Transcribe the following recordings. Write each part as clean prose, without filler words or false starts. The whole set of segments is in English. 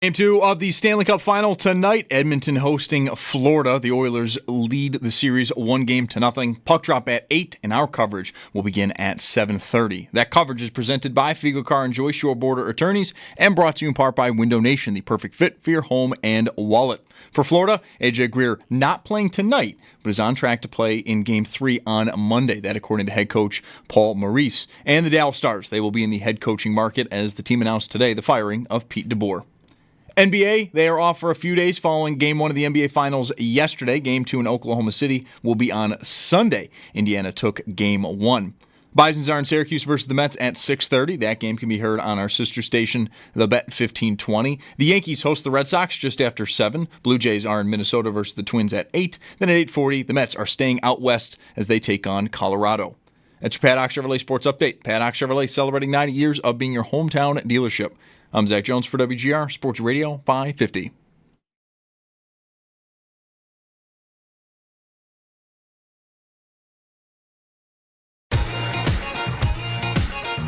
Game 2 of the Stanley Cup Final tonight. Edmonton hosting Florida. The Oilers lead the series 1-0. Puck drop at 8, and our coverage will begin at 7:30. That coverage is presented by Fiegel Car and Joyce Shore Border Attorneys and brought to you in part by Window Nation, the perfect fit for your home and wallet. For Florida, AJ Greer not playing tonight, but is on track to play in Game 3 on Monday. That according to head coach Paul Maurice. And the Dallas Stars, they will be in the head coaching market as the team announced today the firing of Pete DeBoer. NBA, they are off for a few days following Game 1 of the NBA Finals yesterday. Game 2 in Oklahoma City will be on Sunday. Indiana took Game 1. Bisons are in Syracuse versus the Mets at 6:30. That game can be heard on our sister station, The Bet 1520. The Yankees host the Red Sox just after 7. Blue Jays are in Minnesota versus the Twins at 8. Then at 8:40, the Mets are staying out west as they take on Colorado. That's your Paddock Chevrolet Sports Update. Paddock Chevrolet celebrating 90 years of being your hometown dealership. I'm Zach Jones for WGR Sports Radio 550.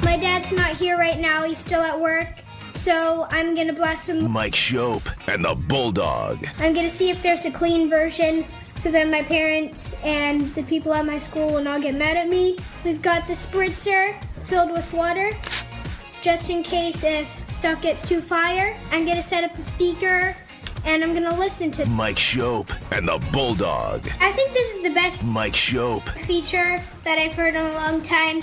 My dad's not here right now. He's still at work. So I'm going to blast him. Mike Schopp and the Bulldog. I'm going to see if there's a clean version so that my parents and the people at my school will not get mad at me. We've got the spritzer filled with water, just in case if stuff gets too fire. I'm going to set up the speaker, and I'm going to listen to Mike Schopp and the Bulldog. I think this is the best Mike Schopp feature that I've heard in a long time.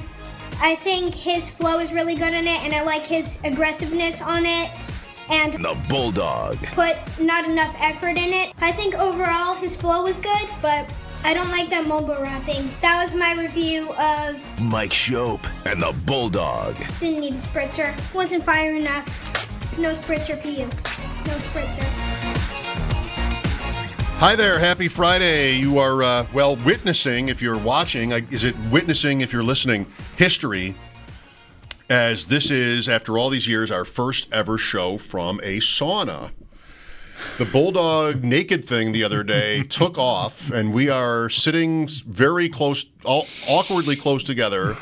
I think his flow is really good in it, and I like his aggressiveness on it. And the Bulldog put not enough effort in it. I think overall his flow was good, but I don't like that mobile rapping. That was my review of Mike Schopp and the Bulldog. Didn't need the spritzer. Wasn't fire enough. No spritzer for you. No spritzer. Hi there, happy Friday. You are, witnessing, if you're watching, is it witnessing if you're listening, history, as this is, after all these years, our first ever show from a sauna. The Bulldog naked thing the other day took off, and we are sitting very close, awkwardly close together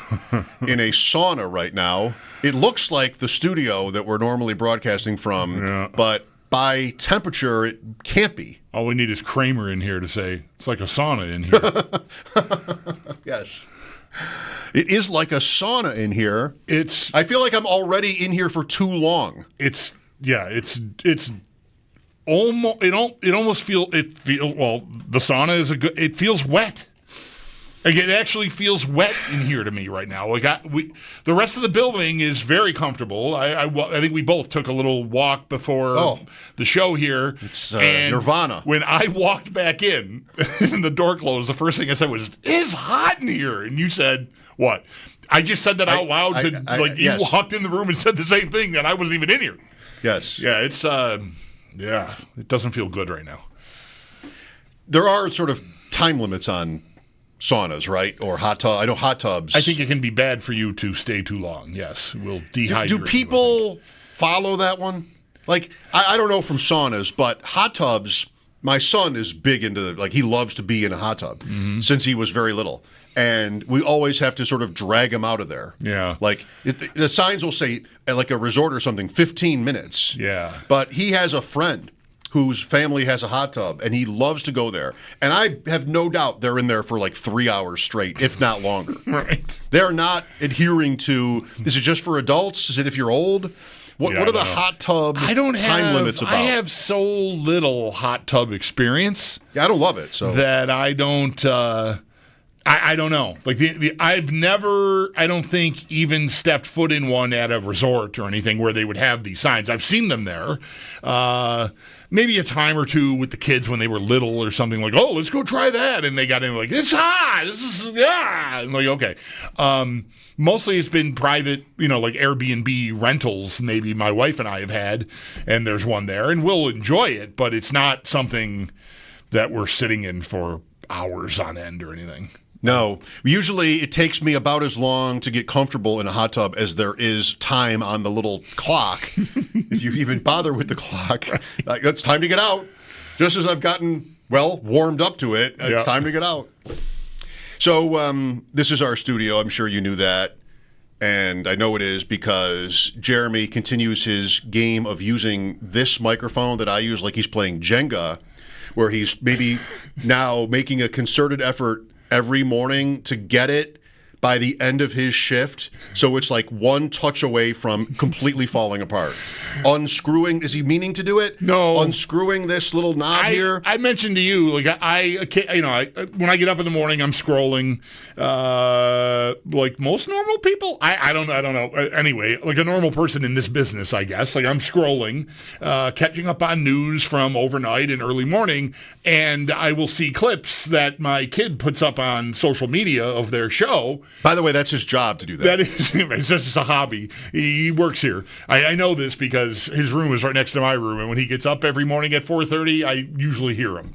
in a sauna right now. It looks like the studio that we're normally broadcasting from, but by temperature, it can't be. All we need is Kramer in here to say, it's like a sauna in here. Yes. It is like a sauna in here. I feel like I'm already in here for too long. It's almost, it almost feels, well, the sauna is it feels wet. Like, it actually feels wet in here to me right now. Like, the rest of the building is very comfortable. I think we both took a little walk before the show here. It's Nirvana. When I walked back in and the door closed, the first thing I said was, "It's hot in here." And you said, what? I just said that out loud. You walked in the room and said the same thing, and I wasn't even in here. Yes. Yeah, it's, it doesn't feel good right now. There are sort of time limits on saunas, right? Or hot tub. I know hot tubs. I think it can be bad for you to stay too long. Yes, it will dehydrate. Do people follow that one? Like, I don't know from saunas, but hot tubs, my son is big into, he loves to be in a hot tub since he was very little. And we always have to sort of drag him out of there. Yeah. The signs will say, at a resort or something, 15 minutes. Yeah. But he has a friend whose family has a hot tub, and he loves to go there. And I have no doubt they're in there for 3 hours straight, if not longer. Right. They're not adhering to, is it just for adults? Is it if you're old? What are the hot tub time limits about? I have so little hot tub experience. Yeah, I don't love it. So that I don't... I don't know. I've never, I don't think, even stepped foot in one at a resort or anything where they would have these signs. I've seen them there. Maybe a time or two with the kids when they were little or something, let's go try that. And they got in it's hot. This is, And okay. Mostly it's been private, like Airbnb rentals maybe my wife and I have had, and there's one there, and we'll enjoy it, but it's not something that we're sitting in for hours on end or anything. No. Usually it takes me about as long to get comfortable in a hot tub as there is time on the little clock. If you even bother with the clock. It's time to get out. Just as I've gotten, warmed up to it, it's time to get out. So this is our studio. I'm sure you knew that. and I know it is because Jeremy continues his game of using this microphone that I use like he's playing Jenga, where he's maybe now making a concerted effort every morning to get it by the end of his shift, so it's like one touch away from completely falling apart. Unscrewing, is he meaning to do it? No. Unscrewing this little knob here? I mentioned to you, like when I get up in the morning, I'm scrolling, like most normal people. I don't know. Anyway, like a normal person in this business, I guess. Like I'm scrolling, catching up on news from overnight and early morning, and I will see clips that my kid puts up on social media of their show. By the way, that's his job to do that. That is, it's just a hobby. He works here. I know this because his room is right next to my room, and when he gets up every morning at 4:30, I usually hear him.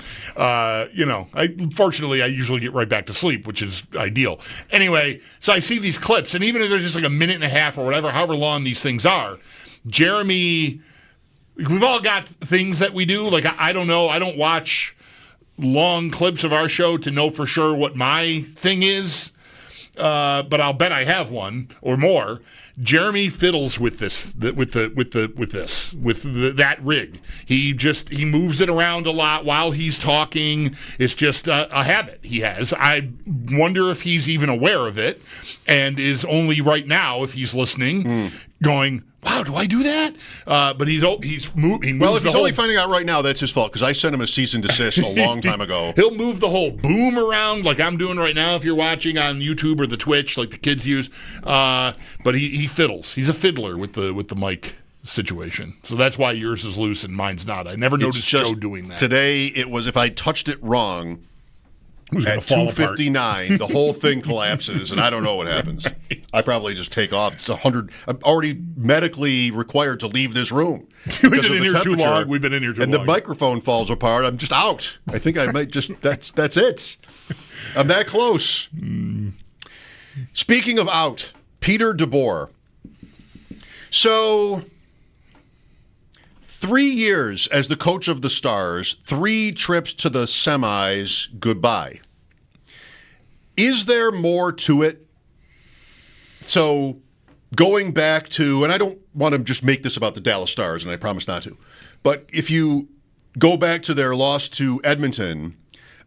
Fortunately, I usually get right back to sleep, which is ideal. Anyway, so I see these clips, and even if they're just like a minute and a half or whatever, however long these things are, Jeremy, we've all got things that we do. Like, I don't know. I don't watch long clips of our show to know for sure what my thing is. But I'll bet I have one or more. Jeremy fiddles with that rig. He moves it around a lot while he's talking. It's just a habit he has. I wonder if he's even aware of it, and is only right now, if he's listening, going, wow, do I do that? But he moves. Well, if he's only finding out right now, that's his fault, because I sent him a cease and desist a long time ago. He'll move the whole boom around like I'm doing right now if you're watching on YouTube or the Twitch like the kids use. But he fiddles. He's a fiddler with the mic situation. So that's why yours is loose and mine's not. I never noticed Joe doing that. Today, it was, if I touched it wrong, at 2:59, the whole thing collapses, and I don't know what happens. I probably just take off. It's 100. I'm already medically required to leave this room. We've been in here too long. We've been in here too long. And the microphone falls apart. I'm just out. I think I might just, that's it. I'm that close. Speaking of out, Peter DeBoer. So, 3 years as the coach of the Stars, 3 trips to the semis, goodbye. Is there more to it? So, going back to, and I don't want to just make this about the Dallas Stars, and I promise not to, but if you go back to their loss to Edmonton,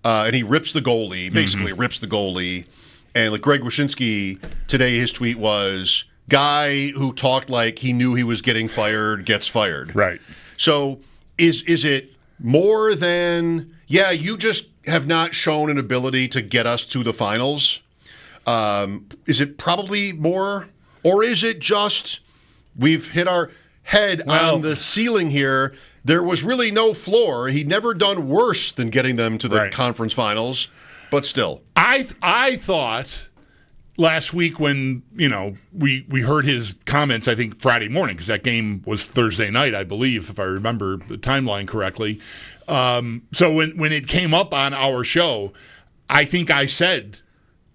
and he rips the goalie, basically rips the goalie, and like Greg Wyshynski, today his tweet was, guy who talked like he knew he was getting fired gets fired. Right. So is it more than, yeah, you just have not shown an ability to get us to the finals? Is it probably more? Or is it just we've hit our head on the ceiling here? There was really no floor. He'd never done worse than getting them to the conference finals, but still. I thought last week when, we heard his comments, I think Friday morning, because that game was Thursday night, I believe, if I remember the timeline correctly. So when it came up on our show, I think I said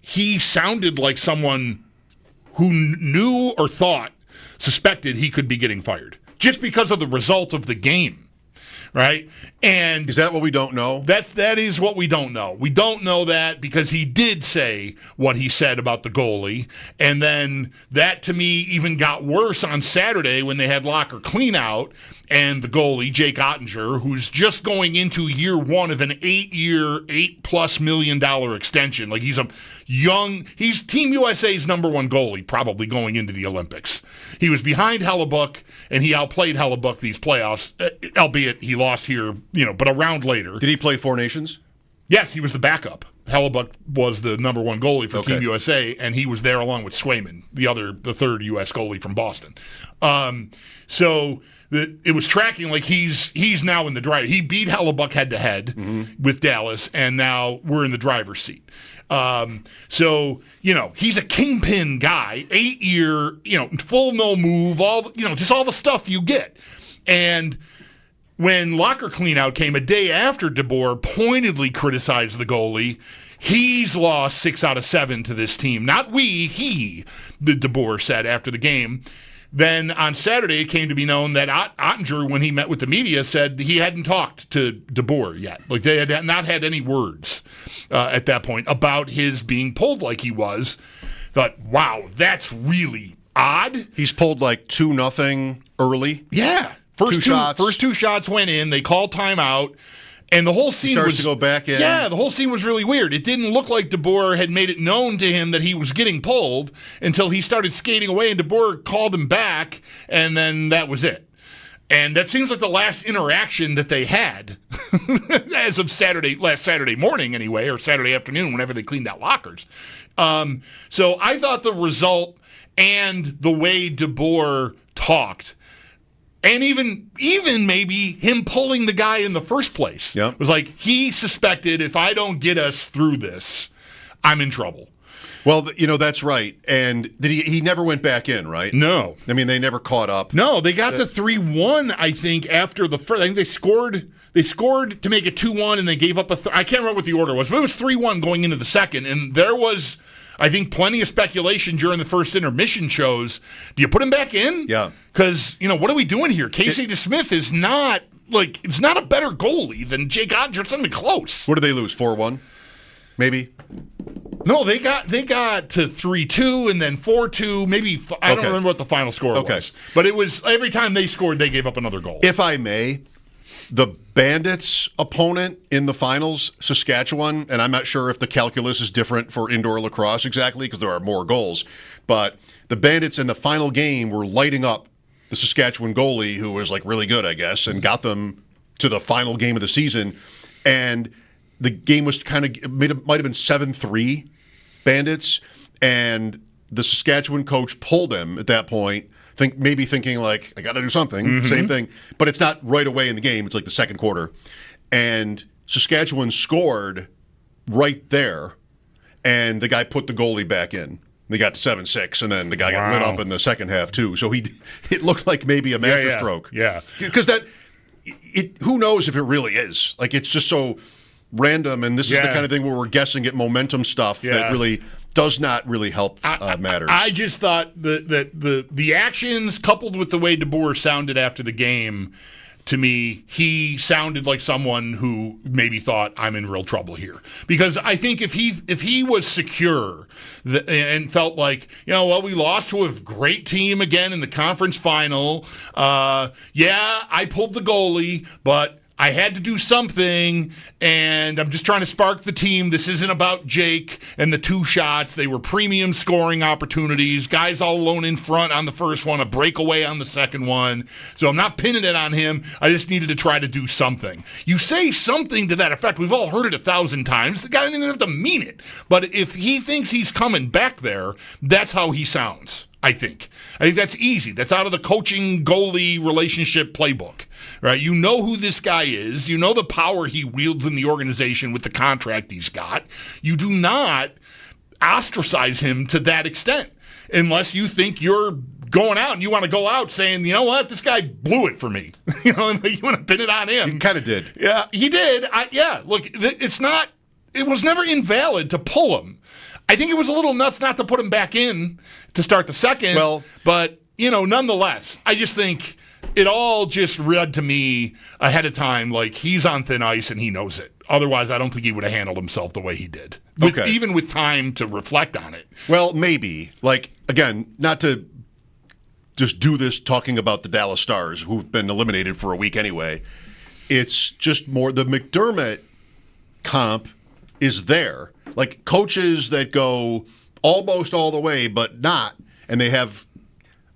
he sounded like someone who knew or suspected he could be getting fired just because of the result of the game. Right? And is that what we don't know? That is what we don't know. We don't know that because he did say what he said about the goalie. And then that, to me, even got worse on Saturday when they had locker cleanout and the goalie, Jake Ottinger, who's just going into year one of an 8-year, $8+ million extension. Like he's Team USA's number one goalie probably going into the Olympics. He was behind Haliburton, and he outplayed Haliburton these playoffs, albeit he lost here, but a round later. Did he play Four Nations? Yes, he was the backup. Haliburton was the number one goalie for Team USA, and he was there along with Swayman, the third U.S. goalie from Boston. So it was tracking like he's now in the driver. He beat Haliburton head-to-head with Dallas, and now we're in the driver's seat. So, he's a kingpin guy, 8-year, full no move, just all the stuff you get. And when locker cleanout came a day after DeBoer pointedly criticized the goalie, he's lost 6 out of 7 to this team. Not we, the DeBoer said after the game. Then on Saturday, it came to be known that Ottinger, when he met with the media, said he hadn't talked to DeBoer yet. Like they had not had any words at that point about his being pulled like he was thought, wow, that's really odd. He's pulled like 2-0 early. Yeah. First two shots went in. They called timeout. And the whole scene starts to go back in. Yeah, the whole scene was really weird. It didn't look like DeBoer had made it known to him that he was getting pulled until he started skating away, and DeBoer called him back, and then that was it. And that seems like the last interaction that they had as of last Saturday morning anyway, or Saturday afternoon, whenever they cleaned out lockers. So I thought the result and the way DeBoer talked, and even maybe him pulling the guy in the first place. Yep. Was like he suspected, if I don't get us through this, I'm in trouble. Well, that's right. And did he never went back in, right? No. I mean, they never caught up. No, they got the 3-1, I think, after the first. I think they scored to make it 2-1, and they gave up I can't remember what the order was, but it was 3-1 going into the second. And there was, I think, plenty of speculation during the first intermission shows. Do you put him back in? Yeah. Because, what are we doing here? Casey DeSmith is not, it's not a better goalie than Jake Ottinger. It's not even close. What did they lose, 4-1? Maybe? No, they got to 3-2 and then 4-2. Maybe, I don't remember what the final score was. But it was, every time they scored, they gave up another goal. If I may, the Bandits' opponent in the finals, Saskatchewan, and I'm not sure if the calculus is different for indoor lacrosse exactly because there are more goals, but the Bandits in the final game were lighting up the Saskatchewan goalie, who was really good, I guess, and got them to the final game of the season. And the game was might have been 7-3 Bandits, and the Saskatchewan coach pulled him at that point, thinking I got to do something, same thing. But it's not right away in the game. It's the second quarter. And Saskatchewan scored right there, and the guy put the goalie back in. They got to 7-6, and then the guy got lit up in the second half, too. So it looked like maybe a masterstroke. Yeah. Because who knows if it really is. It's just so random, and this is the kind of thing where we're guessing at momentum stuff that really does not really help matters. I just thought that the actions coupled with the way DeBoer sounded after the game, to me, he sounded like someone who maybe thought, I'm in real trouble here. Because I think if he was secure and felt like, we lost to a great team again in the conference final. I pulled the goalie, but I had to do something, and I'm just trying to spark the team. This isn't about Jake and the 2 shots. They were premium scoring opportunities. Guys all alone in front on the first one, a breakaway on the second one. So I'm not pinning it on him. I just needed to try to do something. You say something to that effect. We've all heard it 1,000 times. The guy didn't even have to mean it. But if he thinks he's coming back there, that's how he sounds. I think that's easy. That's out of the coaching goalie relationship playbook, right? You know who this guy is. You know the power he wields in the organization with the contract he's got. You do not ostracize him to that extent unless you think you're going out and you want to go out saying, you know what, this guy blew it for me. You want to pin it on him. He kind of did. Yeah, he did. Look, it was never invalid to pull him. I think it was a little nuts not to put him back in to start the second. Well, but, nonetheless, I just think it all just read to me ahead of time like he's on thin ice and he knows it. Otherwise, I don't think he would have handled himself the way he did. Even with time to reflect on it. Well, maybe. Again, not to just do this talking about the Dallas Stars, who've been eliminated for a week anyway. It's just more the McDermott comp is there. Coaches that go almost all the way, but not, and they have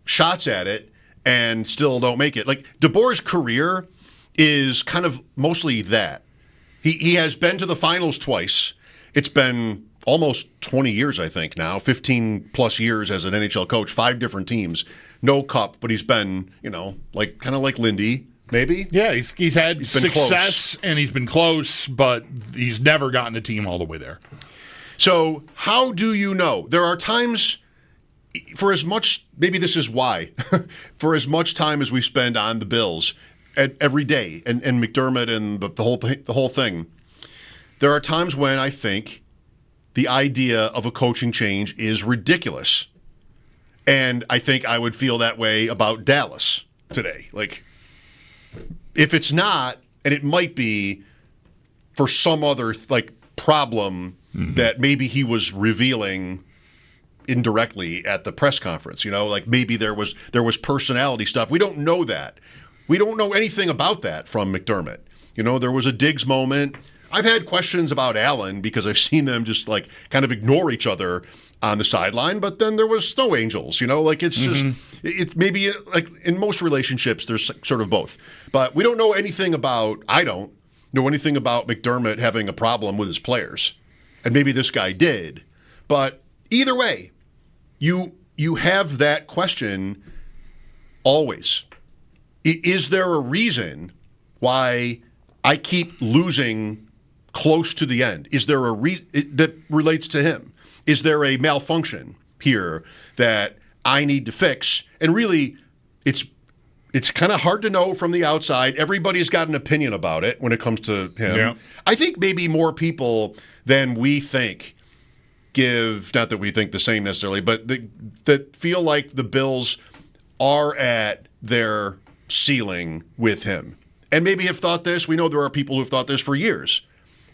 shots at it and still don't make it. DeBoer's career is kind of mostly that. He has been to the finals twice. It's been almost 20 years, I think now, 15 plus years as an NHL coach, 5 different teams. No cup, but he's been, kind of like Lindy. Maybe? Yeah, he's had success and he's been close, but he's never gotten a team all the way there. So how do you know? There are times, for as much, maybe this is why, for as much time as we spend on the Bills every day and McDermott and the whole thing, there are times when I think the idea of a coaching change is ridiculous. And I think I would feel that way about Dallas today. If it's not, and it might be for some other problem that maybe he was revealing indirectly at the press conference. Like maybe there was personality stuff. We don't know that. We don't know anything about that from McDermott. There was a Diggs moment. I've had questions about Allen because I've seen them just like kind of ignore each other on the sideline, but then there was snow angels, like it's just, it's maybe like in most relationships, there's sort of both. But we don't know anything I don't know anything about McDermott having a problem with his players. And maybe this guy did. But either way, you have that question always. Is there a reason why I keep losing close to the end? Is there a reason that relates to him? Is there a malfunction here that I need to fix? And really, it's kind of hard to know from the outside. Everybody's got an opinion about it when it comes to him. Yeah. I think maybe more people than we think not that we think the same necessarily, but that feel like the Bills are at their ceiling with him. And maybe have thought this. We know there are people who have thought this for years.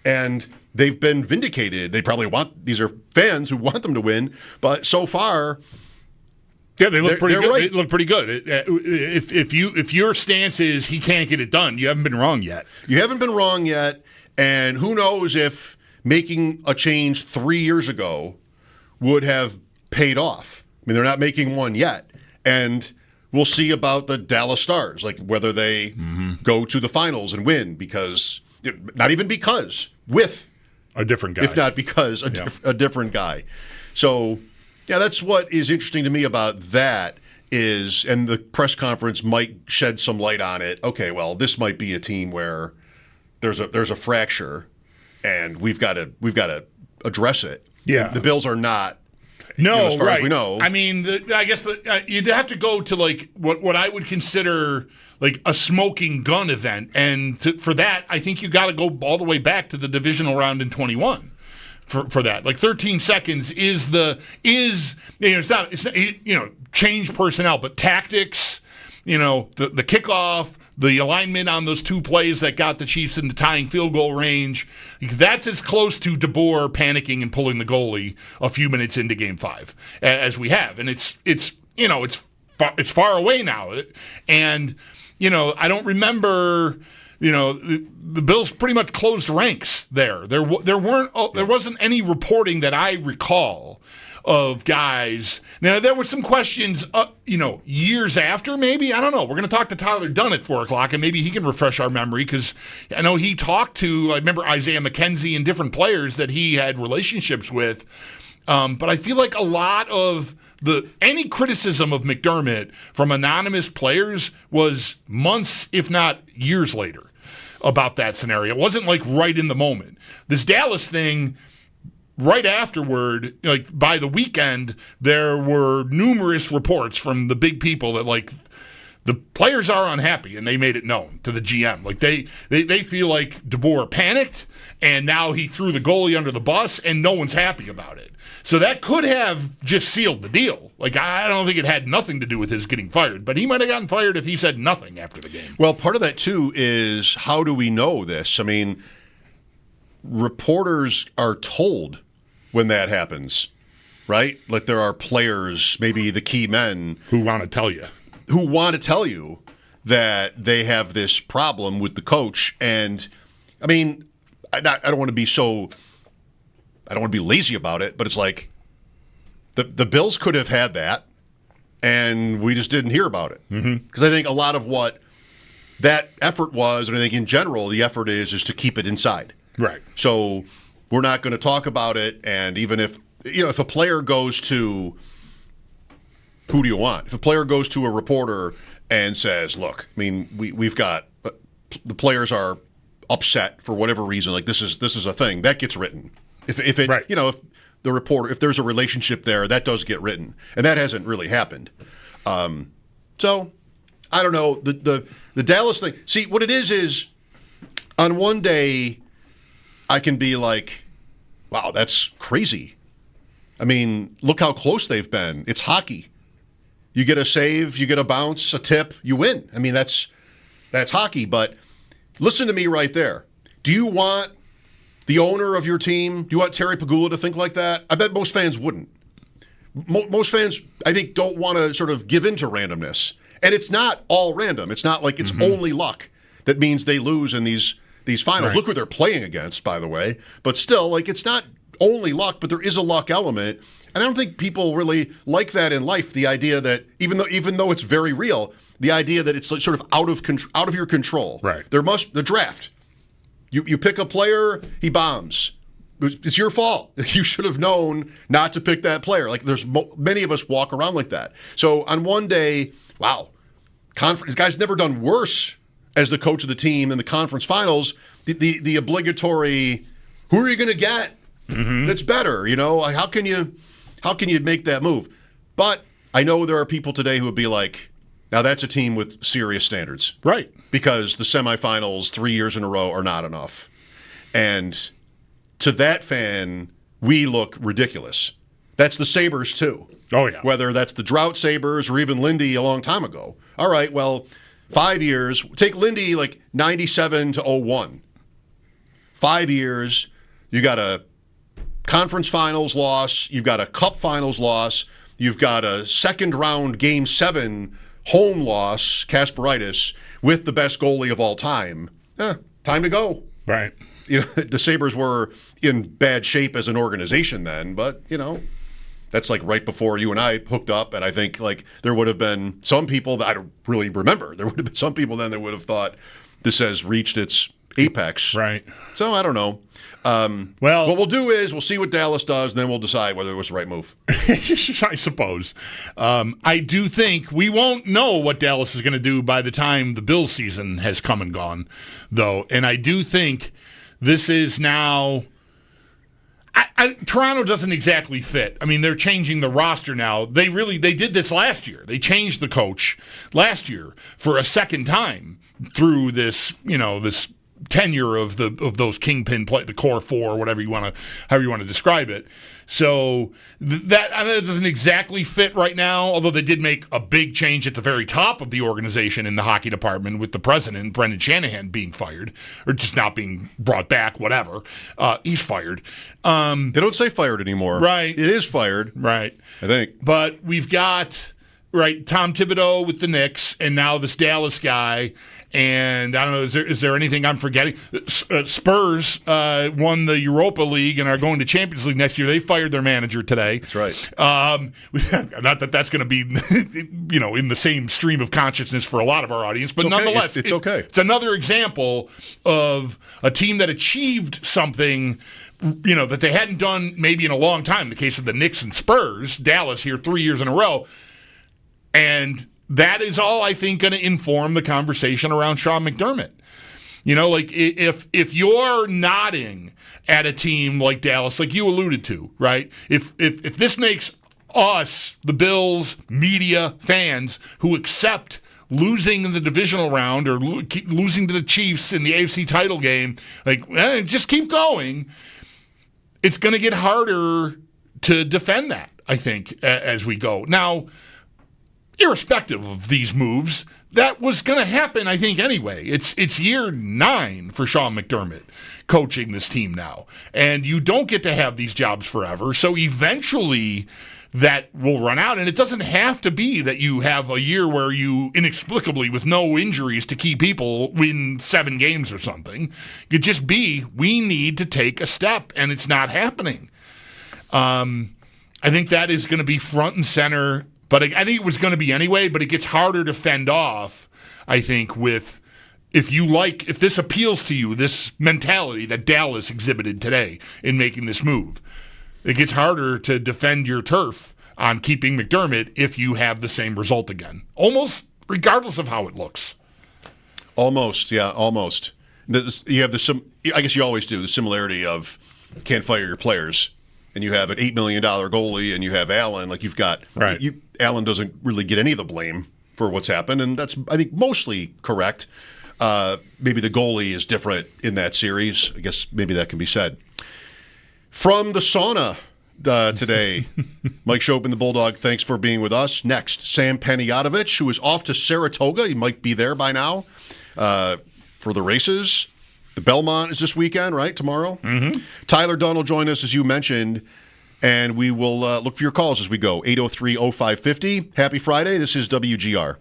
And they've been vindicated. They probably these are fans who want them to win, but so far, yeah, they look pretty good. Right. They look pretty good. If your stance is he can't get it done, you haven't been wrong yet. You haven't been wrong yet, and who knows if making a change 3 years ago would have paid off. I mean, they're not making one yet, and we'll see about the Dallas Stars, like whether they go to the finals and win with a different guy, if not because a different guy. So, yeah, that's what is interesting to me about that and the press conference might shed some light on it. Okay, well, this might be a team where there's a fracture, and we've got to address it. Yeah, the Bills are not. No, as far right. as we know. I mean, I guess you'd have to go to like what I would consider like a smoking gun event, and for that, I think you got to go all the way back to the divisional round in 21 for that. Like 13 seconds is it's not change personnel, but tactics. The kickoff. The alignment on those two plays that got the Chiefs into tying field goal range, that's as close to DeBoer panicking and pulling the goalie a few minutes into Game 5 as we have, and it's far away now, and I don't remember. The Bills pretty much closed ranks there. There wasn't any reporting that I recall of guys. Now, there were some questions, years after, maybe. I don't know. We're going to talk to Tyler Dunn at 4 o'clock, and maybe he can refresh our memory, because I know he talked to, I remember Isaiah McKenzie and different players that he had relationships with. But I feel like a lot of any criticism of McDermott from anonymous players was months, if not years later, about that scenario. It wasn't like right in the moment. This Dallas thing, right afterward, like by the weekend, there were numerous reports from the big people that like the players are unhappy, and they made it known to the GM. Like they feel like DeBoer panicked, and now he threw the goalie under the bus, and no one's happy about it. So that could have just sealed the deal. Like, I don't think it had nothing to do with his getting fired, but he might have gotten fired if he said nothing after the game. Well, part of that too is, how do we know this? I mean, reporters are told when that happens, right? Like, there are players, maybe the key men, who want to tell you that they have this problem with the coach. And I mean, I don't want to be lazy about it, but it's like the Bills could have had that, and we just didn't hear about it. Because I think a lot of what that effort was, and I think in general the effort is to keep it inside. Right. So we're not going to talk about it. And even if a player goes to, who do you want? If a player goes to a reporter and says, look, I mean, we've got the players are upset for whatever reason, like this is a thing that gets written. If it right. If the reporter, if there's a relationship there, that does get written, and that hasn't really happened. So I don't know, the Dallas thing. See, what it is on one day I can be like, wow, that's crazy. I mean, look how close they've been. It's hockey. You get a save, you get a bounce, a tip, you win. I mean, that's hockey. But listen to me right there. Do you want the owner of your team, do you want Terry Pegula to think like that? I bet most fans wouldn't. most fans, I think, don't want to sort of give into randomness. And it's not all random. It's not like it's only luck that means they lose in these finals. Right. Look who they're playing against, by the way. But still, like, it's not only luck, but there is a luck element. And I don't think people really like that in life, the idea that even though it's very real, the idea that it's like sort of out of your control. Right. The draft. You pick a player, he bombs. It's your fault. You should have known not to pick that player. Like, there's many of us walk around like that. So on one day, wow, this guy's never done worse as the coach of the team in the conference finals. The obligatory, who are you going to get that's better? You know, how can you make that move? But I know there are people today who would be like, now that's a team with serious standards, Right. because the semifinals 3 years in a row are not enough, and to that fan, we look ridiculous. That's the Sabres, too. Oh, yeah. Whether that's the Drought Sabres or even Lindy a long time ago. All right, well, 5 years. Take Lindy like 97 to 01. 5 years, you got a conference finals loss, you've got a cup finals loss, you've got a second-round Game 7 home loss, Kasperitis, with the best goalie of all time. Time to go. Right. You know, the Sabres were in bad shape as an organization then, but, you know, that's like right before you and I hooked up, and I think like there would have been some people that I don't really remember. There would have been some people then that would have thought this has reached its apex. Right. So I don't know. Well, what we'll do is we'll see what Dallas does, and then we'll decide whether it was the right move. I suppose. I do think we won't know what Dallas is going to do by the time the Bills season has come and gone, though. And I do think this is now. Toronto doesn't exactly fit. I mean, they're changing the roster now. They did this last year. They changed the coach last year for a second time through this, this tenure of those kingpin play, the core four, however you want to describe it. So that doesn't exactly fit right now, although they did make a big change at the very top of the organization in the hockey department with the president, Brendan Shanahan, being fired or just not being brought back, whatever. He's fired. They don't say fired anymore. Right. It is fired. Right. I think. But we've got, Tom Thibodeau with the Knicks and now this Dallas guy. And I don't know, is there anything I'm forgetting? Spurs won the Europa League and are going to Champions League next year. They fired their manager today. That's right. Not that that's going to be, in the same stream of consciousness for a lot of our audience, but nonetheless, it's okay. It's another example of a team that achieved something, that they hadn't done maybe in a long time. In the case of the Knicks and Spurs, Dallas here 3 years in a row, and that is all, I think, going to inform the conversation around Sean McDermott. If you're nodding at a team like Dallas, like you alluded to, right? If this makes us, the Bills, media, fans, who accept losing in the divisional round or losing to the Chiefs in the AFC title game, just keep going, it's going to get harder to defend that, I think, as we go. Now, irrespective of these moves, that was going to happen, I think, anyway. It's year 9 for Sean McDermott coaching this team now. And you don't get to have these jobs forever. So eventually that will run out. And it doesn't have to be that you have a year where you inexplicably, with no injuries to key people, win 7 games or something. It could just be, we need to take a step, and it's not happening. I think that is going to be front and center. But I think it was going to be anyway, but it gets harder to fend off, I think, if this appeals to you, this mentality that Dallas exhibited today in making this move. It gets harder to defend your turf on keeping McDermott if you have the same result again. Almost regardless of how it looks. Almost, yeah, almost. You have I guess you always do, the similarity of can't fire your players. And you have an $8 million goalie, and you have Allen. Like, you've got right. Allen doesn't really get any of the blame for what's happened, and that's, I think, mostly correct. Maybe the goalie is different in that series. I guess maybe that can be said. From the sauna today, Mike Schop and the Bulldog, thanks for being with us. Next, Sam Panayotovich, who is off to Saratoga. He might be there by now for the races. The Belmont is this weekend, right? Tomorrow? Mm-hmm. Tyler Dunn will join us, as you mentioned. And we will look for your calls as we go. 803-0550. Happy Friday. This is WGR.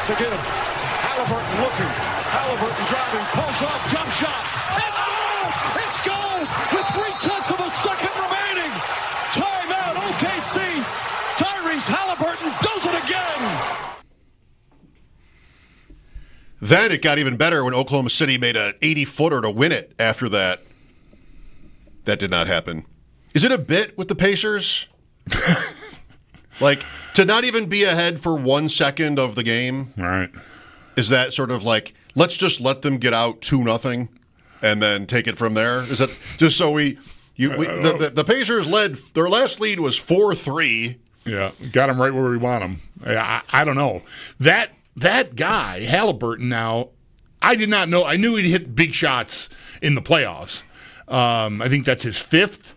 to get him. Haliburton looking. Haliburton driving. Pulls off. Jump shot. It's goal! It's goal! With 3/10 of a second remaining. Timeout, OKC. Tyrese Haliburton does it again. Then it got even better when Oklahoma City made an 80-footer to win it after that. That did not happen. Is it a bit with the Pacers? Like, to not even be ahead for 1 second of the game? Right. Is that sort of like, let's just let them get out 2-0 and then take it from there? Is that just so the Pacers led, their last lead was 4-3. Yeah, got them right where we want them. I don't know. That guy, Haliburton, now, I did not know. I knew he'd hit big shots in the playoffs. I think that's his 5th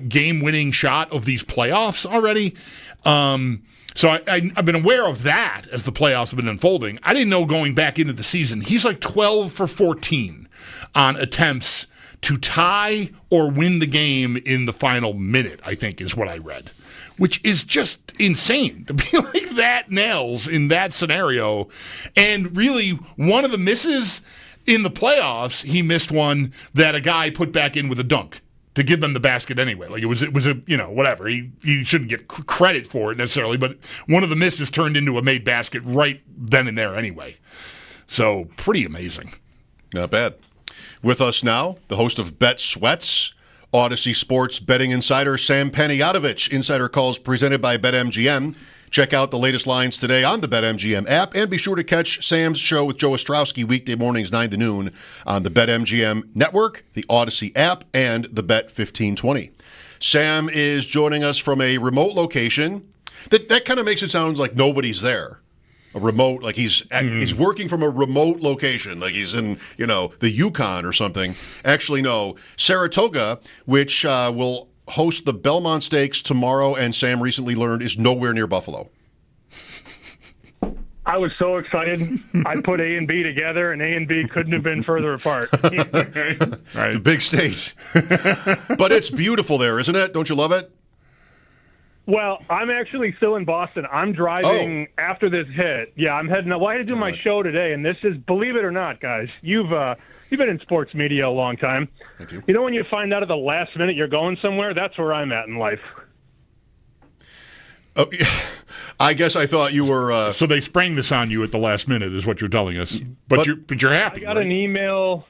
game-winning shot of these playoffs already. So I've been aware of that as the playoffs have been unfolding. I didn't know going back into the season. He's like 12 for 14 on attempts to tie or win the game in the final minute, I think is what I read, which is just insane to be like that nails in that scenario. And really, one of the misses in the playoffs, he missed one that a guy put back in with a dunk to give them the basket anyway. Like it was a whatever. He shouldn't get credit for it necessarily, but one of the misses turned into a made basket right then and there anyway. So pretty amazing. Not bad. With us now, the host of Bet Sweats, Odyssey Sports betting insider Sam Panayotovich. Insider calls presented by BetMGM. Check out the latest lines today on the BetMGM app, and be sure to catch Sam's show with Joe Ostrowski weekday mornings 9 to noon on the BetMGM network, the Odyssey app, and the Bet 1520. Sam is joining us from a remote location. That kind of makes it sound like nobody's there. A remote, like he's working from a remote location, like he's in, the Yukon or something. Actually, no, Saratoga, which will host the Belmont Stakes tomorrow, and Sam recently learned is nowhere near Buffalo. I was so excited. I put A and B together, and A and B couldn't have been further apart. Right. It's a big state. But it's beautiful there, isn't it? Don't you love it? Well, I'm actually still in Boston. I'm driving after this hit. Yeah, I'm heading up. Well, I had to do my show today, and this is, believe it or not, guys, you've been in sports media a long time. Thank you. You know when you find out at the last minute you're going somewhere? That's where I'm at in life. Oh, I guess I thought you were... So they sprang this on you at the last minute is what you're telling us. But you're happy, I got an email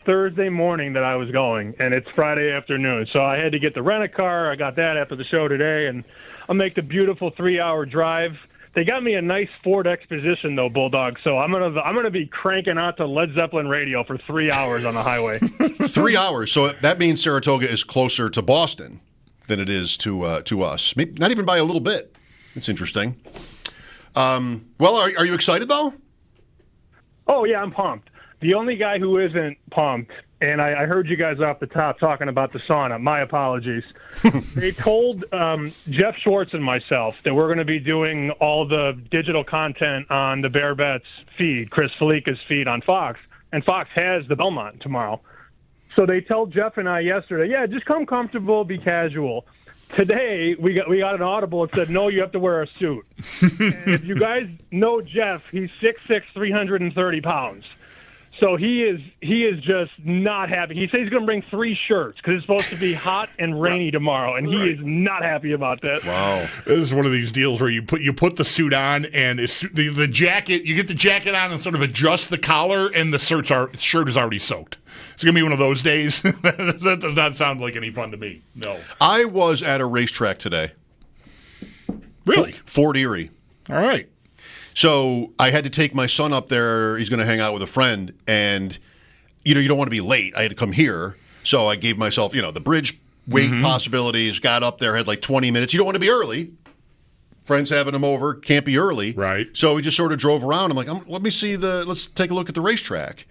Thursday morning that I was going, and it's Friday afternoon. So I had to get the rent-a-car. I got that after the show today, and I'll make the beautiful 3-hour drive. They got me a nice Ford Exposition, though, Bulldog, so I'm gonna be cranking out to Led Zeppelin radio for 3 hours on the highway. 3 hours. So that means Saratoga is closer to Boston than it is to us. Maybe not even by a little bit. It's interesting. Well, are you excited, though? Oh, yeah, I'm pumped. The only guy who isn't pumped, and I heard you guys off the top talking about the sauna. My apologies. They told Jeff Schwartz and myself that we're going to be doing all the digital content on the Bear Bets feed, Chris Felica's feed on Fox, and Fox has the Belmont tomorrow. So they told Jeff and I yesterday, yeah, just come comfortable, be casual. Today, we got an audible that said, no, you have to wear a suit. And if you guys know Jeff, he's 6'6", 330 pounds. So he is just not happy. He says he's going to bring 3 shirts because it's supposed to be hot and rainy tomorrow, and he is not happy about that. Wow, this is one of these deals where you put the suit on, and the jacket, you get the jacket on and sort of adjust the collar, and the shirt is already soaked. It's going to be one of those days. That does not sound like any fun to me. No. I was at a racetrack today. Really? Fort Erie. All right. So I had to take my son up there. He's going to hang out with a friend, and you don't want to be late. I had to come here, so I gave myself the bridge wait possibilities. Got up there, had like 20 minutes. You don't want to be early. Friends having them over, can't be early. Right. So we just sort of drove around. I'm like, let's take a look at the racetrack,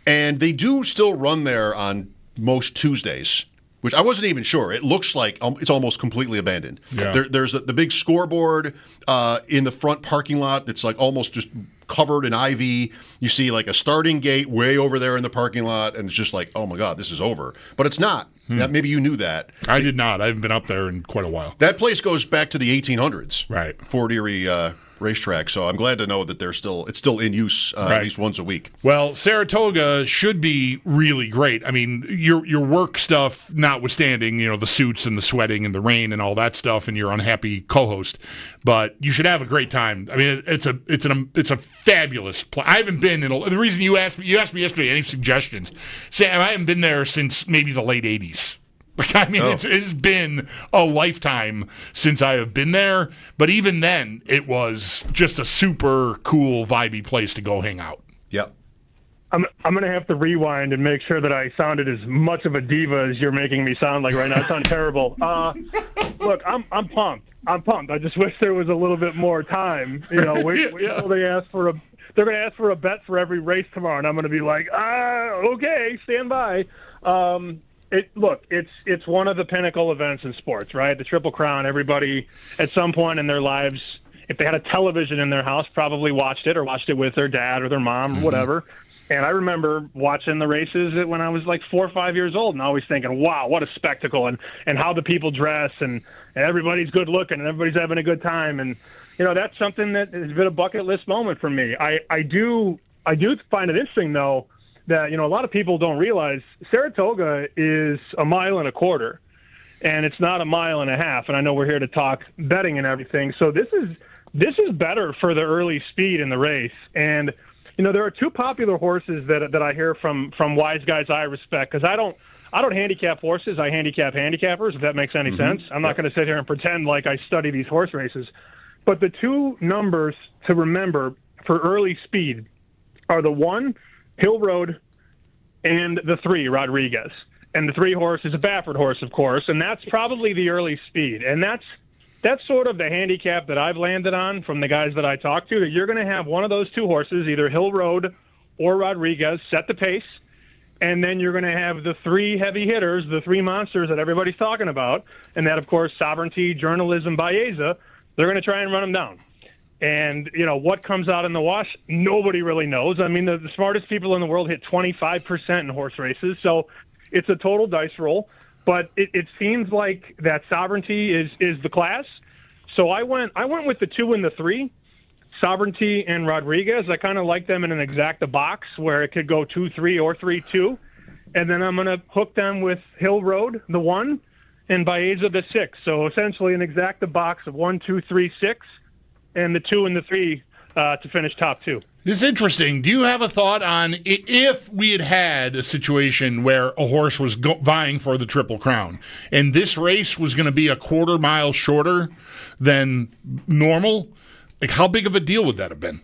and they do still run there on most Tuesdays, which I wasn't even sure. It looks like it's almost completely abandoned. Yeah. There's the big scoreboard in the front parking lot that's like almost just covered in ivy. You see like a starting gate way over there in the parking lot, and it's just like, oh my God, this is over. But it's not. Maybe you knew that. I did not. I haven't been up there in quite a while. That place goes back to the 1800s. Right. Fort Erie racetrack. So I'm glad to know that it's still in use at least once a week. Well, Saratoga should be really great. I mean, your work stuff notwithstanding, the suits and the sweating and the rain and all that stuff, and your unhappy co-host, but you should have a great time. I mean, it's a fabulous place. I haven't been the reason you asked me yesterday any suggestions. Sam, I haven't been there since maybe the late 80s. It's been a lifetime since I have been there, but even then, it was just a super cool, vibey place to go hang out. Yep. I'm going to have to rewind and make sure that I sounded as much of a diva as you're making me sound like right now. I sound terrible. Look, I'm pumped. I just wish there was a little bit more time. Wait until they're going to ask for a bet for every race tomorrow, and I'm going to be like, okay, stand by. It's one of the pinnacle events in sports, right? The Triple Crown. Everybody at some point in their lives, if they had a television in their house, probably watched it with their dad or their mom or whatever. And I remember watching the races when I was like 4 or 5 years old and always thinking, wow, what a spectacle, and how the people dress, and everybody's good looking and everybody's having a good time. And, that's something that has been a bucket list moment for me. I do find it interesting, though, that, a lot of people don't realize Saratoga is 1.25 miles, and it's not 1.5 miles. And I know we're here to talk betting and everything. So this is better for the early speed in the race. And, there are two popular horses that I hear from wise guys I respect, because I don't handicap horses. I handicap handicappers, if that makes any sense. I'm not going to sit here and pretend like I study these horse races. But the two numbers to remember for early speed are the 1, Hill Road, and the 3, Rodriguez. And the 3 horse is a Baffert horse, of course, and that's probably the early speed. And that's sort of the handicap that I've landed on from the guys that I talk to, that you're going to have one of those 2 horses, either Hill Road or Rodriguez, set the pace, and then you're going to have the 3 heavy hitters, the 3 monsters that everybody's talking about, and that, of course, Sovereignty, Journalism, Baeza. They're going to try and run them down. And, what comes out in the wash, nobody really knows. I mean, the smartest people in the world hit 25% in horse races, so it's a total dice roll. But it seems like that Sovereignty is the class. So I went with the 2 and the 3, Sovereignty and Rodriguez. I kind of like them in an exacta box where it could go 2-3 or 3-2. And then I'm going to hook them with Hill Road, the 1, and Baeza, the 6. So essentially an exacta box of 1, 2, 3, 6. And the 2 and the 3 to finish top 2. It's interesting. Do you have a thought on if we had a situation where a horse was vying for the Triple Crown and this race was going to be a 1/4 mile shorter than normal? Like, how big of a deal would that have been?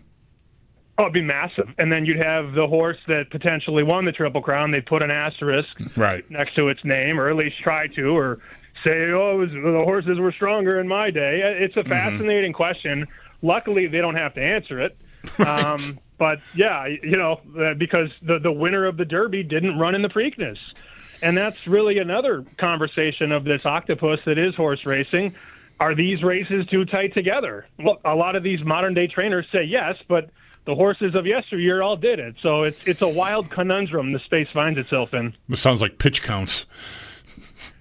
Oh, it'd be massive. And then you'd have the horse that potentially won the Triple Crown. They'd put an asterisk next to its name, or at least try to, or say, the horses were stronger in my day. It's a fascinating question. Luckily, they don't have to answer it. Right. But, yeah, because the winner of the Derby didn't run in the Preakness. And that's really another conversation of this octopus that is horse racing. Are these races too tight together? Well, a lot of these modern-day trainers say yes, but the horses of yesteryear all did it. So it's a wild conundrum the space finds itself in. It sounds like pitch counts.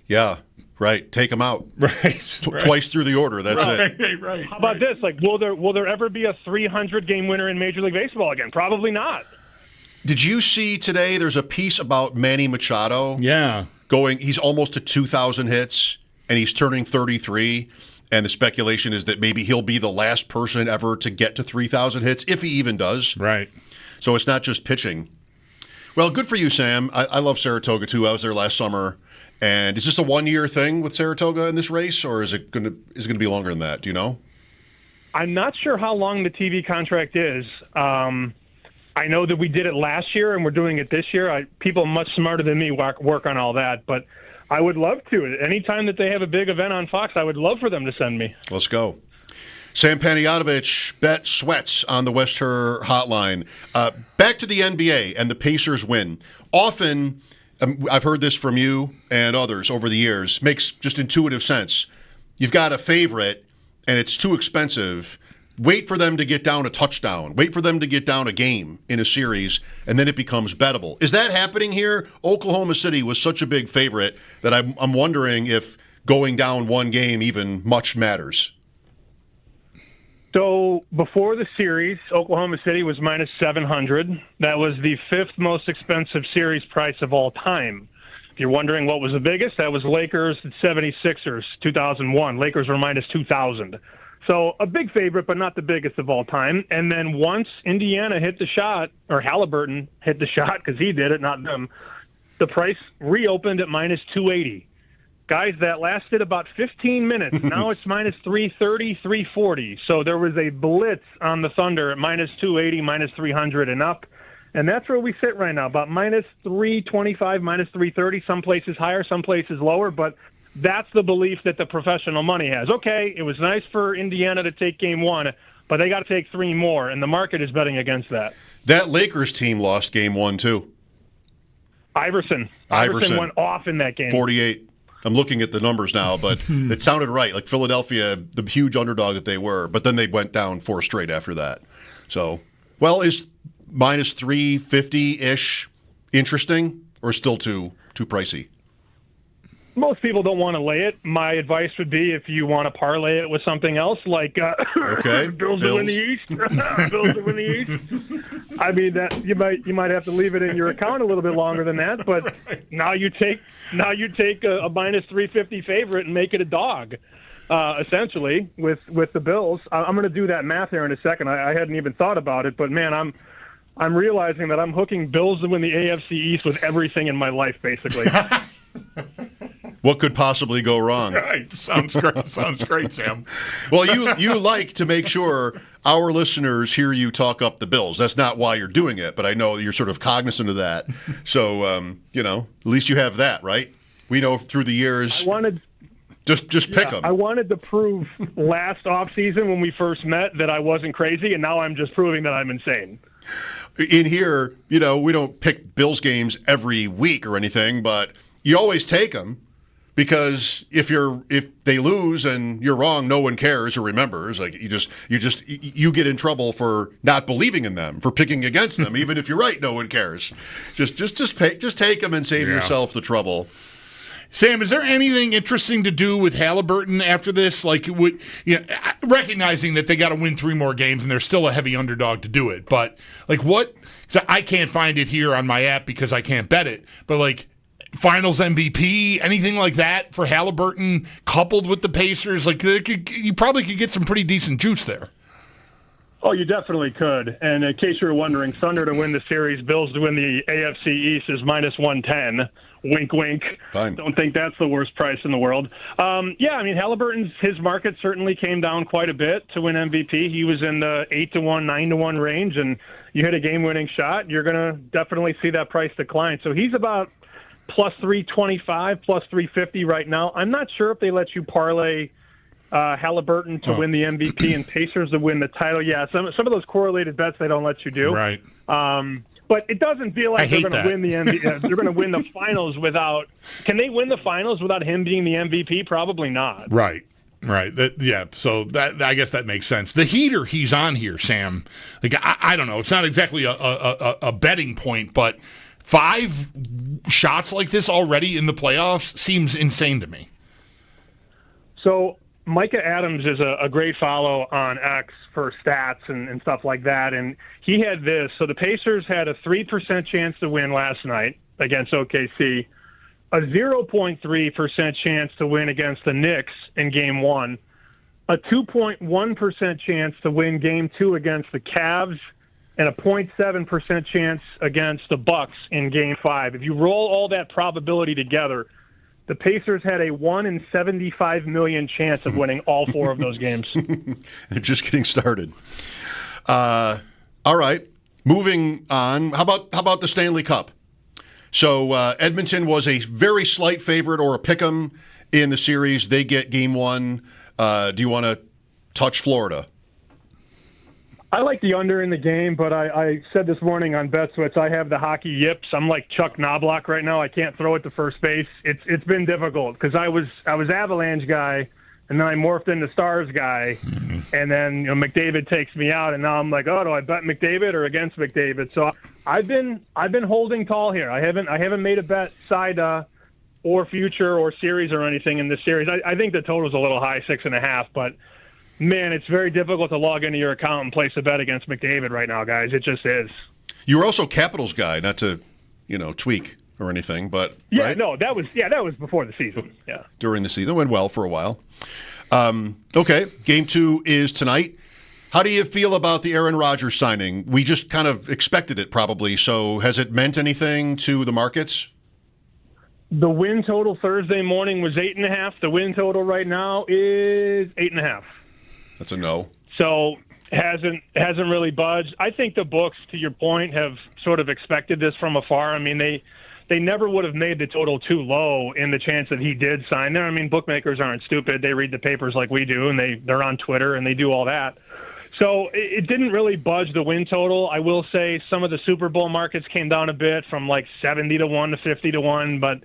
Yeah. Right, take them out. Right, twice through the order. That's it. Right. How about this? Like, will there ever be a 300-game winner in Major League Baseball again? Probably not. Did you see today? There's a piece about Manny Machado. Yeah, he's almost to 2,000 hits, and he's turning 33. And the speculation is that maybe he'll be the last person ever to get to 3,000 hits, if he even does. Right. So it's not just pitching. Well, good for you, Sam. I love Saratoga too. I was there last summer. And is this a 1-year thing with Saratoga in this race, or is it going to be longer than that? Do you know? I'm not sure how long the TV contract is. I know that we did it last year, and we're doing it this year. People much smarter than me work on all that, but I would love to. Anytime that they have a big event on Fox, I would love for them to send me. Let's go. Sam Panayotovich bet sweats on the Wester hotline. Back to the NBA and the Pacers win. Often, I've heard this from you and others over the years, makes just intuitive sense. You've got a favorite, and it's too expensive. Wait for them to get down a touchdown. Wait for them to get down a game in a series, and then it becomes bettable. Is that happening here? Oklahoma City was such a big favorite that I'm wondering if going down one game even much matters. So before the series, Oklahoma City was minus 700. That was the 5th most expensive series price of all time. If you're wondering what was the biggest, that was Lakers at 76ers, 2001. Lakers were minus 2,000. So a big favorite, but not the biggest of all time. And then once Indiana hit the shot, or Haliburton hit the shot, because he did it, not them, the price reopened at minus 280. Guys, that lasted about 15 minutes. Now it's minus 330, 340. So there was a blitz on the Thunder at minus 280, minus 300 and up. And that's where we sit right now, about minus 325, minus 330, some places higher, some places lower. But that's the belief that the professional money has. Okay, it was nice for Indiana to take game 1, but they got to take 3 more, and the market is betting against that. That Lakers team lost game 1, too. Iverson went off in that game. 48. I'm looking at the numbers now, but it sounded right. Like Philadelphia, the huge underdog that they were, but then they went down 4 straight after that. So, well, is minus 350-ish interesting or still too pricey? Most people don't want to lay it. My advice would be if you want to parlay it with something else, like Bills to win the East. Bills to win the East. I mean, that you might have to leave it in your account a little bit longer than that. But now you take a minus 350 favorite and make it a dog, essentially with the Bills. I'm going to do that math here in a second. I hadn't even thought about it, but man, I'm realizing that I'm hooking Bills to win the AFC East with everything in my life, basically. What could possibly go wrong? Right. Sounds great. Sounds great, Sam. Well, you like to make sure our listeners hear you talk up the Bills. That's not why you're doing it, but I know you're sort of cognizant of that. So, at least you have that, right? We know through the years. Just pick them. I wanted to prove last offseason when we first met that I wasn't crazy, and now I'm just proving that I'm insane. In here, we don't pick Bills games every week or anything, but you always take them. Because if they lose and you're wrong, no one cares or remembers. Like you get in trouble for not believing in them, for picking against them. Even if you're right, no one cares. Just take them and save yourself the trouble. Sam, is there anything interesting to do with Haliburton after this? Like, recognizing that they got to win 3 more games and they're still a heavy underdog to do it. But like, what? I can't find it here on my app because I can't bet it. But like, Finals MVP, anything like that for Haliburton, coupled with the Pacers, like you probably could get some pretty decent juice there. Oh, you definitely could. And in case you're wondering, Thunder to win the series, Bills to win the AFC East is minus 110. Wink, wink. Fine. Don't think that's the worst price in the world. Haliburton's his market certainly came down quite a bit to win MVP. He was in the 8-1, 9-1 range, and you hit a game-winning shot, you're going to definitely see that price decline. So he's about plus 325, plus 350 right now. I'm not sure if they let you parlay Haliburton to win the MVP and Pacers to win the title. Yeah, some of those correlated bets they don't let you do. Right. But it doesn't feel like they're going to win the MVP. They're going to win the finals without. Can they win the finals without him being the MVP? Probably not. Right. Right. So I guess that makes sense. The heater he's on here, Sam. Like I don't know. It's not exactly a betting point, but 5 shots like this already in the playoffs seems insane to me. So Micah Adams is a great follow on X for stats and stuff like that, and he had this. So the Pacers had a 3% chance to win last night against OKC, a 0.3% chance to win against the Knicks in Game 1, a 2.1% chance to win Game 2 against the Cavs, and a 0.7% chance against the Bucks in Game 5. If you roll all that probability together, the Pacers had a 1 in 75 million chance of winning all 4 of those games. They're just getting started. All right, moving on. How about the Stanley Cup? So Edmonton was a very slight favorite or a pick'em in the series. They get Game 1. Do you want to touch Florida? I like the under in the game, but I said this morning on BetSwitch I have the hockey yips. I'm like Chuck Knobloch right now. I can't throw it to first base. It's been difficult because I was Avalanche guy, and then I morphed into Stars guy, and then McDavid takes me out, and now I'm like, oh, do I bet McDavid or against McDavid? So I've been holding tall here. I haven't made a bet side or future or series or anything in this series. I think the total's a little high, 6.5, but Man, it's very difficult to log into your account and place a bet against McDavid right now, guys. It just is. You were also Capitals guy, not to, tweak or anything, but yeah, right? No, that was before the season. Yeah, during the season, it went well for a while. Okay, Game 2 is tonight. How do you feel about the Aaron Rodgers signing? We just kind of expected it, probably. So, has it meant anything to the markets? The win total Thursday morning was 8.5. The win total right now is 8.5. That's a no. So hasn't really budged. I think the books, to your point, have sort of expected this from afar. I mean, they never would have made the total too low in the chance that he did sign there. I mean, bookmakers aren't stupid. They read the papers like we do, and they're on Twitter, and they do all that. So it didn't really budge the win total. I will say some of the Super Bowl markets came down a bit from like 70-1 to 50-1, but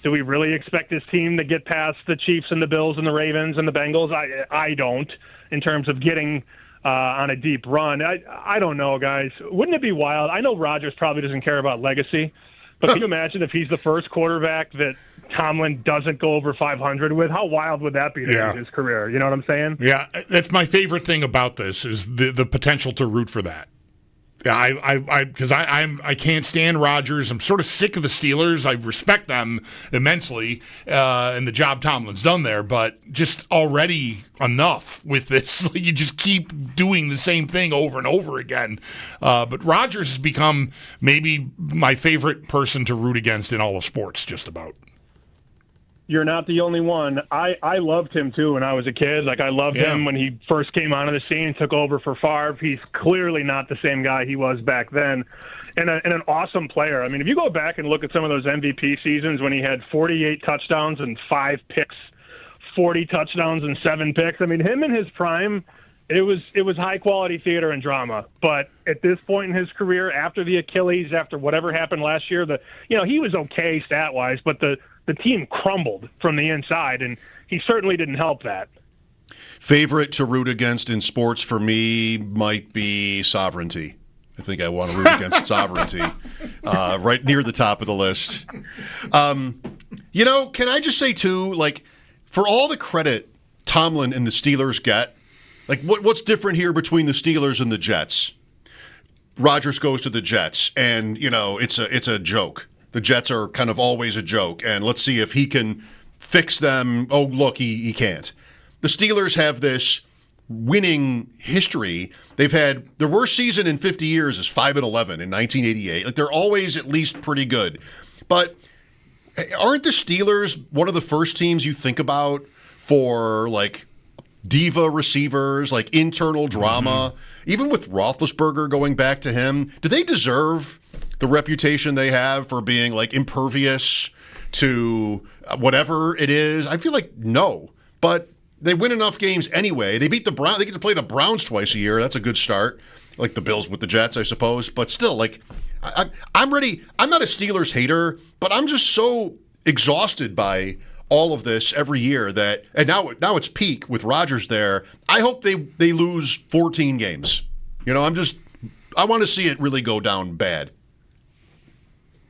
do we really expect this team to get past the Chiefs and the Bills and the Ravens and the Bengals? I don't, in terms of getting on a deep run. I don't know, guys. Wouldn't it be wild? I know Rodgers probably doesn't care about legacy, but can you imagine if he's the first quarterback that Tomlin doesn't go over 500 with? How wild would that be to end his career? You know what I'm saying? Yeah, that's my favorite thing about this is the potential to root for that. Because I can't stand Rodgers. I'm sort of sick of the Steelers. I respect them immensely and the job Tomlin's done there, but just already enough with this. You just keep doing the same thing over and over again. But Rodgers has become maybe my favorite person to root against in all of sports, just about. You're not the only one. I loved him, too, when I was a kid. Like, I loved him when he first came onto the scene, took over for Favre. He's clearly not the same guy he was back then. And an awesome player. I mean, if you go back and look at some of those MVP seasons when he had 48 touchdowns and 5 picks, 40 touchdowns and 7 picks, I mean, him in his prime, it was high-quality theater and drama. But at this point in his career, after the Achilles, after whatever happened last year, he was okay stat-wise, but the team crumbled from the inside, and he certainly didn't help that. Favorite to root against in sports for me might be sovereignty. I think I want to root against sovereignty. Right near the top of the list. Can I just say, too, like, for all the credit Tomlin and the Steelers get, like, what's different here between the Steelers and the Jets? Rodgers goes to the Jets, and, it's a joke. The Jets are kind of always a joke, and let's see if he can fix them. Oh, look, he can't. The Steelers have this winning history. They've had their worst season in 50 years is 5-11 in 1988. Like, they're always at least pretty good. But aren't the Steelers one of the first teams you think about for, like, diva receivers, like internal drama? Even with Roethlisberger going back to him, do they deserve the reputation they have for being, like, impervious to whatever it is? I feel like no, but they win enough games anyway. They beat the Browns. They get to play the Browns twice a year. That's a good start. Like the Bills with the Jets, I suppose. But still, like, I'm ready. I'm not a Steelers hater, but I'm just so exhausted by all of this every year that, and now it's peak with Rodgers there. I hope they lose 14 games. I want to see it really go down bad.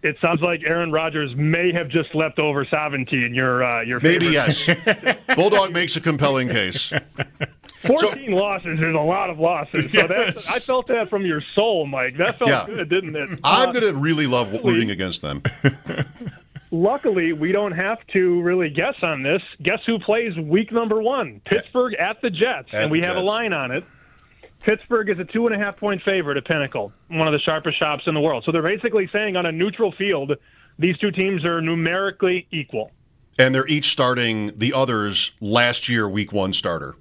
It sounds like Aaron Rodgers may have just leapt over sovereignty in your maybe favorite. Yes. Bulldog makes a compelling case. 14 losses is a lot of losses. So I felt that from your soul, Mike. That felt good, didn't it? I'm going to really love rooting against them. Luckily, we don't have to really guess on this. Guess who plays week number 1? Pittsburgh at the Jets, and we have a line on it. Pittsburgh is a 2.5-point favorite at Pinnacle, one of the sharpest shops in the world. So they're basically saying on a neutral field, these two teams are numerically equal. And they're each starting the other's last year week 1 starter.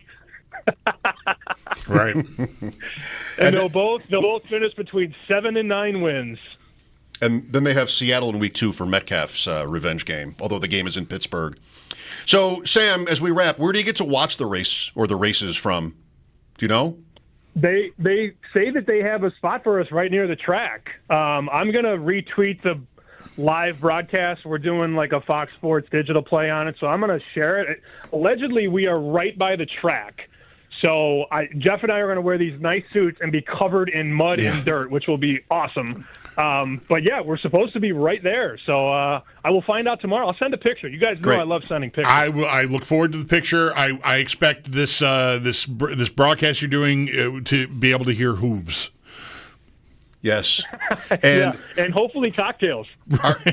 Right. and they'll both finish between 7 and 9 wins. And then they have Seattle in week 2 for Metcalfe's revenge game, although the game is in Pittsburgh. So, Sam, as we wrap, where do you get to watch the race or the races from? Do you know? They say that they have a spot for us right near the track. I'm going to retweet the live broadcast. We're doing like a Fox Sports digital play on it, so I'm going to share it. Allegedly, we are right by the track. So Jeff and I are going to wear these nice suits and be covered in mud and dirt, which will be awesome. But yeah, we're supposed to be right there. So I will find out tomorrow. I'll send a picture. You guys know Great. I love sending pictures. I look forward to the picture. I expect this broadcast you're doing to be able to hear hooves. Yes. Yeah, and hopefully cocktails.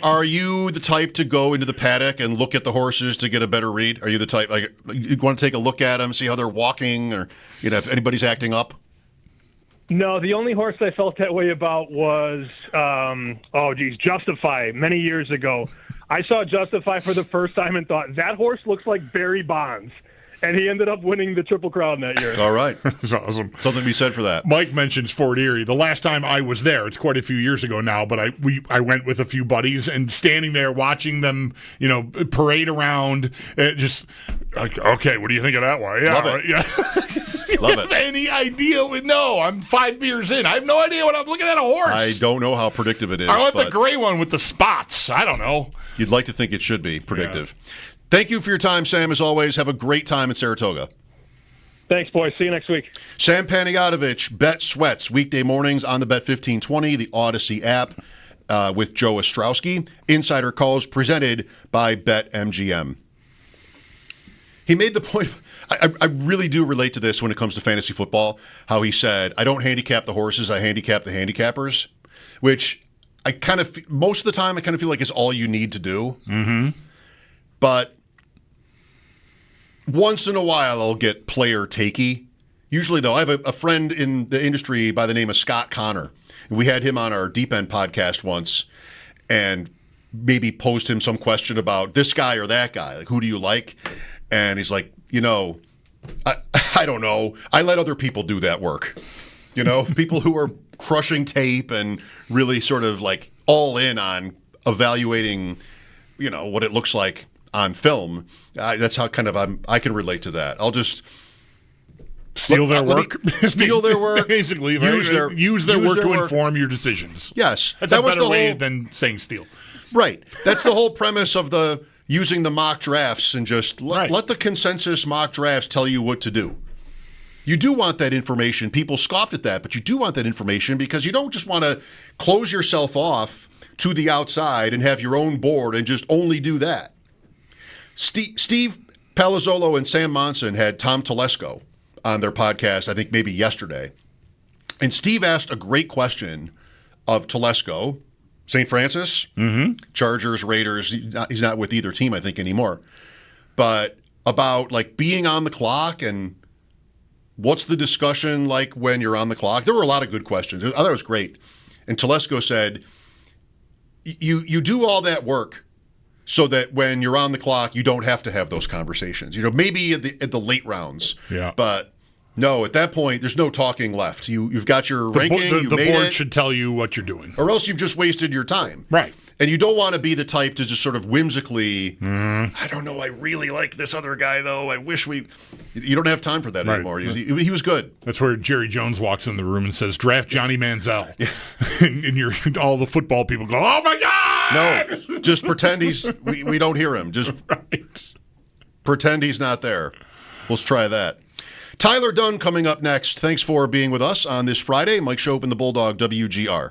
Are you the type to go into the paddock and look at the horses to get a better read? Are you the type, like, you want to take a look at them, see how they're walking, or if anybody's acting up? No, the only horse I felt that way about was, Justify, many years ago. I saw Justify for the first time and thought, that horse looks like Barry Bonds. And he ended up winning the Triple Crown that year. All right. That's awesome. Something to be said for that. Mike mentions Fort Erie. The last time I was there, it's quite a few years ago now, but I went with a few buddies and standing there watching them, parade around, just like, okay, what do you think of that one? Yeah, Love it. Yeah. Love it. Any idea? No, I'm 5 beers in. I have no idea what I'm looking at a horse. I don't know how predictive it is. I want the but gray one with the spots. I don't know. You'd like to think it should be predictive. Yeah. Thank you for your time, Sam. As always, have a great time in Saratoga. Thanks, boys. See you next week. Sam Panayotovich, Bet Sweats, weekday mornings on the Bet 1520, the Odyssey app, with Joe Ostrowski. Insider calls presented by BetMGM. He made the point, I really do relate to this when it comes to fantasy football, how he said, I don't handicap the horses, I handicap the handicappers, which I kind of, most of the time, I kind of feel like is all you need to do. Mm-hmm. But once in a while, I'll get player takey. Usually, though, I have a friend in the industry by the name of Scott Connor. We had him on our Deep End podcast once and maybe posed him some question about this guy or that guy. Like, who do you like? And he's like, I don't know. I let other people do that work. People who are crushing tape and really sort of like all in on evaluating, what it looks like on film. That's how kind of I can relate to that. I'll just steal their work. Steal their work. Basically, use their work to inform your decisions. Yes. That's a better way than saying steal. Right. That's the whole premise of using the mock drafts and just let the consensus mock drafts tell you what to do. You do want that information. People scoffed at that, but you do want that information because you don't just want to close yourself off to the outside and have your own board and just only do that. Steve Palazzolo and Sam Monson had Tom Telesco on their podcast, I think maybe yesterday. And Steve asked a great question of Telesco, St. Francis, Chargers, Raiders. He's not with either team, I think, anymore. But about like being on the clock and what's the discussion like when you're on the clock. There were a lot of good questions. I thought it was great. And Telesco said, you do all that work so that when you're on the clock, you don't have to have those conversations. Maybe at the late rounds. Yeah. But no, at that point, there's no talking left. You've got your ranking. The board should tell you what you're doing. Or else you've just wasted your time. Right. And you don't want to be the type to just sort of whimsically, I don't know, I really like this other guy, though. I wish we... You don't have time for that anymore. He was good. That's where Jerry Jones walks in the room and says, draft Johnny Manziel. Yeah. and all the football people go, oh, my God! No, just pretend we don't hear him. Just pretend he's not there. Let's try that. Tyler Dunn coming up next. Thanks for being with us on this Friday. Mike Schopp and the Bulldog, WGR.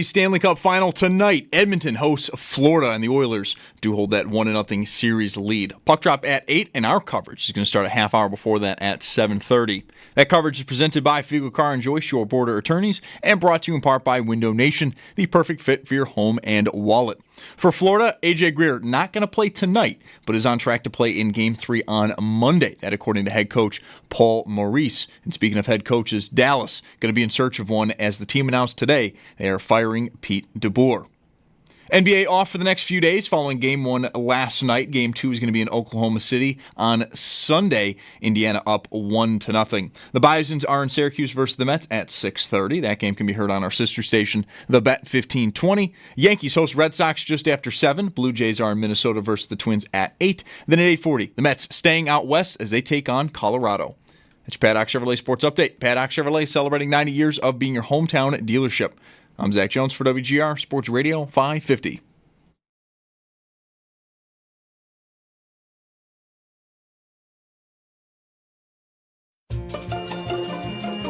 The Stanley Cup Final tonight. Edmonton hosts Florida, and the Oilers do hold that 1-0 series lead. Puck drop at 8, and our coverage is going to start a half hour before that at 7:30. That coverage is presented by Fiegel Car and Joyce, your border attorneys, and brought to you in part by Window Nation, the perfect fit for your home and wallet. For Florida, A.J. Greer not going to play tonight, but is on track to play in Game 3 on Monday. That according to head coach Paul Maurice. And speaking of head coaches, Dallas going to be in search of one, as the team announced today they are firing Pete DeBoer. NBA off for the next few days following Game 1 last night. Game 2 is going to be in Oklahoma City on Sunday. Indiana up 1-0. The Bisons are in Syracuse versus the Mets at 6:30. That game can be heard on our sister station, The Bet 1520. Yankees host Red Sox just after 7. Blue Jays are in Minnesota versus the Twins at 8. Then at 8:40, the Mets staying out west as they take on Colorado. That's your Paddock Chevrolet Sports Update. Paddock Chevrolet celebrating 90 years of being your hometown dealership. I'm Zach Jones for WGR Sports Radio 550.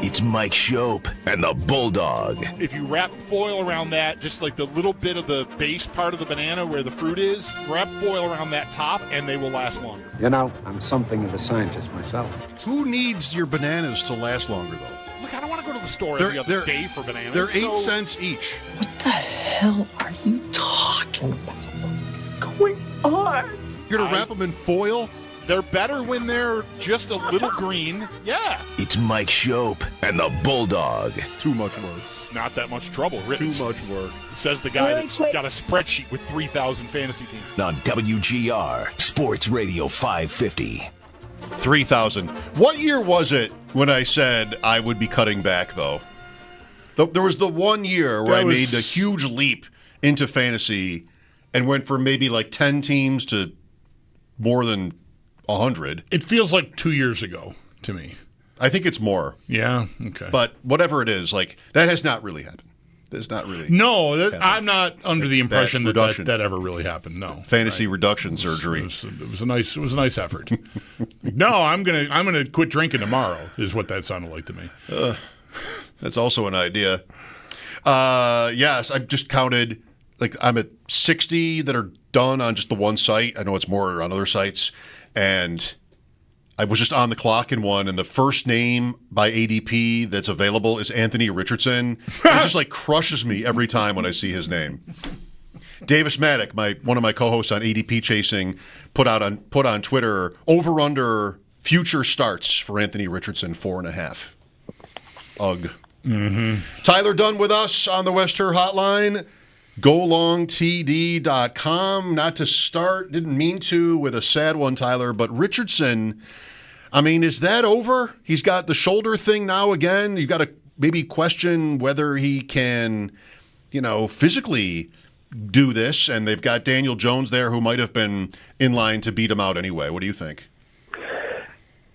It's Mike Schopp and the Bulldog. If you wrap foil around that, just like the little bit of the base part of the banana where the fruit is, wrap foil around that top and they will last longer. You know, I'm something of a scientist myself. Who needs your bananas to last longer, though? Look, I don't want to go to the store every other day for bananas. They're 8 cents each. What the hell are you talking about? What is going on? You're going to wrap them in foil? They're better when they're just a little green. Yeah. It's Mike Schopp and the Bulldog. Too much work. Not that much trouble, really. Too much work. Says the guy that's got a spreadsheet with 3,000 fantasy teams. On WGR Sports Radio 550. 3,000. What year was it when I said I would be cutting back, though? There was the 1 year where I made a huge leap into fantasy and went from maybe like 10 teams to more than 100. It feels like 2 years ago to me. I think it's more. Yeah, okay. But whatever it is, like, that has not really happened. That's not really. No, I'm not under the impression that ever really happened. No, fantasy reduction surgery. It was a nice effort. No, I'm gonna quit drinking tomorrow. Is what that sounded like to me. That's also an idea. Yes, I just counted. Like, I'm at 60 that are done on just the one site. I know it's more on other sites, and I was just on the clock in one, and the first name by ADP that's available is Anthony Richardson. It just like crushes me every time when I see his name. Davis Maddock, one of my co-hosts on ADP Chasing, put on Twitter over/under future starts for Anthony Richardson 4.5. Ugh. Mm-hmm. Tyler Dunn with us on the West Her Hotline. GoLongTD.com. Not to start, didn't mean to, with a sad one, Tyler, but Richardson, I mean, is that over? He's got the shoulder thing now again. You've got to maybe question whether he can, physically do this, and they've got Daniel Jones there who might have been in line to beat him out anyway. What do you think?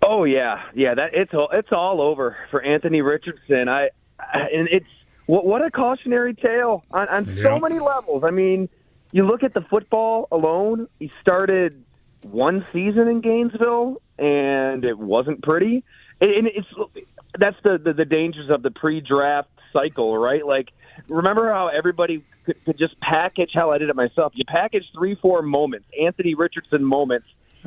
Oh, yeah. That it's all over for Anthony Richardson. And it's what a cautionary tale on so many levels. I mean, you look at the football alone. He started one season in Gainesville, and it wasn't pretty. And that's the dangers of the pre-draft cycle, right? Like, remember how everybody could just package, hell, I did it myself. You package 3-4 moments, Anthony Richardson moments,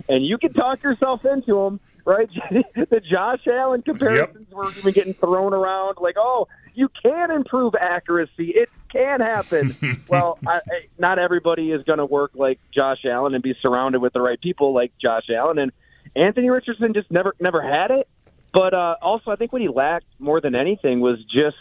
and you can talk yourself into them, right? The Josh Allen comparisons were even getting thrown around, like, oh, you can improve accuracy. It can happen. Well, not everybody is going to work like Josh Allen and be surrounded with the right people like Josh Allen. And Anthony Richardson just never had it. But also, I think what he lacked more than anything was just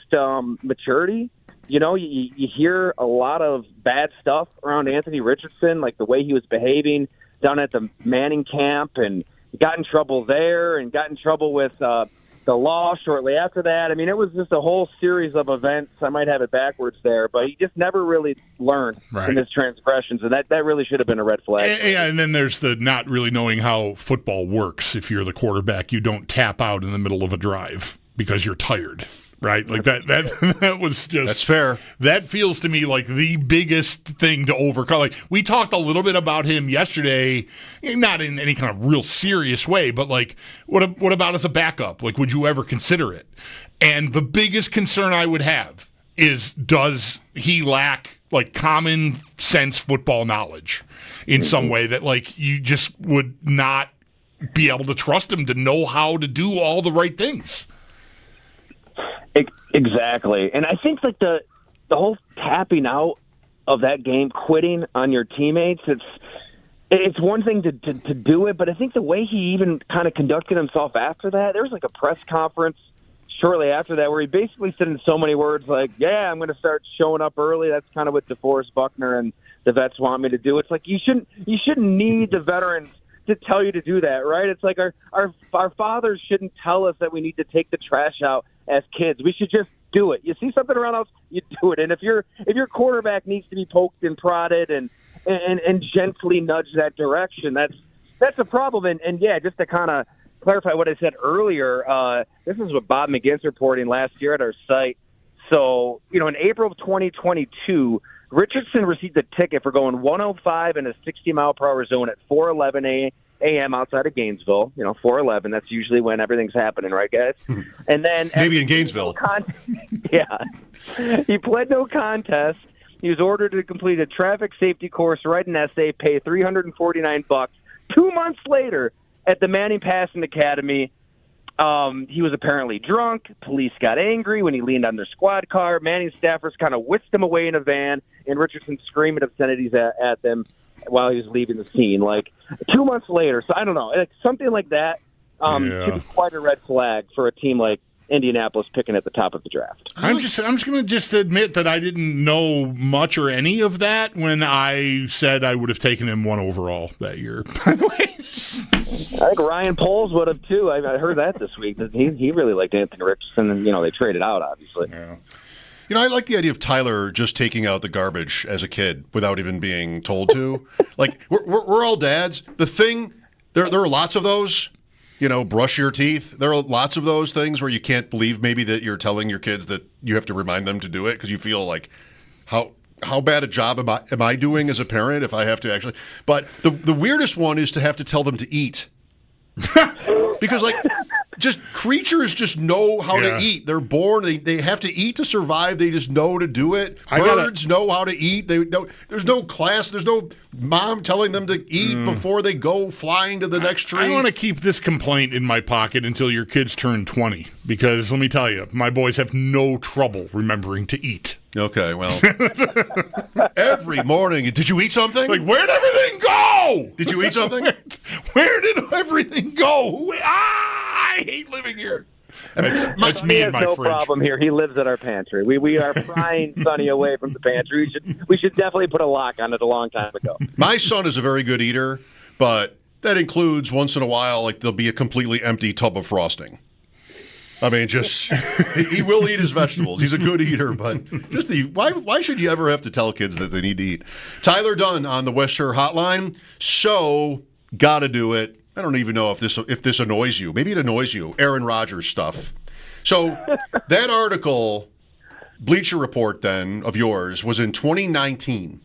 maturity. You hear a lot of bad stuff around Anthony Richardson, like the way he was behaving down at the Manning camp, and got in trouble there and got in trouble with the law shortly after that. I mean, it was just a whole series of events. I might have it backwards there, but he just never really learned in his transgressions, and that really should have been a red flag. And then there's the not really knowing how football works. If you're the quarterback, you don't tap out in the middle of a drive because you're tired. Right? Like that was just... That's fair. That feels to me like the biggest thing to overcome. Like, we talked a little bit about him yesterday, not in any kind of real serious way, but like, what about as a backup? Like, would you ever consider it? And the biggest concern I would have does he lack like common sense football knowledge in some way that like you just would not be able to trust him to know how to do all the right things. Exactly. And I think like the whole tapping out of that game, quitting on your teammates, it's one thing to do it, but I think the way he even kind of conducted himself after that, there was like a press conference shortly after that where he basically said in so many words like, yeah, I'm going to start showing up early. That's kind of what DeForest Buckner and the vets want me to do. It's like you shouldn't need the veterans to tell you to do that, right? It's like our fathers shouldn't tell us that we need to take the trash out as kids. We should just do it. You see something around us, you do it. And if your quarterback needs to be poked and prodded and gently nudge that direction, that's a problem. And yeah, just to kind of clarify what I said earlier, this is what Bob McGinn's reporting last year at our site. So, in April of 2022, Richardson received a ticket for going 105 in a 60-mile-per-hour zone at 4:11 a.m. outside of Gainesville. 4:11, that's usually when everything's happening, right, guys? And then maybe in Gainesville. He pled no contest. He was ordered to complete a traffic safety course, write an essay, pay $349. 2 months later, at the Manning Passing Academy, he was apparently drunk. Police got angry when he leaned on their squad car. Manning staffers kind of whisked him away in a van, and Richardson screaming obscenities at them while he was leaving the scene. like 2 months later. So I don't know, like something like that should be quite a red flag for a team like Indianapolis picking at the top of the draft. I'm just going to admit that I didn't know much or any of that when I said I would have taken him 1 overall that year. By the way, I think Ryan Poles would have too. I heard that this week. He really liked Anthony Richardson, and they traded out obviously. Yeah. I like the idea of Tyler just taking out the garbage as a kid without even being told to. Like we're all dads. The thing there are lots of those. Brush your teeth. There are lots of those things where you can't believe maybe that you're telling your kids that you have to remind them to do it because you feel like how bad a job am I doing as a parent if I have to actually. But the weirdest one is to have to tell them to eat. Because just creatures just know how to eat. They're born. They have to eat to survive. They just know to do it. Birds know how to eat. There's no class. There's no mom telling them to eat before they go flying to the next tree. I want to keep this complaint in my pocket until your kids turn 20. Because let me tell you, my boys have no trouble remembering to eat. Okay, well, every morning, did you eat something? Like, where'd everything go? Did you eat something? Where did everything go? I hate living here. That's me and my fridge. No problem here. He lives at our pantry. We are prying Sonny away from the pantry. We should definitely put a lock on it a long time ago. My son is a very good eater, but that includes once in a while, like there'll be a completely empty tub of frosting. I mean, just he will eat his vegetables. He's a good eater, but just why should you ever have to tell kids that they need to eat? Tyler Dunn on the West Shore Hotline. So gotta do it. I don't even know if this annoys you. Maybe it annoys you. Aaron Rodgers stuff. So that article, Bleacher Report, then of yours was in 2019.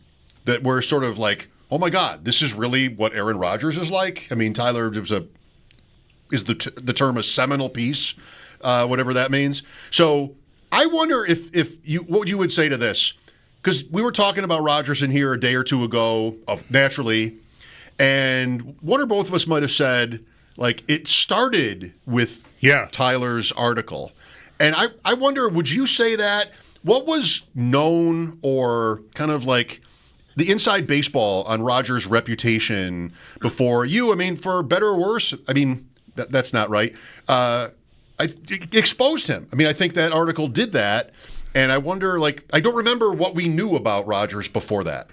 That we're sort of like, oh my God, this is really what Aaron Rodgers is like. I mean, Tyler, is the term a seminal piece? Whatever that means. So I wonder what you would say to this, because we were talking about Rodgers in here a day or two ago, naturally, and one or both of us might have said, like, it started with Tyler's article. And I wonder, would you say that? What was known or kind of like the inside baseball on Rodgers' reputation before you? I mean, for better or worse, I mean, that's not right. I exposed him. I mean, I think that article did that, and I wonder, like, I don't remember what we knew about Rodgers before that.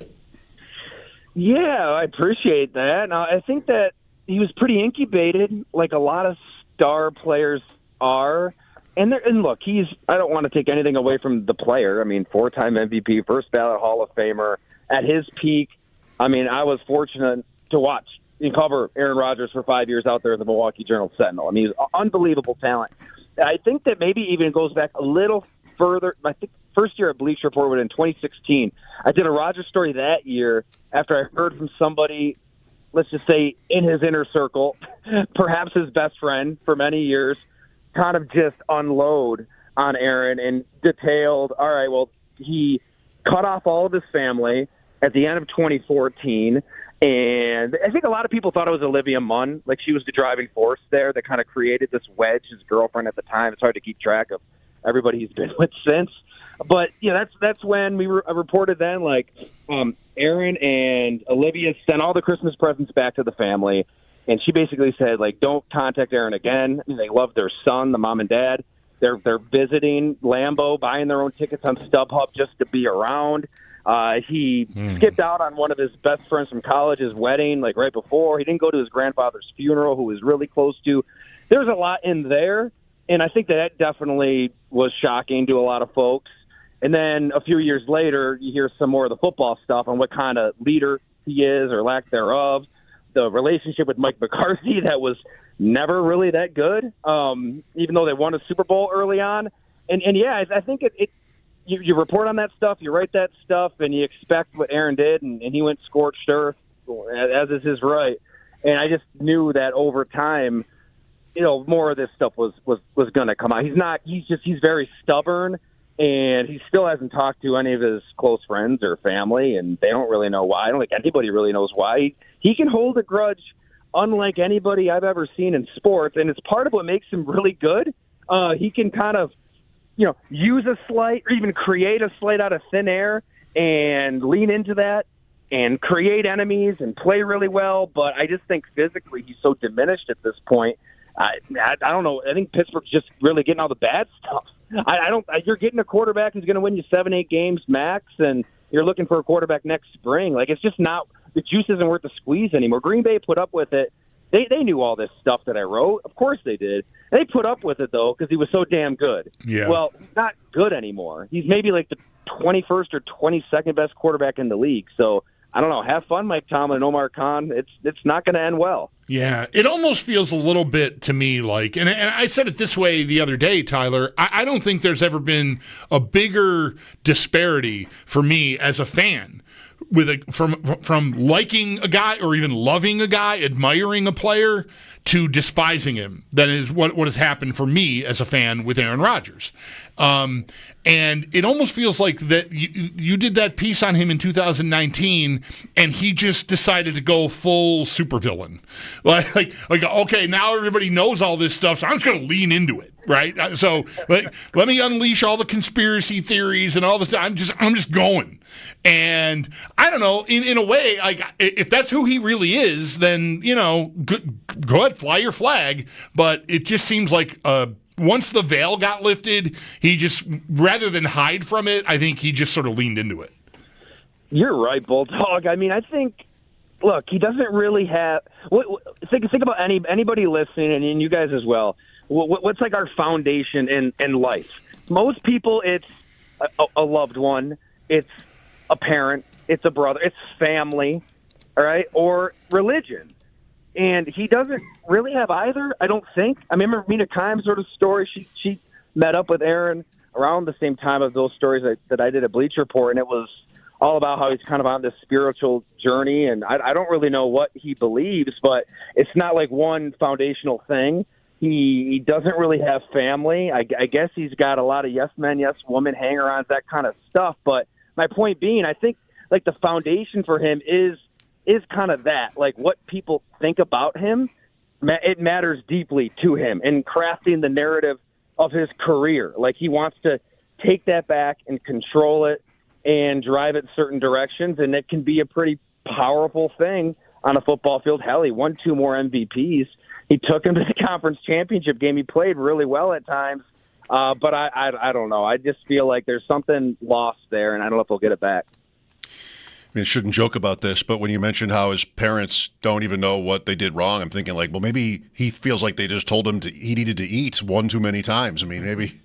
Yeah, I appreciate that. Now, I think that he was pretty incubated, like a lot of star players are. And look, I don't want to take anything away from the player. I mean, 4-time MVP, first ballot Hall of Famer. At his peak, I mean, I was fortunate to watch and cover Aaron Rodgers for 5 years out there in the Milwaukee Journal-Sentinel. I mean, he's an unbelievable talent. I think that maybe even goes back a little further. I think first year at Bleacher Report was in 2016. I did a Rodgers story that year after I heard from somebody, let's just say in his inner circle, perhaps his best friend for many years, kind of just unload on Aaron and detailed, all right, well, he cut off all of his family at the end of 2014. And I think a lot of people thought it was Olivia Munn. Like, she was the driving force there that kind of created this wedge, his girlfriend at the time. It's hard to keep track of everybody he's been with since. But, that's when we reported then, like, Aaron and Olivia sent all the Christmas presents back to the family. And she basically said, like, don't contact Aaron again. They love their son, the mom and dad. They're visiting Lambeau, buying their own tickets on StubHub just to be around. He skipped out on one of his best friends from college's wedding, like right before. He didn't go to his grandfather's funeral, who was really close to. There's a lot in there, and I think that definitely was shocking to a lot of folks. And then a few years later, you hear some more of the football stuff on what kind of leader he is or lack thereof. The relationship with Mike McCarthy that was never really that good, even though they won a Super Bowl early on. And yeah, I think you report on that stuff, you write that stuff, and you expect what Aaron did, and he went scorched earth, as is his right. And I just knew that over time, more of this stuff was going to come out. He's very stubborn, and he still hasn't talked to any of his close friends or family, and they don't really know why. I don't think anybody really knows why. He can hold a grudge unlike anybody I've ever seen in sports, and it's part of what makes him really good. He can kind of, use a slight or even create a slight out of thin air and lean into that and create enemies and play really well. But I just think physically he's so diminished at this point. I don't know. I think Pittsburgh's just really getting all the bad stuff. You're getting a quarterback who's going to win you 7-8 games max, and you're looking for a quarterback next spring. Like, it's just not, the juice isn't worth the squeeze anymore. Green Bay put up with it. They knew all this stuff that I wrote. Of course they did. They put up with it, though, because he was so damn good. Yeah. Well, he's not good anymore. He's maybe like the 21st or 22nd best quarterback in the league. So, I don't know. Have fun, Mike Tomlin and Omar Khan. It's not going to end well. Yeah, it almost feels a little bit to me like, and I said it this way the other day, Tyler, I don't think there's ever been a bigger disparity for me as a fan from liking a guy or even loving a guy, admiring a player, to despising him. That is what has happened for me as a fan with Aaron Rodgers. And it almost feels like that you did that piece on him in 2019, and he just decided to go full supervillain. Like, okay, now everybody knows all this stuff, so I'm just going to lean into it, right? So let me unleash all the conspiracy theories and all the stuff. I'm just going. And I don't know, in a way, like, if that's who he really is, then, go ahead, fly your flag. But it just seems like once the veil got lifted, he just, rather than hide from it, I think he just sort of leaned into it. You're right, Bulldog. I mean, I think, look, he doesn't really have. Think about anybody listening, and you guys as well. What's like our foundation in life? Most people, it's a loved one, it's a parent, it's a brother, it's family, all right, or religion. And he doesn't really have either, I don't think. I remember Mina Kimes' sort of story. She met up with Aaron around the same time of those stories that I did at Bleacher Report, and it was all about how he's kind of on this spiritual journey. And I don't really know what he believes, but it's not like one foundational thing. He doesn't really have family. I guess he's got a lot of yes men, yes women, hanger-ons, that kind of stuff. But my point being, I think like the foundation for him is kind of that, like what people think about him, it matters deeply to him in crafting the narrative of his career. Like, he wants to take that back and control it and drive it certain directions, and it can be a pretty powerful thing on a football field. Hell, he won 2 more MVPs. He took him to the conference championship game. He played really well at times, but I don't know. I just feel like there's something lost there, and I don't know if he'll get it back. I mean, I shouldn't joke about this, but when you mentioned how his parents don't even know what they did wrong, I'm thinking like, well, maybe he feels like they just told him he needed to eat one too many times. I mean, maybe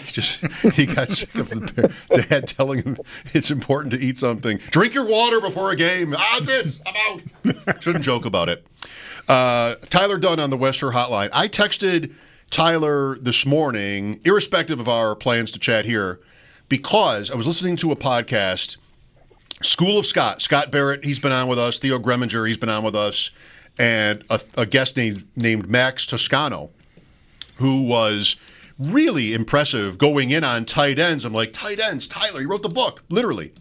he got sick of the dad telling him it's important to eat something. Drink your water before a game. That's it. I'm out. Shouldn't joke about it. Tyler Dunn on the Wester Hotline. I texted Tyler this morning, irrespective of our plans to chat here, because I was listening to a podcast, School of Scott Barrett, he's been on with us. Theo Greminger, he's been on with us. And a guest named Max Toscano, who was really impressive going in on tight ends. I'm like, tight ends, Tyler, you wrote the book, literally.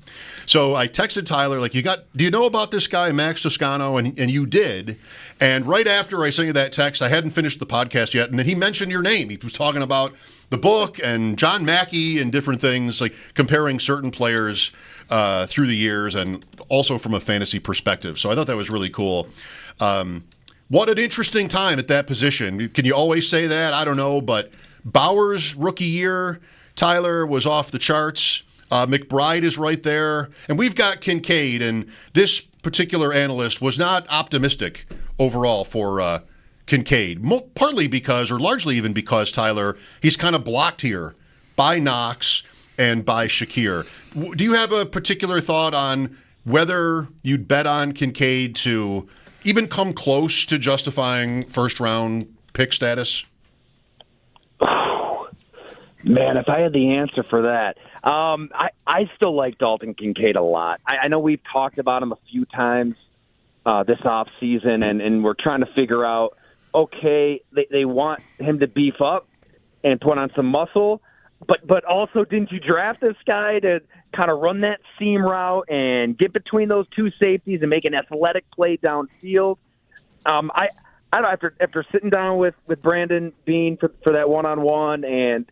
So I texted Tyler, like, do you know about this guy, Max Toscano? And you did. And right after I sent you that text, I hadn't finished the podcast yet, and then he mentioned your name. He was talking about the book and John Mackey and different things, like comparing certain players through the years and also from a fantasy perspective. So I thought that was really cool. What an interesting time at that position. Can you always say that? I don't know, but Bauer's rookie year, Tyler, was off the charts. McBride is right there. And we've got Kincaid, and this particular analyst was not optimistic overall for Kincaid, partly because, or largely even because, Tyler, he's kind of blocked here by Knox and by Shakir. Do you have a particular thought on whether you'd bet on Kincaid to even come close to justifying first-round pick status? Oh, man, if I had the answer for that. I still like Dalton Kincaid a lot. I know we've talked about him a few times this offseason, and we're trying to figure out, okay, they want him to beef up and put on some muscle, but also didn't you draft this guy to kind of run that seam route and get between those two safeties and make an athletic play downfield? I don't know, after sitting down with Brandon Beane for that one-on-one, and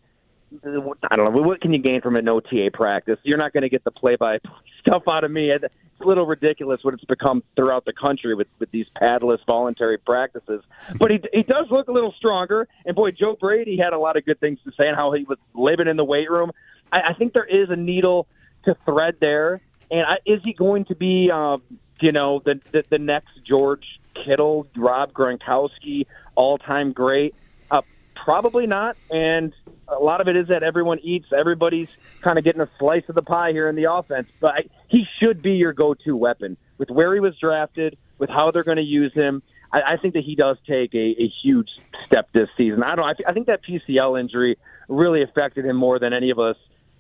I don't know, what can you gain from an OTA practice? You're not going to get the play-by-play stuff out of me. It's a little ridiculous what it's become throughout the country with these padless voluntary practices. But he does look a little stronger. And, boy, Joe Brady had a lot of good things to say on how he was living in the weight room. I think there is a needle to thread there. And is he going to be, the next George Kittle, Rob Gronkowski, all-time great? Probably not, and a lot of it is that everyone eats. Everybody's kind of getting a slice of the pie here in the offense, but he should be your go-to weapon. With where he was drafted, with how they're going to use him, I think that he does take a huge step this season. I think that PCL injury really affected him more than any of us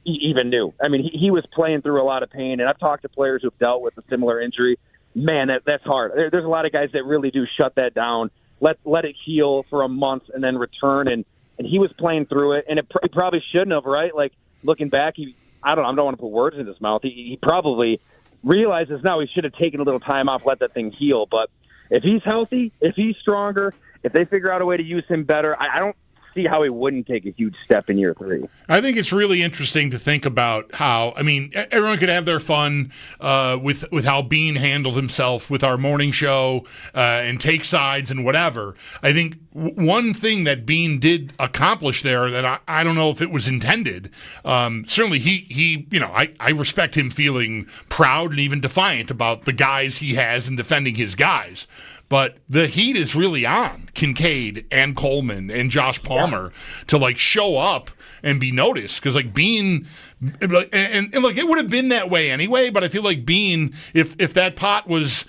even knew. I mean, he was playing through a lot of pain, and I've talked to players who've dealt with a similar injury. Man, that's hard. There's a lot of guys that really do shut that down. Let it heal for a month and then return. And he was playing through it, and he probably shouldn't have, right? Like, looking back, I don't want to put words in his mouth. He probably realizes now he should have taken a little time off, let that thing heal. But if he's healthy, if he's stronger, if they figure out a way to use him better, I don't see how he wouldn't take a huge step in year 3. I think it's really interesting to think about how, I mean, everyone could have their fun with how Beane handled himself with our morning show and take sides and whatever. I think one thing that Beane did accomplish there that I don't know if it was intended, certainly he I respect him feeling proud and even defiant about the guys he has and defending his guys. But the heat is really on Kincaid and Coleman and Josh Palmer to show up and be noticed, because Beane and it would have been that way anyway. But I feel like Beane, if that pot was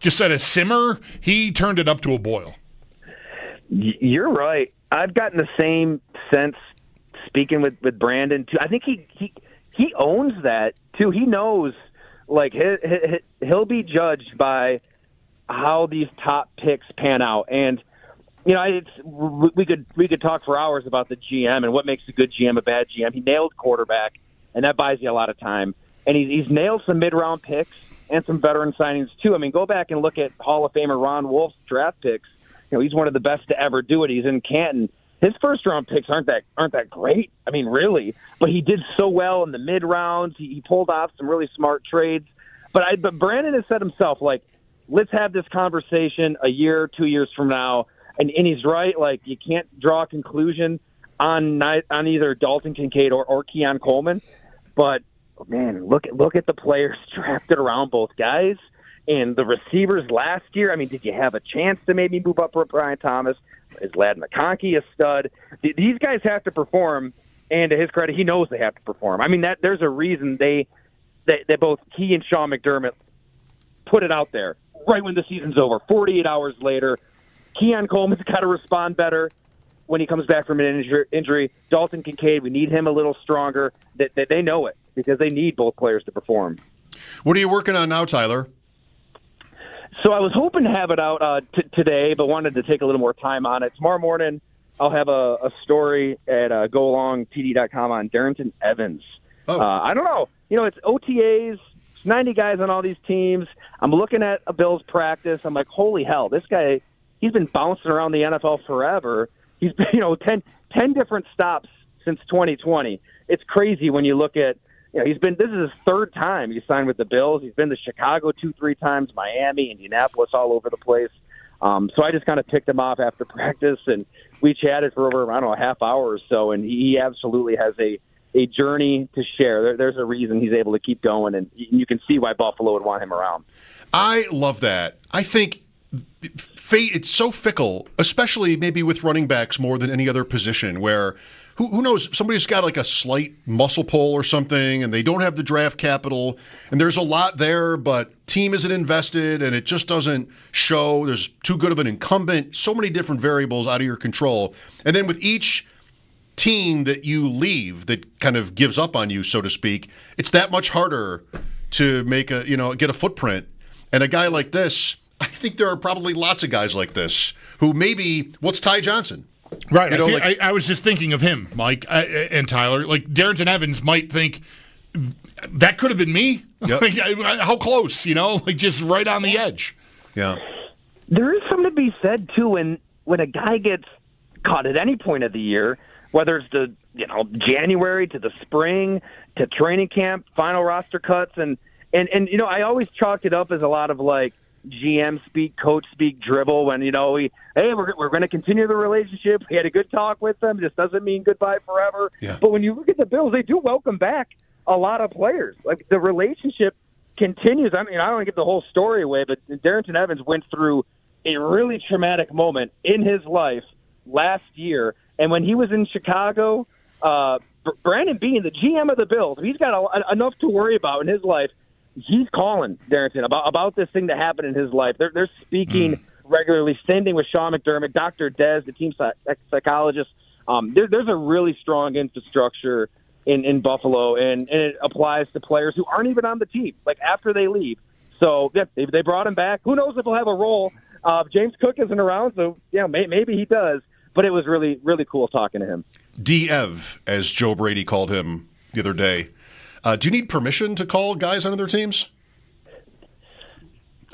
just at a simmer, he turned it up to a boil. You're right. I've gotten the same sense speaking with Brandon too. I think he owns that too. He knows he'll be judged by how these top picks pan out. And we could talk for hours about the GM and what makes a good GM a bad GM. He nailed quarterback, and that buys you a lot of time. And he's nailed some mid-round picks and some veteran signings too. I mean, go back and look at Hall of Famer Ron Wolf's draft picks. He's one of the best to ever do it. He's in Canton. His first-round picks aren't that great. I mean, really. But he did so well in the mid-rounds. He pulled off some really smart trades. But Brandon has said himself, let's have this conversation a year, 2 years from now. And he's right. You can't draw a conclusion on either Dalton Kincaid or Keon Coleman. But, man, look at the players drafted around both guys. And the receivers last year, I mean, did you have a chance to maybe move up for Brian Thomas? Is Ladd McConkey a stud? These guys have to perform. And to his credit, he knows they have to perform. I mean, there's a reason they both he and Sean McDermott put it out there right when the season's over. 48 hours later, Keon Coleman's got to respond better when he comes back from an injury. Dalton Kincaid, we need him a little stronger. They know it because they need both players to perform. What are you working on now, Tyler? So I was hoping to have it out today, but wanted to take a little more time on it. Tomorrow morning, I'll have a story at goalongtd.com on Darrington Evans. Oh. I don't know. It's OTAs, 90 guys on all these teams. I'm looking at a Bills practice. I'm like, holy hell, this guy, he's been bouncing around the NFL forever. He's been, 10 different stops since 2020. It's crazy when you look at, this is his third time he signed with the Bills. He's been to Chicago 2-3 times, Miami, Indianapolis, all over the place. So I just kind of picked him off after practice, and we chatted for over, a half hour or so, and he absolutely has a journey to share. There's a reason he's able to keep going, and you can see why Buffalo would want him around. I love that. I think fate, it's so fickle, especially maybe with running backs more than any other position, where who knows, somebody's got like a slight muscle pull or something, and they don't have the draft capital, and there's a lot there, but team isn't invested, and it just doesn't show. There's too good of an incumbent, so many different variables out of your control. And then with each team that you leave that kind of gives up on you, so to speak, it's that much harder to make get a footprint. And a guy like this, I think there are probably lots of guys like this who maybe, what's Ty Johnson? Right. I was just thinking of him, Mike, and Tyler. Like, Darrington Evans might think, that could have been me? Yep. Like, how close, just right on the edge. Yeah. There is something to be said, too, when a guy gets caught at any point of the year, whether it's the January to the spring to training camp, final roster cuts, and I always chalk it up as a lot of like GM speak, coach speak, dribble. When we're going to continue the relationship. We had a good talk with them. Just doesn't mean goodbye forever. Yeah. But when you look at the Bills, they do welcome back a lot of players. Like, the relationship continues. I don't want to give the whole story away, but Darrington Evans went through a really traumatic moment in his life last year. And when he was in Chicago, Brandon Beane, the GM of the Bills, he's got enough to worry about in his life. He's calling Darrington about this thing that happened in his life. They're speaking regularly, standing with Sean McDermott, Dr. Dez, the team psychologist. There's a really strong infrastructure in Buffalo, and it applies to players who aren't even on the team, like after they leave. So they brought him back. Who knows if he'll have a role? James Cook isn't around, so maybe he does. But it was really, really cool talking to him. D-Ev, as Joe Brady called him the other day. Do you need permission to call guys on other teams?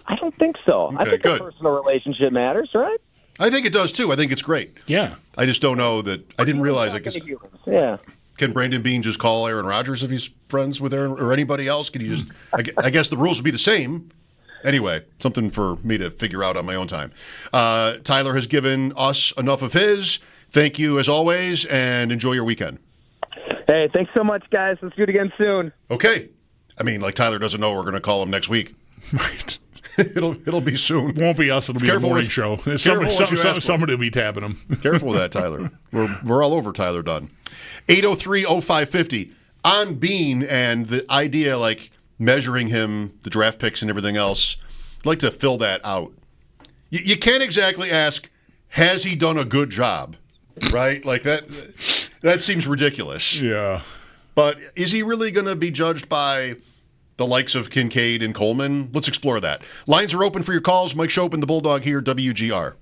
I don't think so. Okay, I think good. the personal relationship matters, right? I think it does, too. I think it's great. Yeah. I just don't know that – I didn't realize – Yeah. Can Brandon Beane just call Aaron Rodgers if he's friends with Aaron or anybody else? Can you just – I guess the rules would be the same. Anyway, something for me to figure out on my own time. Tyler has given us enough of his. Thank you, as always, and enjoy your weekend. Hey, thanks so much, guys. Let's do it again soon. Okay. I mean, like, Tyler doesn't know we're going to call him next week. Right. It'll be soon. Won't be us. It'll be a morning show. Somebody will be tapping him. Careful with that, Tyler. We're all over Tyler Dunn. 803-0550. On Beane and the idea, like, measuring him, the draft picks and everything else, I'd like to fill that out. You can't exactly ask, has he done a good job? Right? Like, that seems ridiculous. Yeah. But is he really going to be judged by the likes of Kincaid and Coleman? Let's explore that. Lines are open for your calls. Mike Schopp and the Bulldog here, WGR.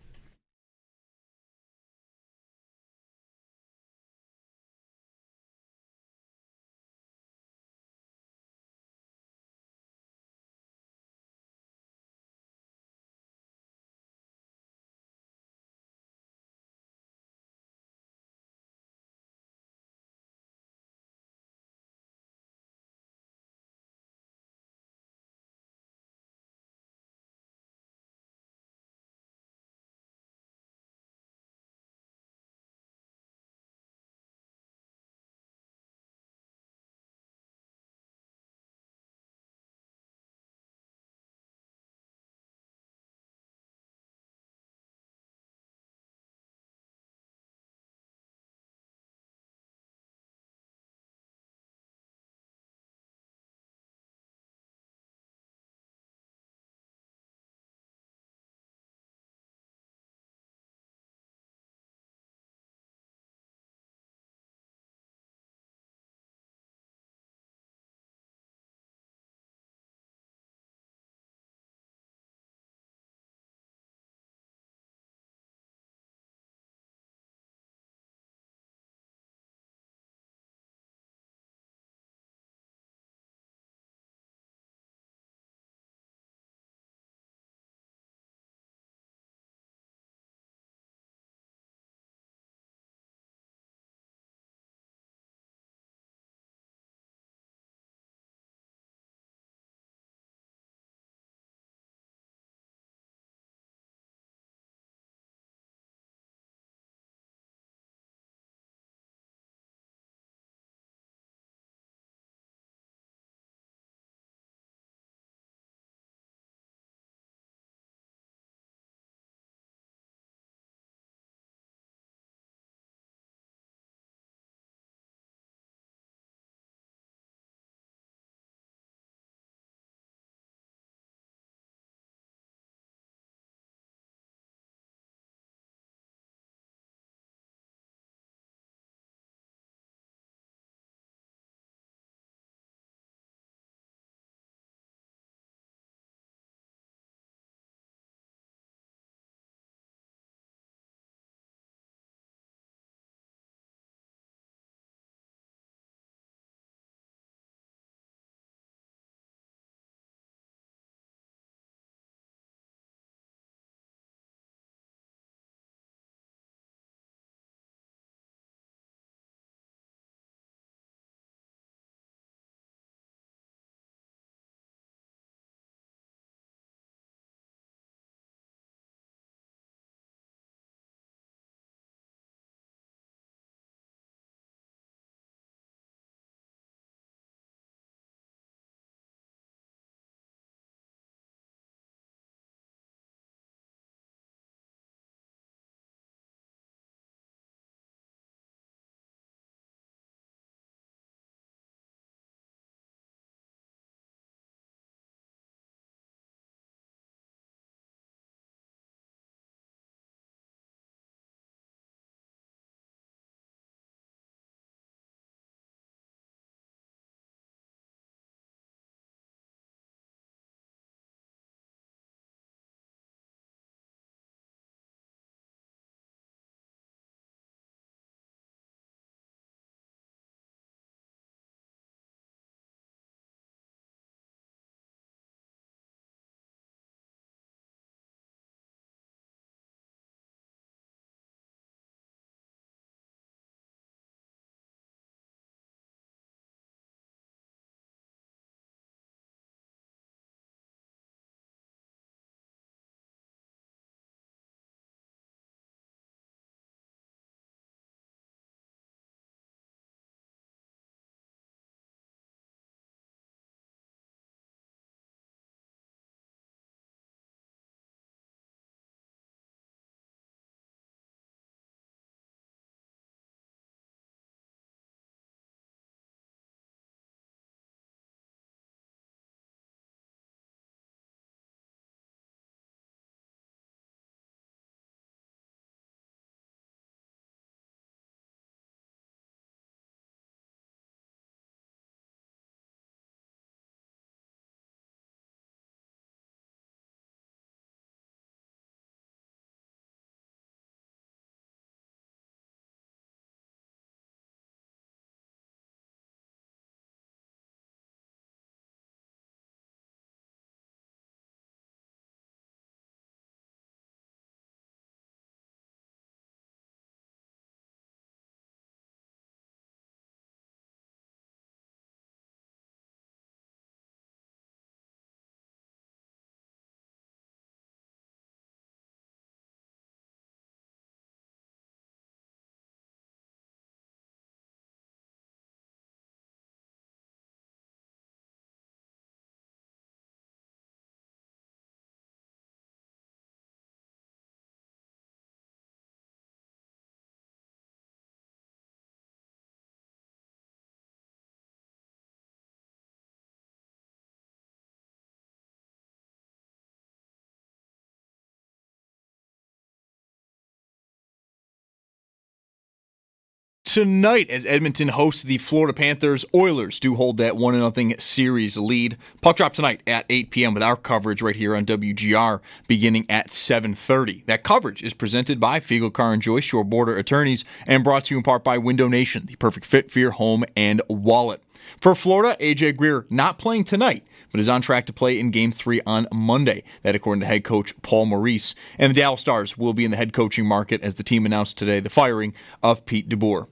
tonight as Edmonton hosts the Florida Panthers. Oilers do hold that 1-0 series lead. Puck drop tonight at 8 p.m. with our coverage right here on WGR beginning at 7:30. That coverage is presented by Fiegel Car and Joyce, your border attorneys, and brought to you in part by Window Nation, the perfect fit for your home and wallet. For Florida, A.J. Greer not playing tonight, but is on track to play in Game 3 on Monday. That according to head coach Paul Maurice. And the Dallas Stars will be in the head coaching market as the team announced today the firing of Pete DeBoer.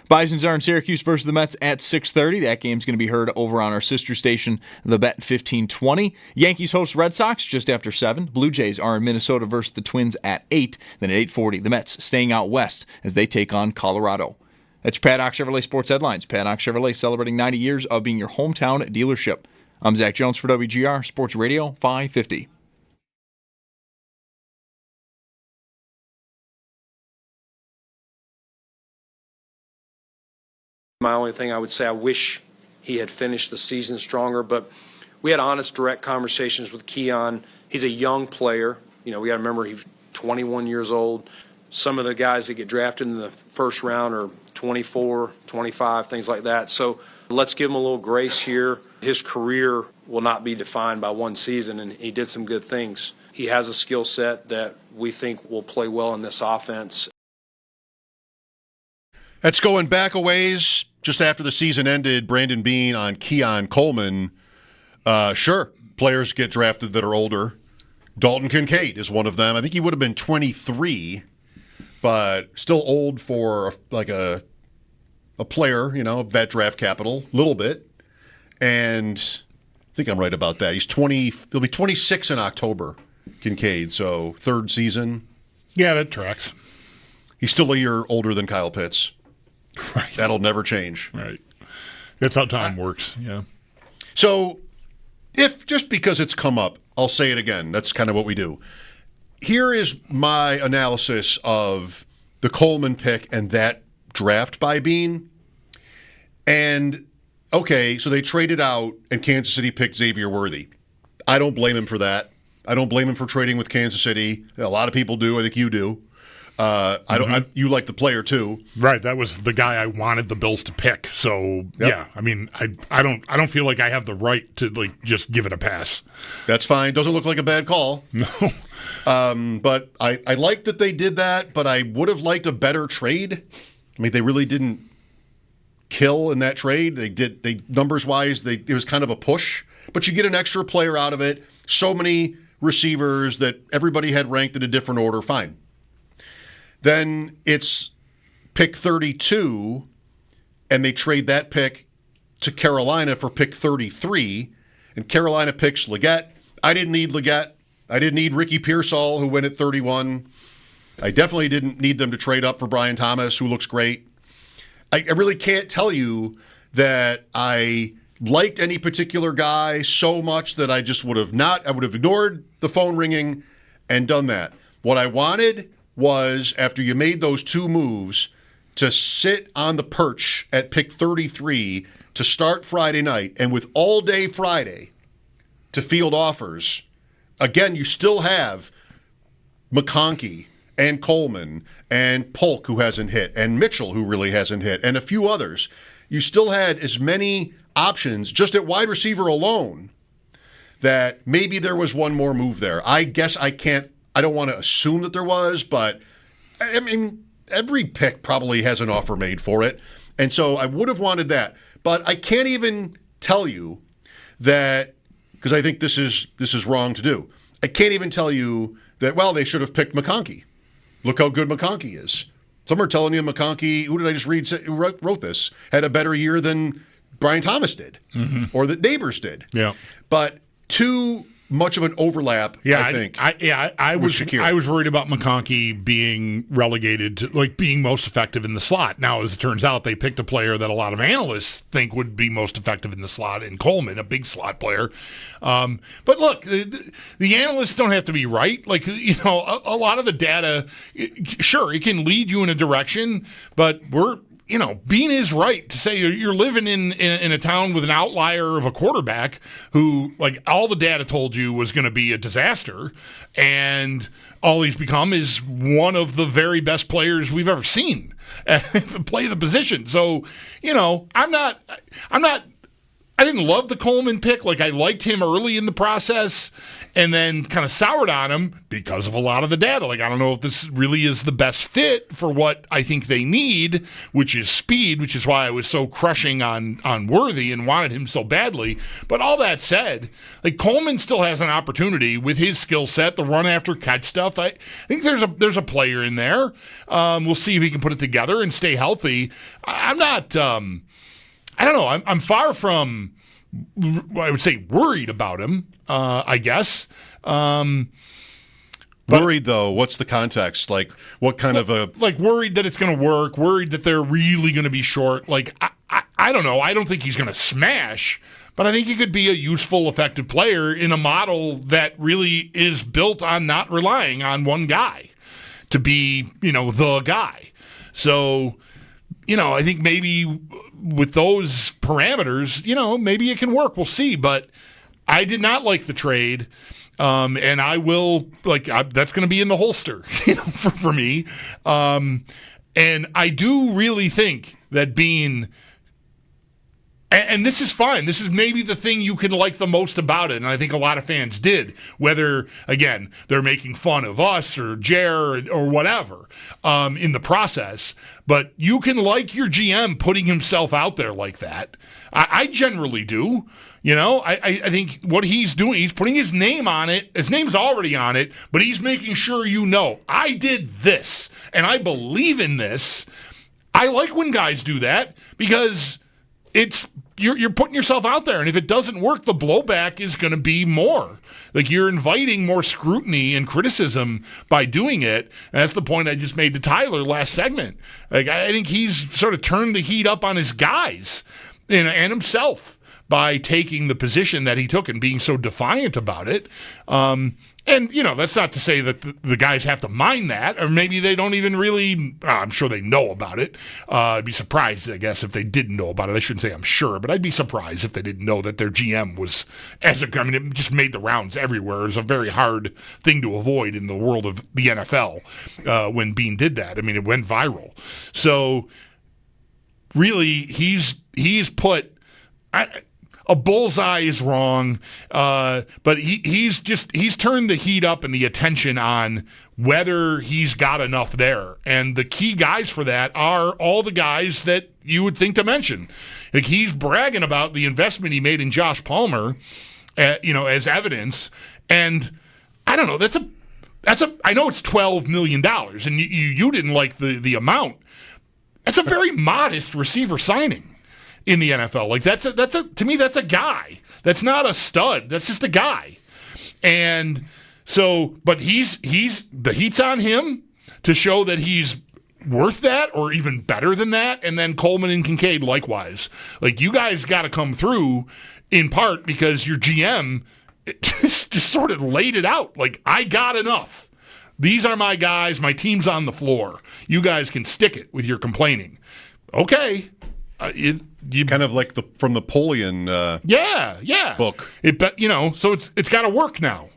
Bisons are in Syracuse versus the Mets at 6:30. That game's going to be heard over on our sister station, The Bet 1520. Yankees host Red Sox just after 7. Blue Jays are in Minnesota versus the Twins at 8. Then at 8:40, the Mets staying out west as they take on Colorado. That's your Paddock Chevrolet Sports Headlines. Paddock Chevrolet celebrating 90 years of being your hometown dealership. I'm Zach Jones for WGR Sports Radio 550. My only thing I would say, I wish he had finished the season stronger, but we had honest, direct conversations with Keon. He's a young player. We got to remember he's 21 years old. Some of the guys that get drafted in the first round are 24, 25, things like that. So let's give him a little grace here. His career will not be defined by one season, and he did some good things. He has a skill set that we think will play well in this offense. That's going back a ways. Just after the season ended, Brandon Beane on Keon Coleman. Sure, players get drafted that are older. Dalton Kincaid is one of them. I think he would have been 23, but still old for like a player, that draft capital, a little bit. And I think I'm right about that. He's 20. He'll be 26 in October, Kincaid. So third season. Yeah, that tracks. He's still a year older than Kyle Pitts. Right. That'll never change. Right. That's how time works. Yeah. So if just because it's come up, I'll say it again. That's kind of what we do. Here is my analysis of the Coleman pick and that draft by Beane. And, okay, so they traded out and Kansas City picked Xavier Worthy. I don't blame him for that. I don't blame him for trading with Kansas City. A lot of people do. I think you do. You like the player too, right? That was the guy I wanted the Bills to pick. So yeah, I mean, I don't feel like I have the right to just give it a pass. That's fine. Doesn't look like a bad call. No, but I like that they did that. But I would have liked a better trade. I mean, they really didn't kill in that trade. They numbers wise, it was kind of a push. But you get an extra player out of it. So many receivers that everybody had ranked in a different order. Fine. Then it's pick 32, and they trade that pick to Carolina for pick 33, and Carolina picks Leggett. I didn't need Leggett. I didn't need Ricky Pearsall, who went at 31. I definitely didn't need them to trade up for Brian Thomas, who looks great. I really can't tell you that I liked any particular guy so much that I would have ignored the phone ringing and done that. What I wanted was, after you made those two moves, to sit on the perch at pick 33 to start Friday night, and with all day Friday to field offers. Again, you still have McConkey and Coleman and Polk, who hasn't hit, and Mitchell, who really hasn't hit, and a few others. You still had as many options just at wide receiver alone that maybe there was one more move there. I guess I don't want to assume that there was, but I mean, every pick probably has an offer made for it. And so I would have wanted that. But I can't even tell you that, because I think this is wrong to do. I can't even tell you that, well, they should have picked McConkey. Look how good McConkey is. Some are telling you McConkey, who did I just read, who wrote this, had a better year than Brian Thomas did, or that Neighbors did. Yeah. But too much of an overlap, yeah, I think. I was worried about McConkey being relegated to being most effective in the slot. Now, as it turns out, they picked a player that a lot of analysts think would be most effective in the slot in Coleman, a big slot player. But look, the analysts don't have to be right. A lot of the data, sure, it can lead you in a direction, but Beane is right to say you're living in a town with an outlier of a quarterback who, like, all the data told you was going to be a disaster, and all he's become is one of the very best players we've ever seen play the position. So, I didn't love the Coleman pick. Like, I liked him early in the process and then kind of soured on him because of a lot of the data. Like, I don't know if this really is the best fit for what I think they need, which is speed, which is why I was so crushing on Worthy and wanted him so badly. But all that said, like, Coleman still has an opportunity with his skill set, the run after catch stuff. I think there's a player in there. We'll see if he can put it together and stay healthy. I'm not... I don't know. I'm far from, I would say, worried about him, I guess. Worried, though, what's the context? Like, what kind of a... Like, worried that it's going to work, worried that they're really going to be short. Like, I don't know. I don't think he's going to smash, but I think he could be a useful, effective player in a model that really is built on not relying on one guy to be, the guy. So... I think maybe with those parameters, maybe it can work. We'll see. But I did not like the trade, and I will that's going to be in the holster, for me. And I do really think that Beane. And this is fine. This is maybe the thing you can like the most about it, and I think a lot of fans did. Whether, again, they're making fun of us or Jer or whatever in the process, but you can like your GM putting himself out there like that. I generally do. I think what he's doing, he's putting his name on it. His name's already on it, but he's making sure I did this, and I believe in this. I like when guys do that because you're putting yourself out there, and if it doesn't work, the blowback is going to be more. Like, you're inviting more scrutiny and criticism by doing it. And that's the point I just made to Tyler last segment. Like, I think he's sort of turned the heat up on his guys and himself by taking the position that he took and being so defiant about it. And, that's not to say that the guys have to mind that, or maybe they don't even really, I'm sure they know about it. I'd be surprised, I guess, if they didn't know about it. I shouldn't say I'm sure, but I'd be surprised if they didn't know that their GM was, it just made the rounds everywhere. It was a very hard thing to avoid in the world of the NFL when Beane did that. It went viral. So, really, he's put... a bullseye is wrong, but he's turned the heat up and the attention on whether he's got enough there. And the key guys for that are all the guys that you would think to mention. Like, he's bragging about the investment he made in Josh Palmer, as evidence. And I don't know, I know it's $12 million, and you didn't like the amount. That's a very modest receiver signing in the NFL. Like, to me, that's a guy. That's not a stud. That's just a guy. And so, but the heat's on him to show that he's worth that or even better than that. And then Coleman and Kincaid likewise. Like, you guys got to come through in part because your GM just sort of laid it out. Like, I got enough. These are my guys. My team's on the floor. You guys can stick it with your complaining. Okay. You kind of like from Napoleon book. So it's got to work now.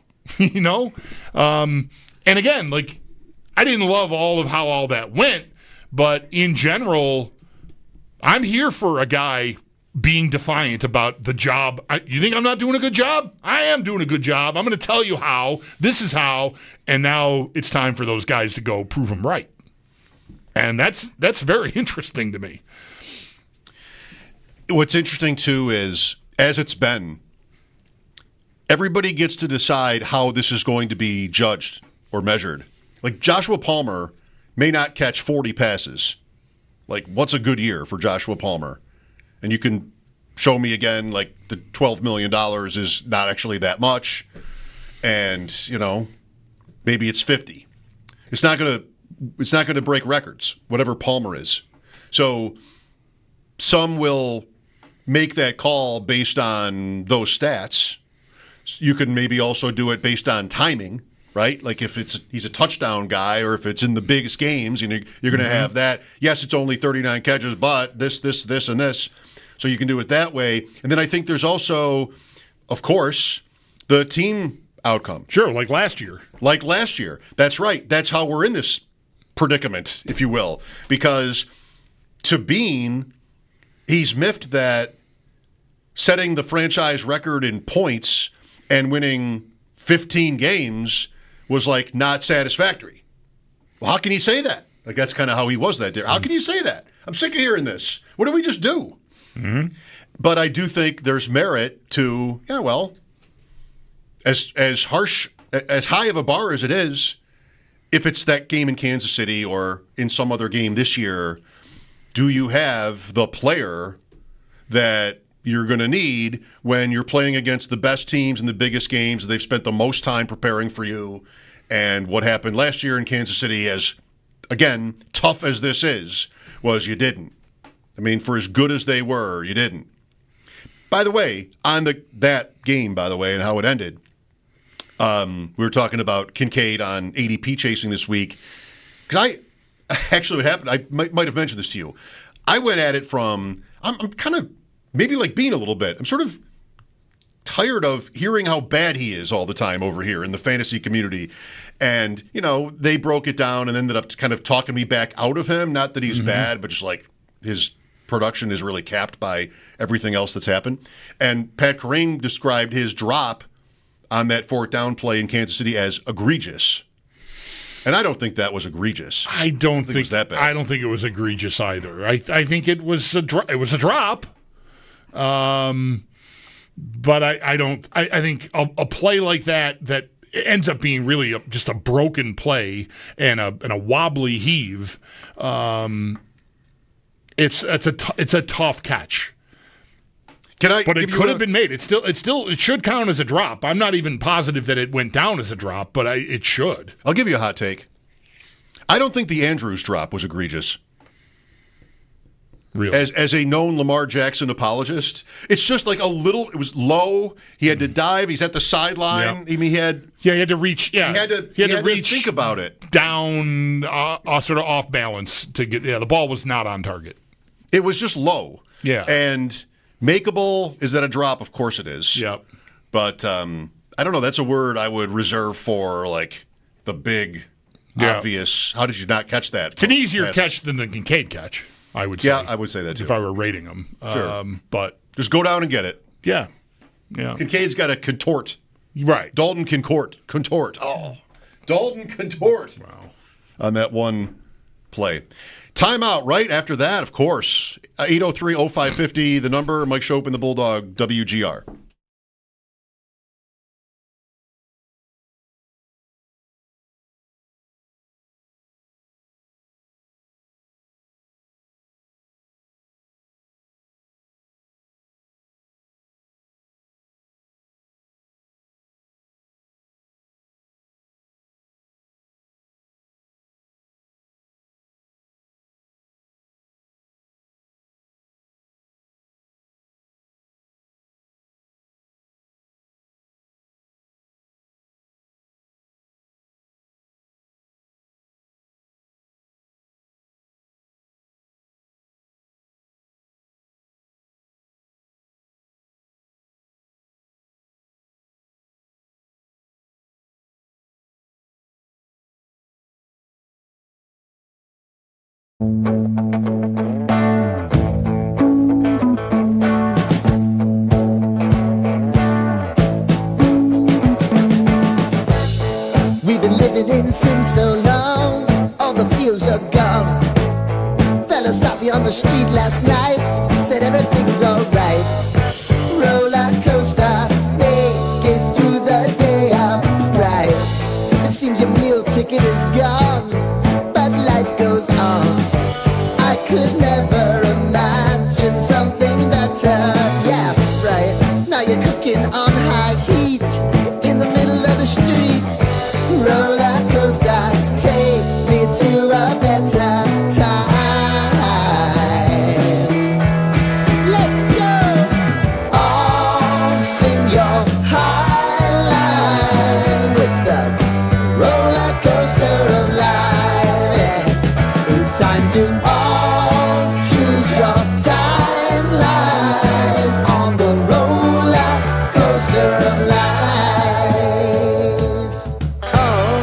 And again, like, I didn't love all of how all that went, but in general, I'm here for a guy being defiant about the job. You think I'm not doing a good job? I am doing a good job. I'm going to tell you how. This is how. And now it's time for those guys to go prove them right. And that's very interesting to me. What's interesting, too, is, as it's been, everybody gets to decide how this is going to be judged or measured. Like, Joshua Palmer may not catch 40 passes. Like, what's a good year for Joshua Palmer? And you can show me again, like, the $12 million is not actually that much. And, maybe it's 50. It's not going to break records, whatever Palmer is. So some will make that call based on those stats. You can maybe also do it based on timing, right? Like if he's a touchdown guy, or if it's in the biggest games, you're going to have that. Yes, it's only 39 catches, but this, and this. So you can do it that way. And then I think there's also, of course, the team outcome. Sure, like last year. That's right. That's how we're in this predicament, if you will. Because to Beane, he's miffed that setting the franchise record in points and winning 15 games was like not satisfactory. Well, how can he say that? Like that's kind of how he was that day. How can you say that? I'm sick of hearing this. What did we just do? Mm-hmm. But I do think there's merit to, as high of a bar as it is, if it's that game in Kansas City or in some other game this year, do you have the player that you're going to need when you're playing against the best teams in the biggest games? They've spent the most time preparing for you. And what happened last year in Kansas City, as, again, tough as this is, was you didn't. I mean, for as good as they were, you didn't. By the way, on that game, and how it ended, we were talking about Kincaid on ADP chasing this week. Because actually what happened, I might have mentioned this to you. I went at it from, I'm kind of maybe like Beane a little bit. I'm sort of tired of hearing how bad he is all the time over here in the fantasy community. And, they broke it down and ended up kind of talking me back out of him. Not that he's bad, but just like his production is really capped by everything else that's happened. And Pat Kareem described his drop on that fourth down play in Kansas City as egregious. And I don't think that was egregious. I don't think it was that bad. I don't think it was egregious either. I think it was a drop. But I think a play like that ends up being really just a broken play and a wobbly heave. It's a tough catch. But it could have been made. It should count as a drop. I'm not even positive that it went down as a drop, but it should. I'll give you a hot take. I don't think the Andrews drop was egregious. Really? As a known Lamar Jackson apologist, it's just like it was low. He had to dive. He's at the sideline. Yeah. I mean, he had to reach. Yeah, he had to reach. Think about it. Down, sort of off balance to get. Yeah, the ball was not on target. It was just low. Yeah, and makeable. Is that a drop? Of course it is. Yep. But I don't know. That's a word I would reserve for like the big, obvious. How did you not catch that? It's an easier catch than the Kincaid catch, I would say. Yeah, I would say that too. If I were rating them. Sure. But just go down and get it. Yeah. Kincaid's got to contort. Right. Dalton contort. Oh. Dalton contort. Wow. On that one play. Timeout right after that, of course. 803-0550, the number. Mike Schop and the Bulldog, WGR. We've been living in sin so long, all the feels are gone. Fella stopped me on the street last night, said everything's alright. Roller coaster, make it through the day upright. It seems your meal ticket is gone, but life goes on. I could never imagine something better. Yeah, right. Now you're cooking on high heat in the middle of the street. Roller coaster, take me to a better time. Let's go. All sing your high line with the coaster of life. Oh,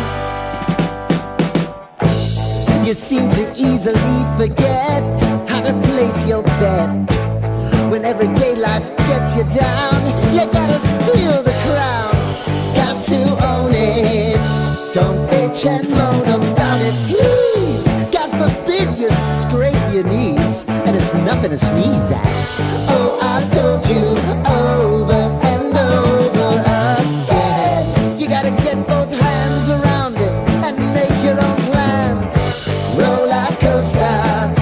you seem to easily forget how to place your bet. When everyday life gets you down, you gotta steal the crown. Got to own it. Don't bitch and moan about it, please. God forbid you scrape your knees, and it's nothing to sneeze at. Oh, I've told you over and over again, you gotta get both hands around it and make your own plans. Roller coaster,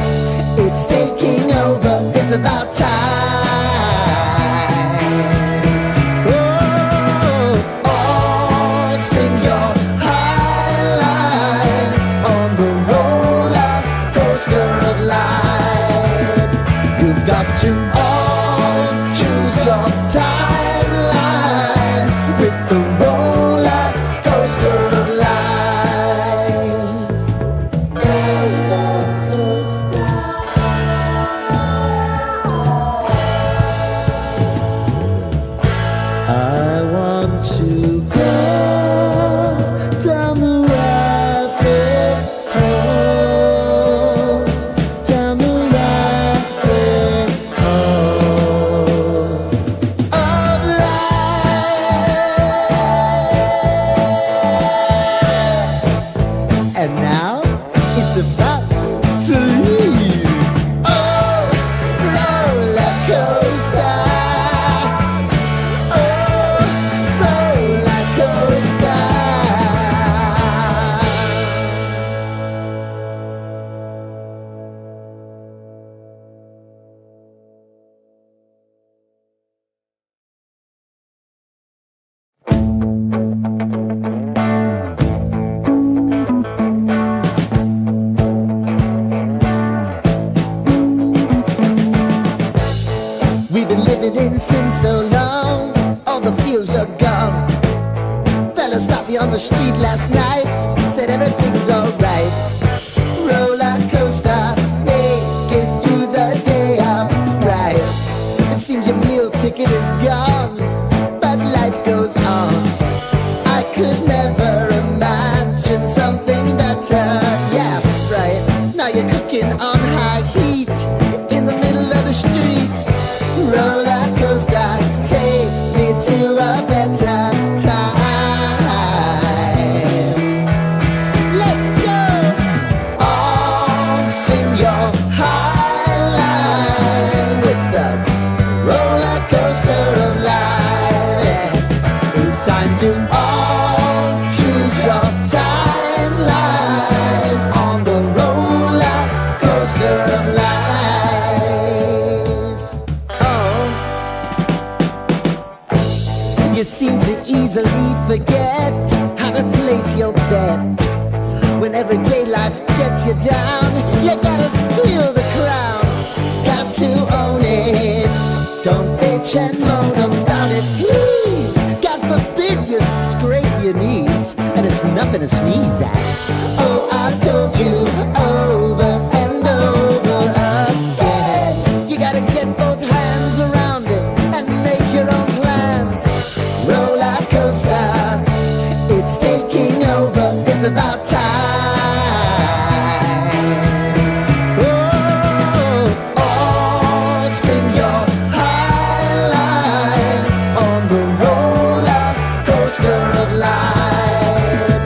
it's taking over, it's about time. Got to all choose your timeline with the roller coaster of life. Roller coaster. I want to go down the rabbit hole, down the on the street last night, said everything's alright. Roller coaster, make it through the day upright. It seems your meal ticket is gone, but life goes on. I could never imagine something better. Yeah, right. Now you're cooking on high heat in the middle of the street. Roller coaster, take me to a better time. You seem to easily forget how to place your bet. When everyday life gets you down, you gotta steal the crown. Got to own it. Don't bitch and moan about it, please. God forbid you scrape your knees, and it's nothing to sneeze at. Oh, I've told you over and over again, you gotta get both hands around it and make your own plans. Roller coaster, it's taking over, it's about time. Oh, oh, sing your high line on the roller coaster of life.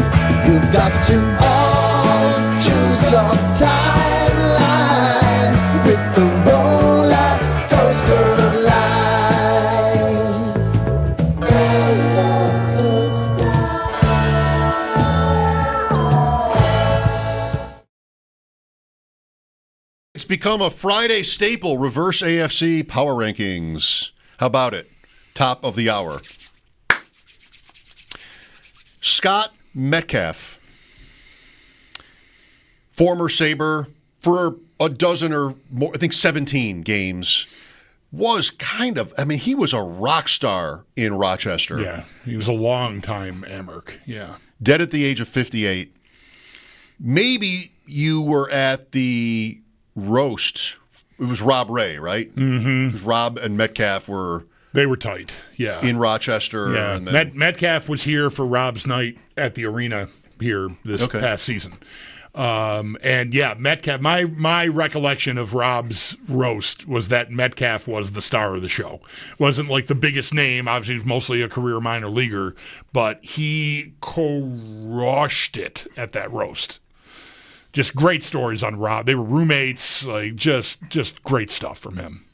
You've got to all choose your timeline with the roller coaster of life. It's become a Friday staple, reverse AFC power rankings. How about it? Top of the hour. Scott Metcalfe, former Sabre, for a dozen or more, I think 17 games, was kind of, I mean, he was a rock star in Rochester. Yeah, he was a long time Amherst. Yeah. Dead at the age of 58. Maybe you were at the roast. It was Rob Ray, right? Mm-hmm. It was Rob and Metcalfe were They were tight, yeah. in Rochester. Yeah, And then, Metcalfe was here for Rob's night at the arena here this past season. And yeah, Metcalfe, my recollection of Rob's roast was that Metcalfe was the star of the show. Wasn't like the biggest name, obviously he was mostly a career minor leaguer, but he crushed it at that roast. Just great stories on Rob. They were roommates, like just great stuff from him.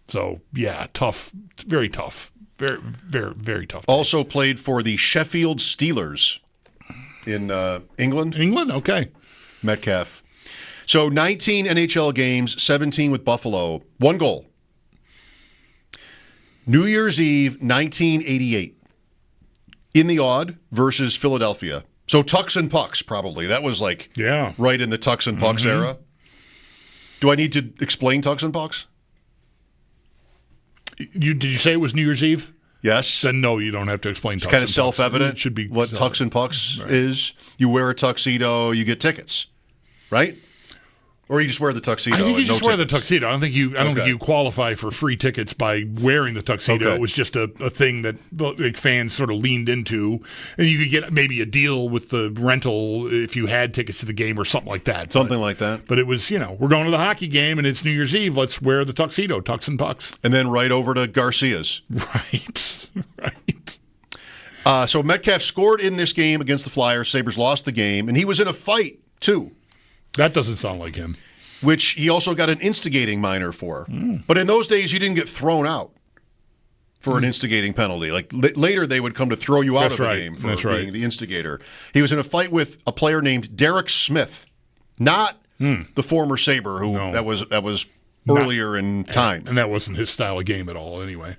So yeah, tough, very tough. Very, very, very tough. Also played for the Sheffield Steelers in England. England, okay. Metcalfe. So 19 NHL games, 17 with Buffalo, 1 goal. New Year's Eve, 1988. In the odd versus Philadelphia. So Tucks and Pucks, probably. That was like right in the Tucks and Pucks era. Do I need to explain Tucks and Pucks? Did you say it was New Year's Eve? Yes. Then no, you don't have to explain. It's kind of Pucks. self-evident. It should be what Tucks and Pucks is. You wear a tuxedo, you get tickets, right? Or you just wear the tuxedo. I think you and just no wear the tickets. tuxedo. I don't think you qualify for free tickets by wearing the tuxedo. Okay. It was just a thing that like fans sort of leaned into, and you could get maybe a deal with the rental if you had tickets to the game or something like that. Something like that. But it was, we're going to the hockey game and it's New Year's Eve. Let's wear the tuxedo, Tucks and Pucks. And then right over to Garcia's. Right. So Metcalfe scored in this game against the Flyers. Sabres lost the game, and he was in a fight, too. That doesn't sound like him. Which he also got an instigating minor for. But in those days, you didn't get thrown out for an instigating penalty. Like later, they would come to throw you out of the game for being the instigator. He was in a fight with a player named Derek Smith, not the former Sabre, who that was earlier in time. And that wasn't his style of game at all, anyway.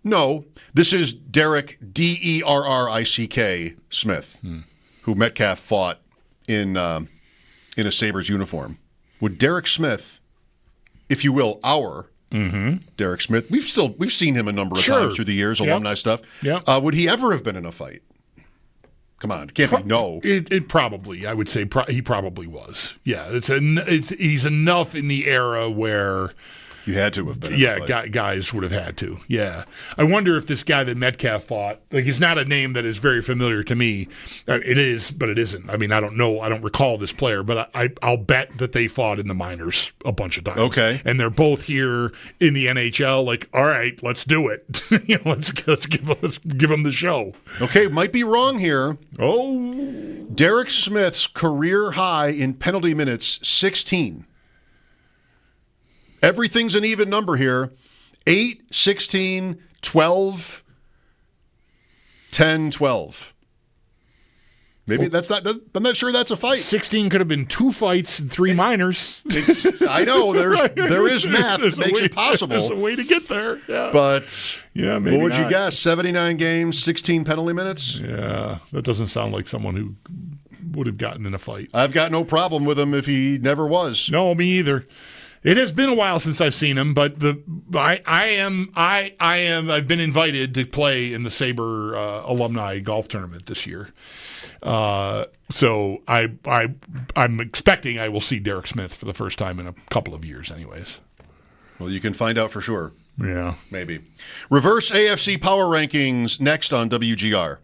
No, this is Derek Derrick Smith, who Metcalfe fought in a Sabres uniform. Would Derek Smith, if you will, Derek Smith, we've seen him a number of times through the years, alumni stuff. Yeah. Would he ever have been in a fight? Come on, it can't be no. It probably, I would say, he probably was. Yeah, he's enough in the era where. You had to have been. Yeah, guys would have had to. Yeah. I wonder if this guy that Metcalfe fought, like, he's not a name that is very familiar to me. It is, but it isn't. I mean, I don't know. I don't recall this player, but I'll bet that they fought in the minors a bunch of times. Okay. And they're both here in the NHL. Like, all right, let's do it. Let's give them the show. Okay, might be wrong here. Oh. Derek Smith's career high in penalty minutes, 16. Everything's an even number here. 8, 16, 12, 10, 12. Maybe that's not. I'm not sure that's a fight. 16 could have been 2 fights and 3 minors. I know there is math that makes it possible. There's a way to get there. Yeah. But maybe what would not. you guess? 79 games, 16 penalty minutes. Yeah, that doesn't sound like someone who would have gotten in a fight. I've got no problem with him if he never was. No, me either. It has been a while since I've seen him, but I've been invited to play in the Sabre alumni golf tournament this year. So I'm expecting I will see Derek Smith for the first time in a couple of years, anyways. Well, you can find out for sure. Yeah, maybe. Reverse AFC power rankings next on WGR.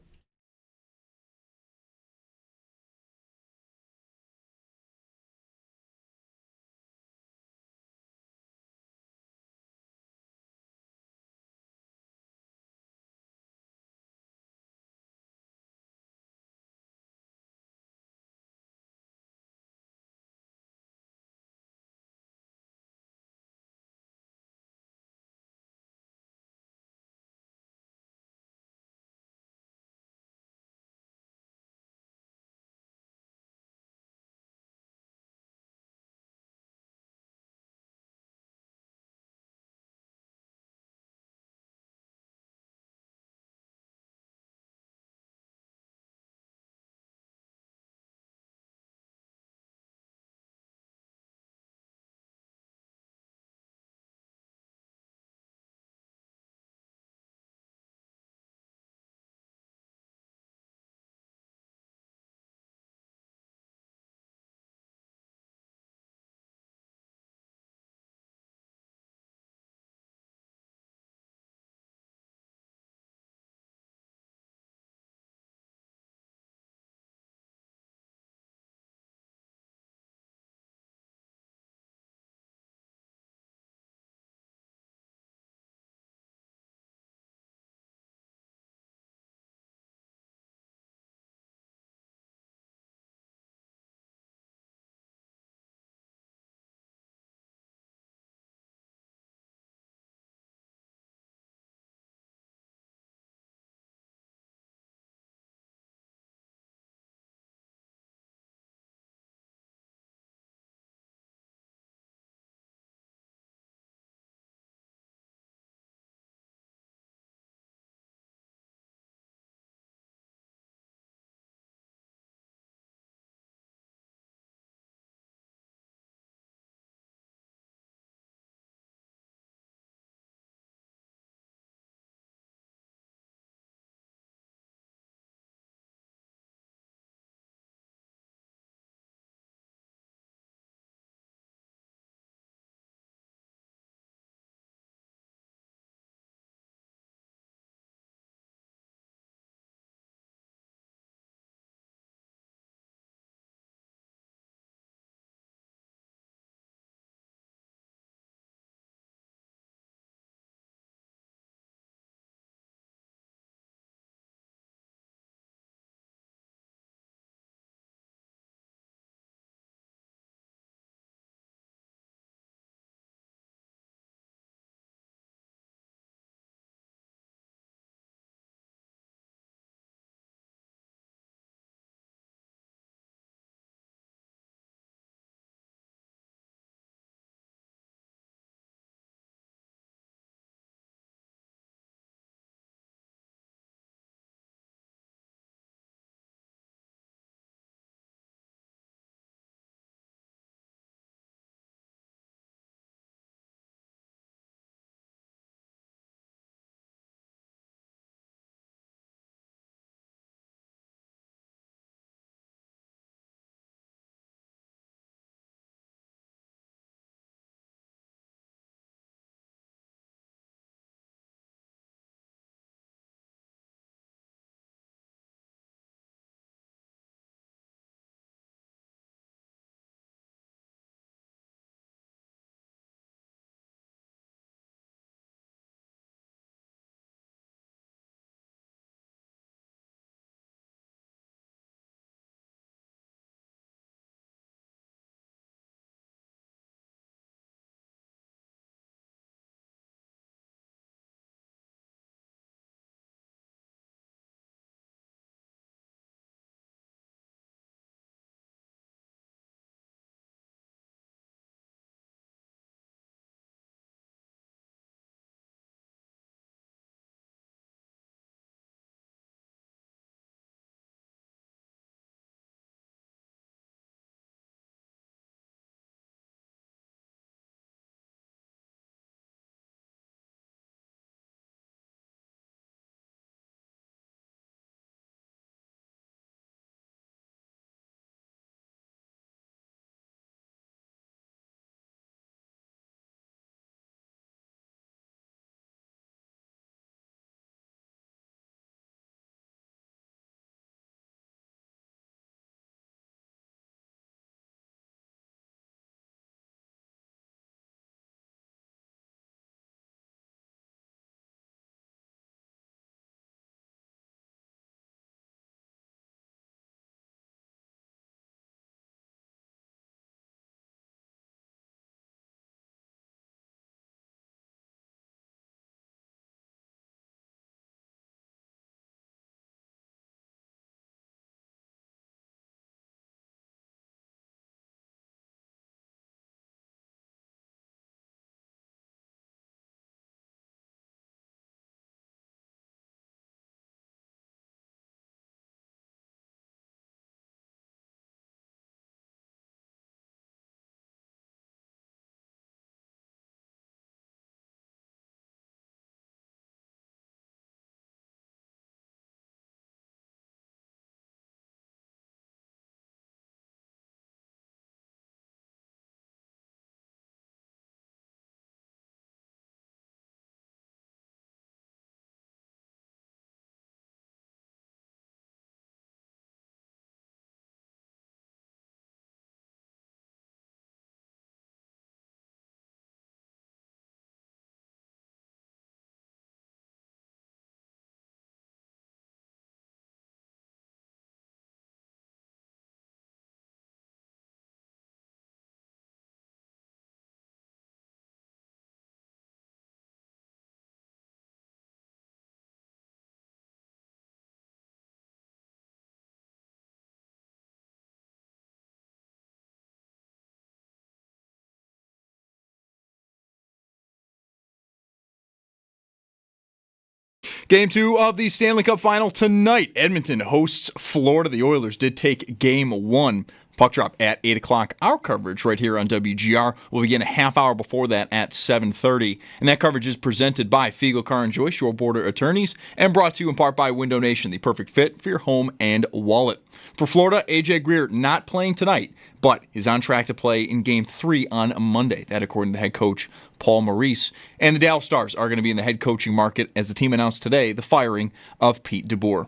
Game 2 of the Stanley Cup Final tonight. Edmonton hosts Florida. The Oilers did take Game 1. Puck drop at 8 o'clock. Our coverage right here on WGR will begin a half hour before that at 7:30. And that coverage is presented by Fiegel Car & Joyce, your border attorneys, and brought to you in part by Window Nation, the perfect fit for your home and wallet. For Florida, A.J. Greer not playing tonight, but is on track to play in Game 3 on Monday. That according to head coach Paul Maurice. And the Dallas Stars are going to be in the head coaching market as the team announced today the firing of Pete DeBoer.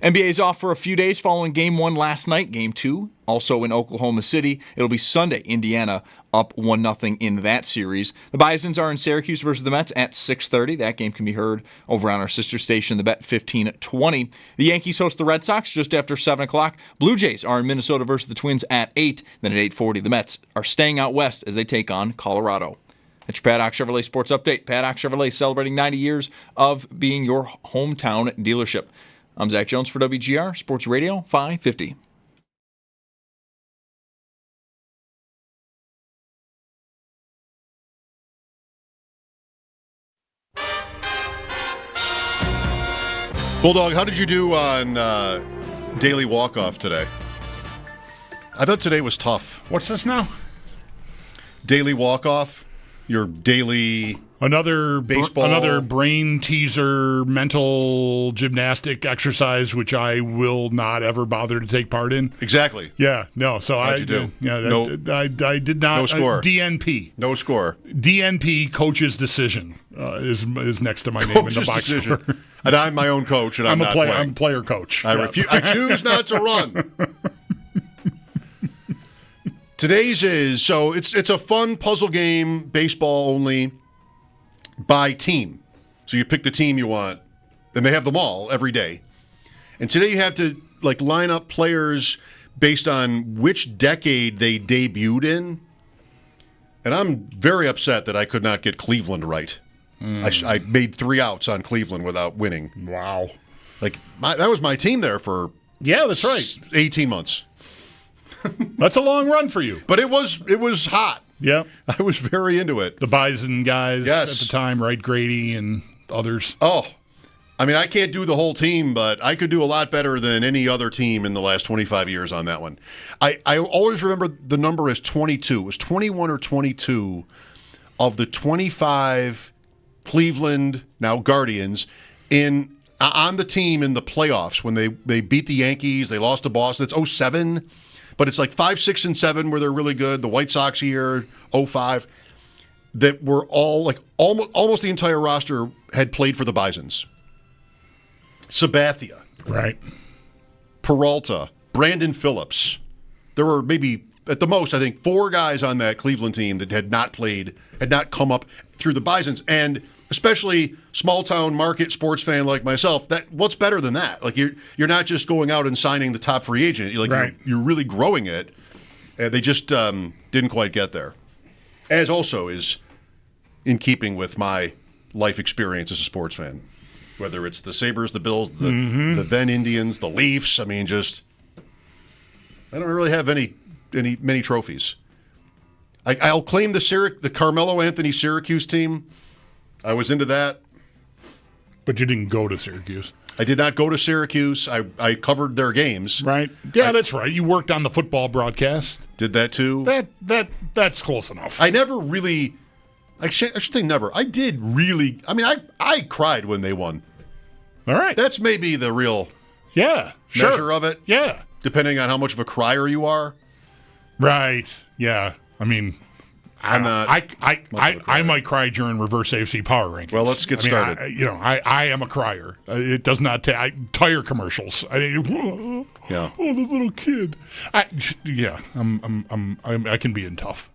NBA is off for a few days following Game 1 last night. Game 2 also in Oklahoma City. It'll be Sunday. Indiana up 1-0 in that series. The Bisons are in Syracuse versus the Mets at 6:30. That game can be heard over on our sister station, the Bet 1520. The Yankees host the Red Sox just after 7 o'clock. Blue Jays are in Minnesota versus the Twins at 8. Then at 8:40, the Mets are staying out west as they take on Colorado. That's your Paddock Chevrolet Sports Update. Paddock Chevrolet celebrating 90 years of being your hometown dealership. I'm Zach Jones for WGR Sports Radio 550. Bulldog, how did you do on daily walk-off today? I thought today was tough. What's this now? Daily walk-off, your daily... Another baseball, another brain teaser, mental gymnastic exercise, which I will not ever bother to take part in. Exactly. Yeah, no. So How'd you do? I did not. No score. DNP. No score. DNP, coach's decision is next to my name in the box score. And I'm my own coach, and I'm not playing. I'm player coach. I choose not to run. Today's is so it's a fun puzzle game, baseball only. By team. So you pick the team you want, and they have them all every day. And today you have to line up players based on which decade they debuted in. And I'm very upset that I could not get Cleveland right. I made 3 outs on Cleveland without winning. Wow. That was my team there for that's right. 18 months. That's a long run for you. But it was hot. Yeah. I was very into it. The Bison guys yes. at the time, right? Grady and others. Oh, I mean, I can't do the whole team, but I could do a lot better than any other team in the last 25 years on that one. I always remember the number as 22. It was 21 or 22 of the 25 Cleveland, now Guardians, on the team in the playoffs when they beat the Yankees. They lost to Boston. It's 2007. But it's 5, 6, and 7 where they're really good. The White Sox year, 2005, that were all almost the entire roster had played for the Bisons. Sabathia, right? Peralta, Brandon Phillips. There were maybe at the most, I think, 4 guys on that Cleveland team that had not come up through the Bisons, and especially small town market sports fan like myself, what's better than that? You're not just going out and signing the top free agent. You're really growing it. And they just didn't quite get there. As also is in keeping with my life experience as a sports fan. Whether it's the Sabres, the Bills, the then Indians, the Leafs. I mean, I don't really have many trophies. I'll claim the Carmelo Anthony Syracuse team. I was into that. But you didn't go to Syracuse. I did not go to Syracuse. I covered their games. Right. Yeah, that's right. You worked on the football broadcast. Did that too. That's close enough. I never really. I should say never. I did really. I mean, I cried when they won. All right. That's maybe the real measure of it. Yeah. Depending on how much of a crier you are. Right. Yeah. I mean, I'm not. I might cry during reverse AFC power rankings. Well, let's get started. I am a crier. It does not take tire commercials. Yeah. Oh, the little kid. I can be in tough.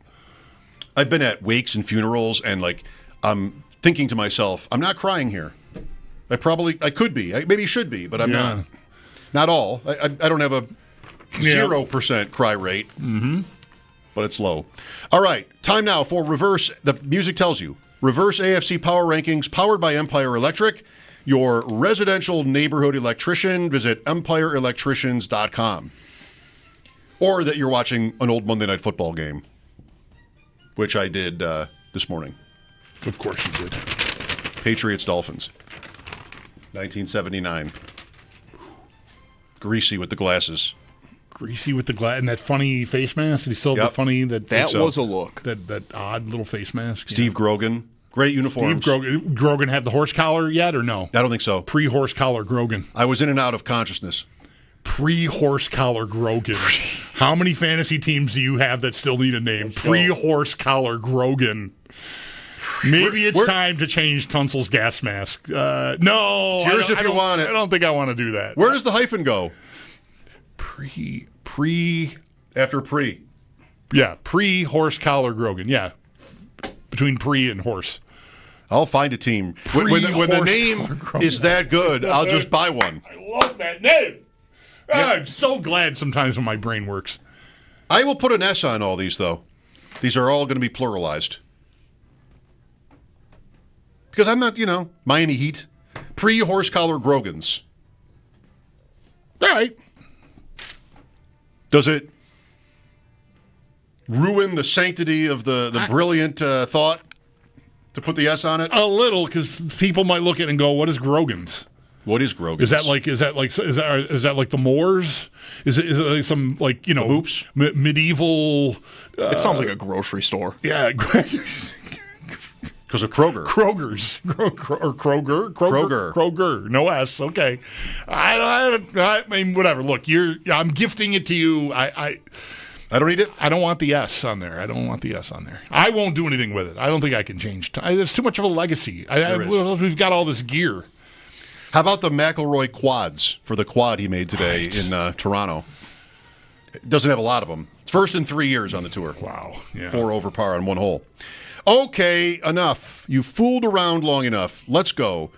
I've been at wakes and funerals, and I'm thinking to myself, I'm not crying here. I could be. I maybe should be, but I'm not. Not all. I don't have a 0% cry rate. Mm-hmm. But it's low. All right, time now for Reverse. The music tells you. Reverse AFC Power Rankings, powered by Empire Electric, your residential neighborhood electrician. Visit empireelectricians.com. Or that you're watching an old Monday Night Football game, which I did this morning. Of course you did. Patriots-Dolphins. 1979. Greasy with the glasses. Greasy with the glass and that funny face mask. Did he still have the funny that was a look. That odd little face mask. Steve Grogan, great uniforms. Steve Grogan have the horse collar yet or no? I don't think so. Pre-horse collar Grogan. I was in and out of consciousness. Pre-horse collar Grogan. How many fantasy teams do you have that still need a name? Pre-horse collar Grogan. Maybe it's time to change Tunsil's gas mask. No. Cheers if you want it. I don't think I want to do that. Where does the hyphen go? After pre. Yeah, pre-horse collar Grogan. Yeah. Between pre and horse. I'll find a team. When the name is that good, I'll just buy one. I love that name. I'm so glad sometimes when my brain works. I will put an S on all these, though. These are all going to be pluralized. Because I'm not, Miami Heat. Pre-horse collar Grogans. All right. Does it ruin the sanctity of the brilliant thought to put the S on it? A little, because people might look at it and go, "What is Grogan's? What is Grogan's? Is that like the Moors? Is it like some hoops? Medieval? It sounds like a grocery store. Yeah. Because of Kroger. Kroger. No S. Okay. I mean, whatever. Look, I'm gifting it to you. I don't need it. I don't want the S on there. I won't do anything with it. I don't think I can change. There's too much of a legacy. We've got all this gear. How about the McElroy quads for the quad he made today in Toronto? It doesn't have a lot of them. First in 3 years on the tour. Wow. Yeah. 4 over par on one hole. Okay, enough. You fooled around long enough. Let's go.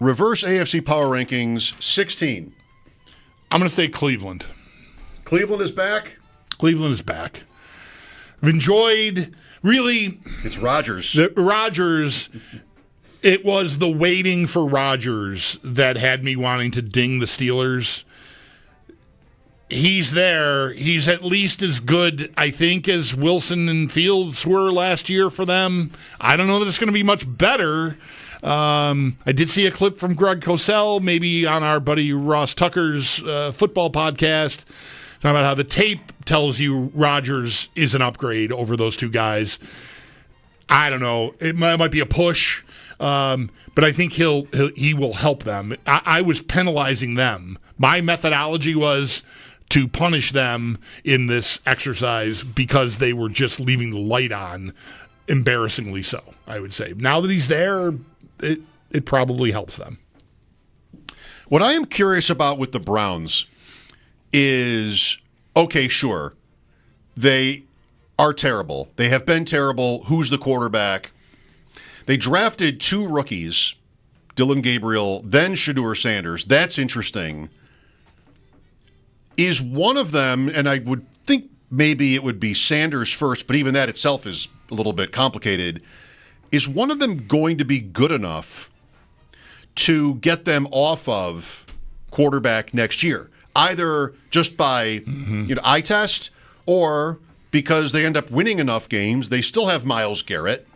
Reverse AFC Power Rankings 16. I'm going to say Cleveland. Cleveland is back? Cleveland is back. I've enjoyed, really... It's Rodgers. Rodgers... It was the waiting for Rodgers that had me wanting to ding the Steelers. He's there. He's at least as good, I think, as Wilson and Fields were last year for them. I don't know that it's going to be much better. I did see a clip from Greg Cosell, maybe on our buddy Ross Tucker's football podcast, talking about how the tape tells you Rodgers is an upgrade over those two guys. I don't know. It might be a push. But I think he will help them. I was penalizing them. My methodology was to punish them in this exercise because they were just leaving the light on, embarrassingly so, I would say. Now that he's there, it probably helps them. What I am curious about with the Browns is, okay, sure, they are terrible. They have been terrible. Who's the quarterback? They drafted 2 rookies, Dylan Gabriel, then Shedeur Sanders. That's interesting. Is one of them, and I would think maybe it would be Sanders first, but even that itself is a little bit complicated. Is one of them going to be good enough to get them off of quarterback next year? Either just by eye test or because they end up winning enough games. They still have Myles Garrett.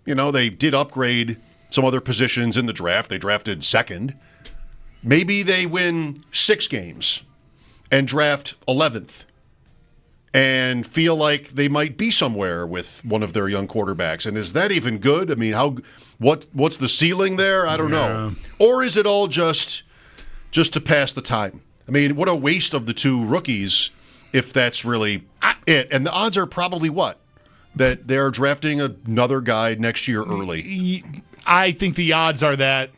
They did upgrade some other positions in the draft. They drafted second. Maybe they win 6 games and draft 11th and feel like they might be somewhere with one of their young quarterbacks. And is that even good? I mean, what's the ceiling there? I don't know. Or is it all just to pass the time? I mean, what a waste of the 2 rookies if that's really it. And the odds are probably what? That they're drafting another guy next year early. I think the odds are that,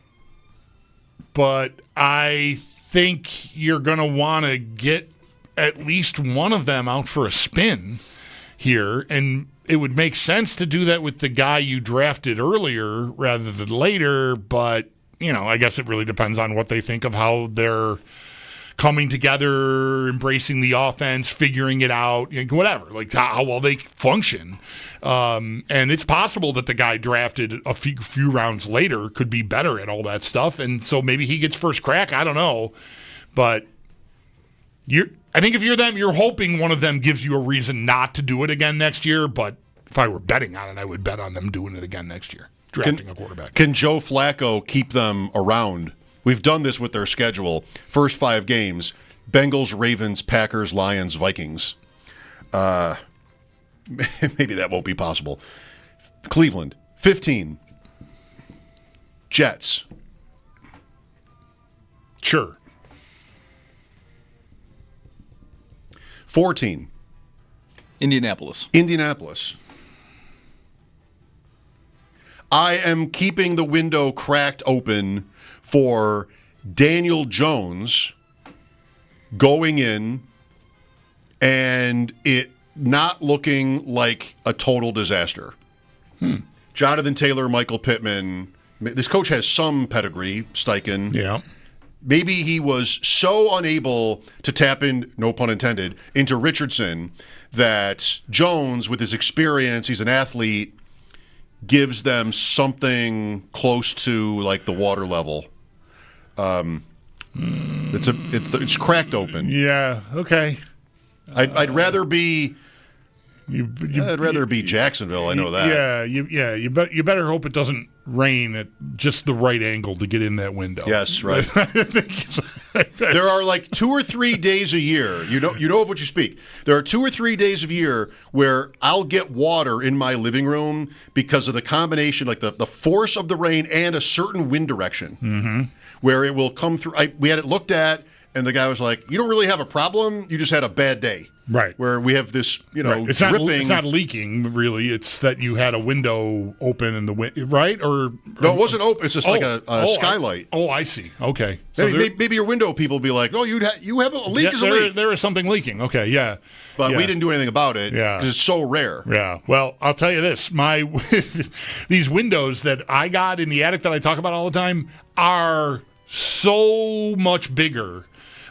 but I think you're going to want to get at least one of them out for a spin here, and it would make sense to do that with the guy you drafted earlier rather than later, but, I guess it really depends on what they think of how they're coming together, embracing the offense, figuring it out, whatever, like how well they function. And it's possible that the guy drafted a few rounds later could be better at all that stuff. And so maybe he gets first crack. I don't know. But I think if you're them, you're hoping one of them gives you a reason not to do it again next year. But if I were betting on it, I would bet on them doing it again next year. drafting a quarterback. Can Joe Flacco keep them around? We've done this with their schedule. First 5 games, Bengals, Ravens, Packers, Lions, Vikings. Maybe that won't be possible. Cleveland, 15. Jets. Sure. 14. Indianapolis. I am keeping the window cracked open for Daniel Jones going in and it not looking like a total disaster. Jonathan Taylor, Michael Pittman. This coach has some pedigree, Steichen. Yeah. Maybe he was so unable to tap in, no pun intended, into Richardson that Jones, with his experience, he's an athlete, gives them something close to like the water level. It's cracked open. Yeah. Okay. I'd rather be. I'd rather be Jacksonville. I know that. Yeah. You better hope it doesn't rain at just the right angle to get in that window. Yes, right. There are like 2 or 3 days a year. You know of what you speak. There are 2 or 3 days of year where I'll get water in my living room because of the combination, like the force of the rain and a certain wind direction, where it will come through. We had it looked at, and the guy was like, "You don't really have a problem. You just had a bad day." Right. Where we have this, right. It's not leaking, really. It's that you had a window open in the wind, right? Or no, it wasn't open. It's just like a skylight. I see. Okay. So maybe your window people will be like, "No, you have a leak. Is a leak. There is something leaking." Okay, yeah. But we didn't do anything about it because it's so rare. Yeah. Well, I'll tell you this: these windows that I got in the attic that I talk about all the time are so much bigger.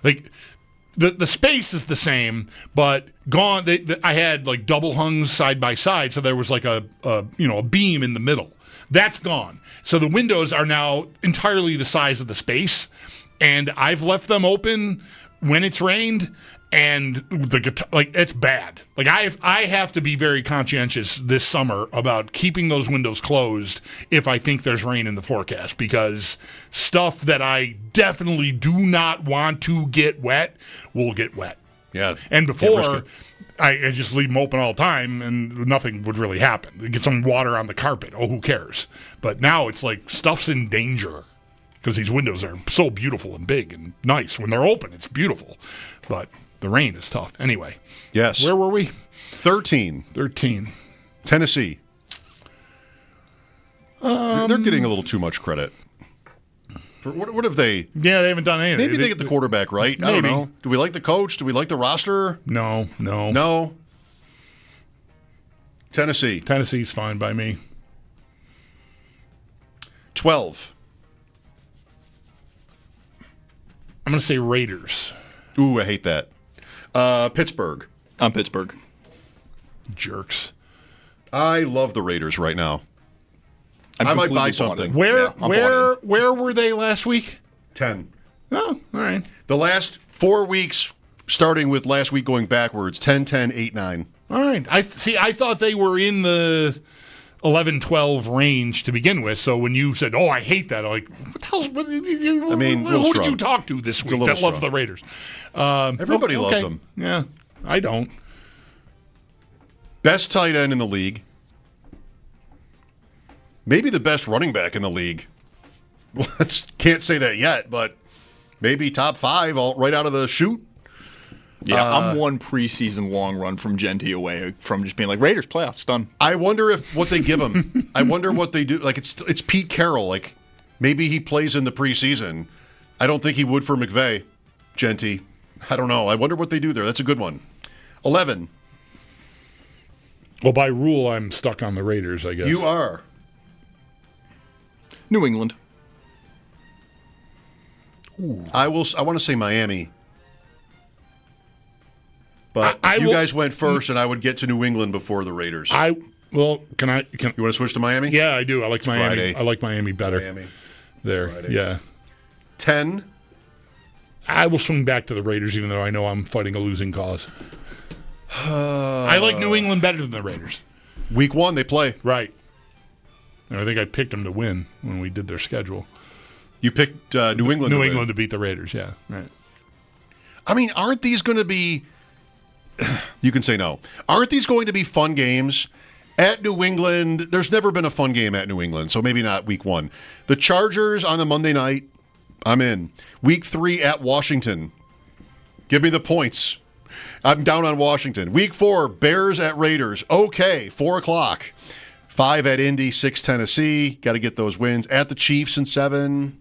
Like. The space is the same, but gone. I had like double hungs side by side, so there was like a beam in the middle. That's gone. So the windows are now entirely the size of the space, and I've left them open when it's rained, and it's bad. Like I have to be very conscientious this summer about keeping those windows closed if I think there's rain in the forecast, because stuff that I definitely do not want to get wet will get wet. Yeah. And before, I just leave them open all the time and nothing would really happen. Get some water on the carpet. Oh, who cares? But now it's like stuff's in danger because these windows are so beautiful and big and nice. When they're open, it's beautiful. But the rain is tough. Anyway. Yes. Where were we? 13. Tennessee. They're getting a little too much credit. For what have they? Yeah, they haven't done anything. Maybe they get the quarterback right. Maybe. I don't know. Do we like the coach? Do we like the roster? No. Tennessee. Tennessee's fine by me. 12. I'm going to say Raiders. Ooh, I hate that. Pittsburgh. I'm Pittsburgh. Jerks. I love the Raiders right now. I might buy something. Where were they last week? 10. Oh, all right. The last 4 weeks, starting with last week going backwards, 10, 10, 8, 9. All right. I thought they were in the 11-12 range to begin with. So when you said, "Oh, I hate that," I'm like, "What the hell? Who did you talk to this week that loves the Raiders?" Everybody loves them. Yeah, I don't. Best tight end in the league. Maybe the best running back in the league. Can't say that yet, but maybe top 5 right out of the chute. Yeah, I'm one preseason long run from Genty away from just being like, Raiders playoffs done. I wonder if what they give him. I wonder what they do. Like it's Pete Carroll. Like maybe he plays in the preseason. I don't think he would for McVay. Genty. I don't know. I wonder what they do there. That's a good one. 11. Well, by rule, I'm stuck on the Raiders, I guess. You are. New England. Ooh. I want to say Miami. But you guys went first, and I would get to New England before the Raiders. Can you want to switch to Miami? Yeah, I do. I like Miami. Friday. I like Miami better. Miami. There. Friday. Yeah. 10. I will swing back to the Raiders, even though I know I'm fighting a losing cause. I like New England better than the Raiders. Week 1, they play. Right. I think I picked them to win when we did their schedule. You picked New England. New England to beat the Raiders. Yeah, right. I mean, aren't these going to be? You can say no. Aren't these going to be fun games? At New England, there's never been a fun game at New England, so maybe not week 1. The Chargers on a Monday night, I'm in. Week 3 at Washington. Give me the points. I'm down on Washington. Week 4, Bears at Raiders. Okay, 4 o'clock. 5 at Indy, 6 Tennessee. Got to get those wins. At the Chiefs in 7.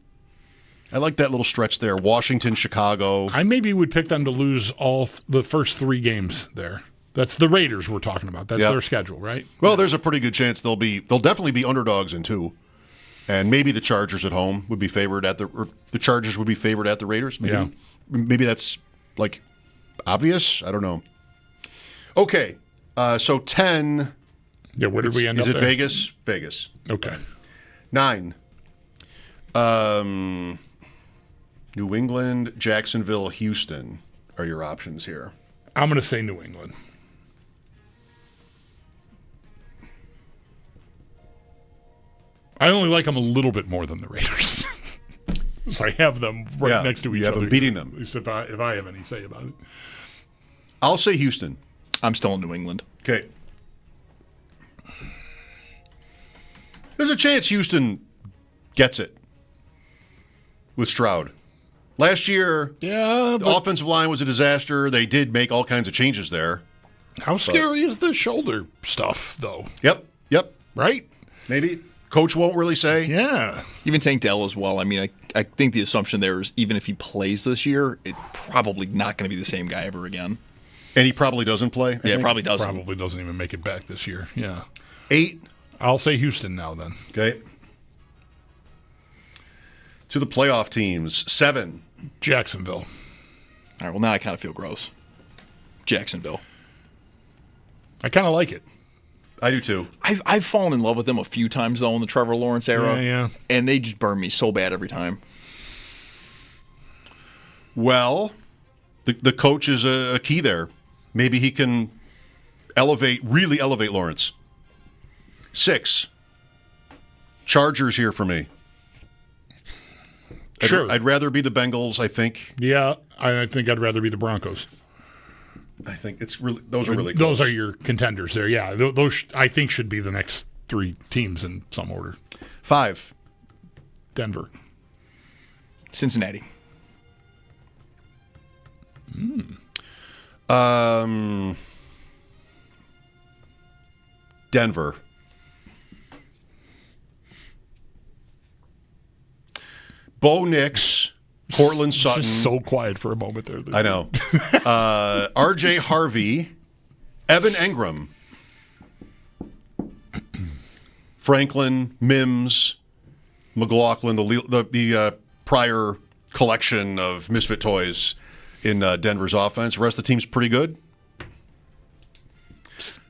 I like that little stretch there. Washington, Chicago. I maybe would pick them to lose all the first 3 games there. That's the Raiders we're talking about. That's their schedule, right? Well, there's a pretty good chance they'll definitely be underdogs in 2. And maybe the Chargers at home would be favored or the Chargers would be favored at the Raiders. Maybe, maybe that's like obvious. I don't know. Okay, so 10. Yeah, where did we end up? Is it there? Vegas? Vegas. Okay. 9. New England, Jacksonville, Houston are your options here. I'm going to say New England. I only like them a little bit more than the Raiders. So I have them next to each other. You have them beating them. At least if I have any say about it. I'll say Houston. I'm still in New England. Okay. There's a chance Houston gets it with Stroud. Last year, the offensive line was a disaster. They did make all kinds of changes there. How scary is the shoulder stuff, though? Yep. Right? Maybe. Coach won't really say. Yeah. Even Tank Dell as well. I mean, I think the assumption there is even if he plays this year, it's probably not going to be the same guy ever again. And he probably doesn't play? I think. Probably doesn't. Probably doesn't even make it back this year. Yeah. 8. I'll say Houston now then. Okay. To the playoff teams. 7. Jacksonville. All right, well, now I kind of feel gross. Jacksonville. I kind of like it. I do too. I've fallen in love with them a few times, though, in the Trevor Lawrence era. Yeah. And they just burn me so bad every time. Well, the coach is a key there. Maybe he can really elevate Lawrence. 6. Chargers here for me. Sure. I'd rather be the Bengals, I think. Yeah, I think I'd rather be the Broncos. I think it's really those are really close. Those are your contenders there. Yeah, those I think should be the next 3 teams in some order. 5. Denver. Cincinnati. Denver. Bo Nix, Cortland Sutton. Just so quiet for a moment there. I know. R.J. Harvey, Evan Engram, Franklin, Mims, McLaughlin, the prior collection of misfit toys in Denver's offense. The rest of the team's pretty good.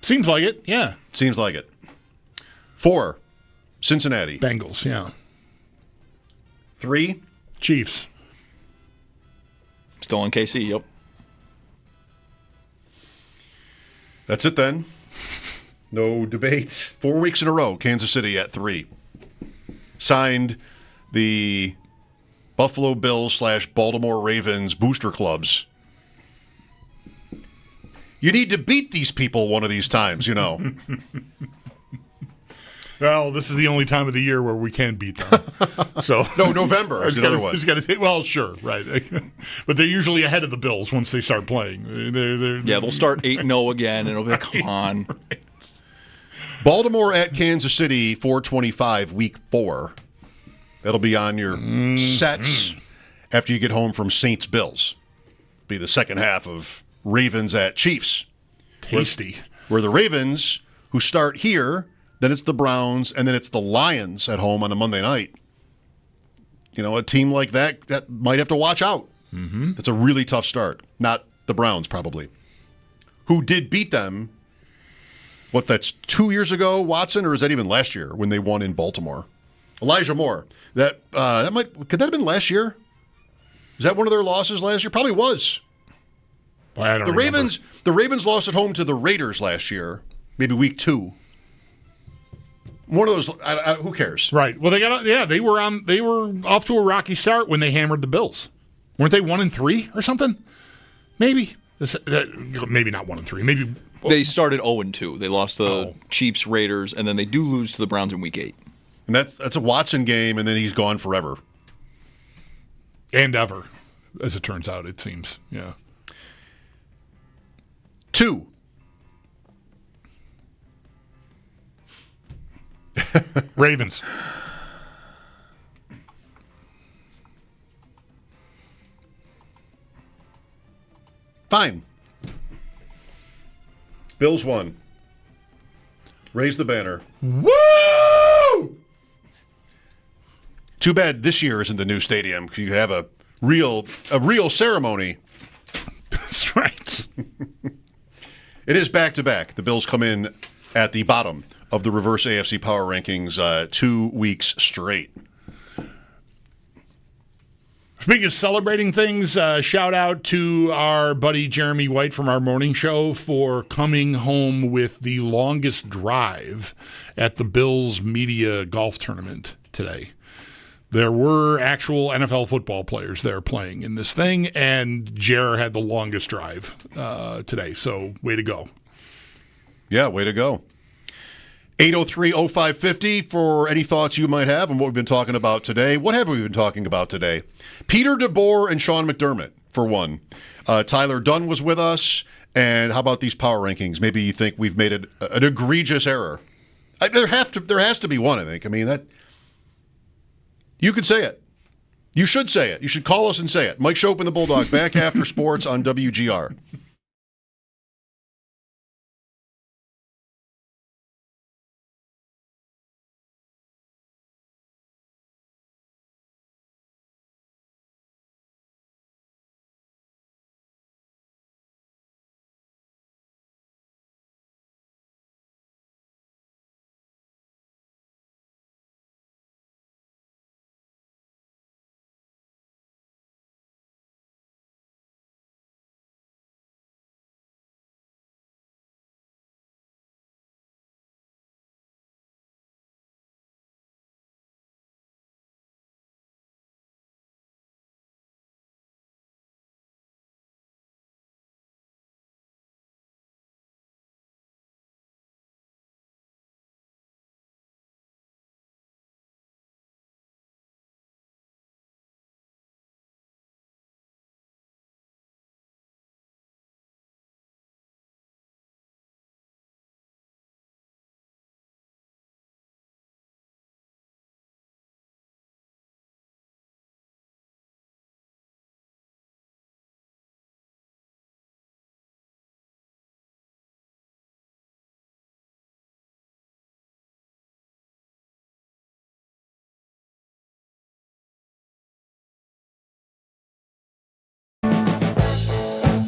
Seems like it, yeah. Seems like it. 4, Cincinnati. Bengals, yeah. 3, Chiefs. Still in KC, yep. That's it then. No debate. 4 weeks in a row, Kansas City at 3. Signed the Buffalo Bills / Baltimore Ravens booster clubs. You need to beat these people one of these times, you know. Well, this is the only time of the year where we can beat them. So no, November is the other one. Well, sure, right. But they're usually ahead of the Bills once they start playing. They'll start 8-0 again, and it'll be like, come on. Right. Baltimore at Kansas City, 4:25, week 4. That'll be on your sets after you get home from Saints-Bills. Be the second half of Ravens at Chiefs. Tasty. Where the Ravens, who start here, then it's the Browns, and then it's the Lions at home on a Monday night. You know, a team like that might have to watch out. Mm-hmm. It's a really tough start. Not the Browns, probably. Who did beat them, that's 2 years ago, Watson, or is that even last year when they won in Baltimore? Elijah Moore. Could that have been last year? Is that one of their losses last year? Probably was. I don't remember. The Ravens lost at home to the Raiders last year, maybe week 2. One of those. Who cares? Right. Well, they were off to a rocky start when they hammered the Bills. Weren't they 1-3 or something? Maybe. Maybe not 1-3. Maybe they started 0-2. They lost the Chiefs, Raiders, and then they do lose to the Browns in Week 8. And that's a Watson game, and then he's gone forever. And ever, as it turns out, it seems. Yeah. 2. Ravens. Fine. Bills won. Raise the banner. Woo! Too bad this year isn't the new stadium because you have a real ceremony. That's right. It is back-to-back. The Bills come in at the bottom of the reverse AFC power rankings 2 weeks straight. Speaking of celebrating things, shout out to our buddy Jeremy White from our morning show for coming home with the longest drive at the Bills Media Golf Tournament today. There were actual NFL football players there playing in this thing, and Jer had the longest drive today, so way to go. Yeah, way to go. 803-0550 for any thoughts you might have on what we've been talking about today. What have we been talking about today? Peter DeBoer and Sean McDermott, for one. Tyler Dunn was with us. And how about these power rankings? Maybe you think we've made an egregious error. There has to be one, I think. I mean, that you could say it. You should say it. You should call us and say it. Mike Schopp and the Bulldog back after sports on WGR.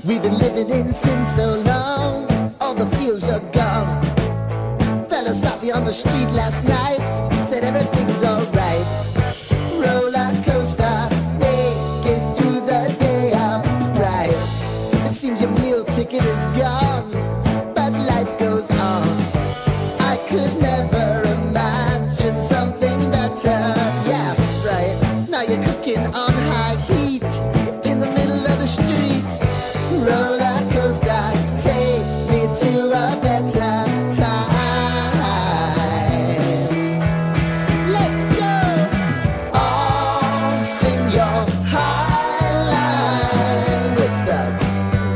We've been living in sin so long, all the feels are gone. Fella stopped me on the street last night, said everything's alright. Roller coaster, make it through the day, I'm right. It seems your meal ticket is gone, but life goes on. I could never imagine something better. Yeah, right. Now you're cooking on high heat in the middle of the street. Roller coaster, take me to a better time. Let's go. All sing your high line with the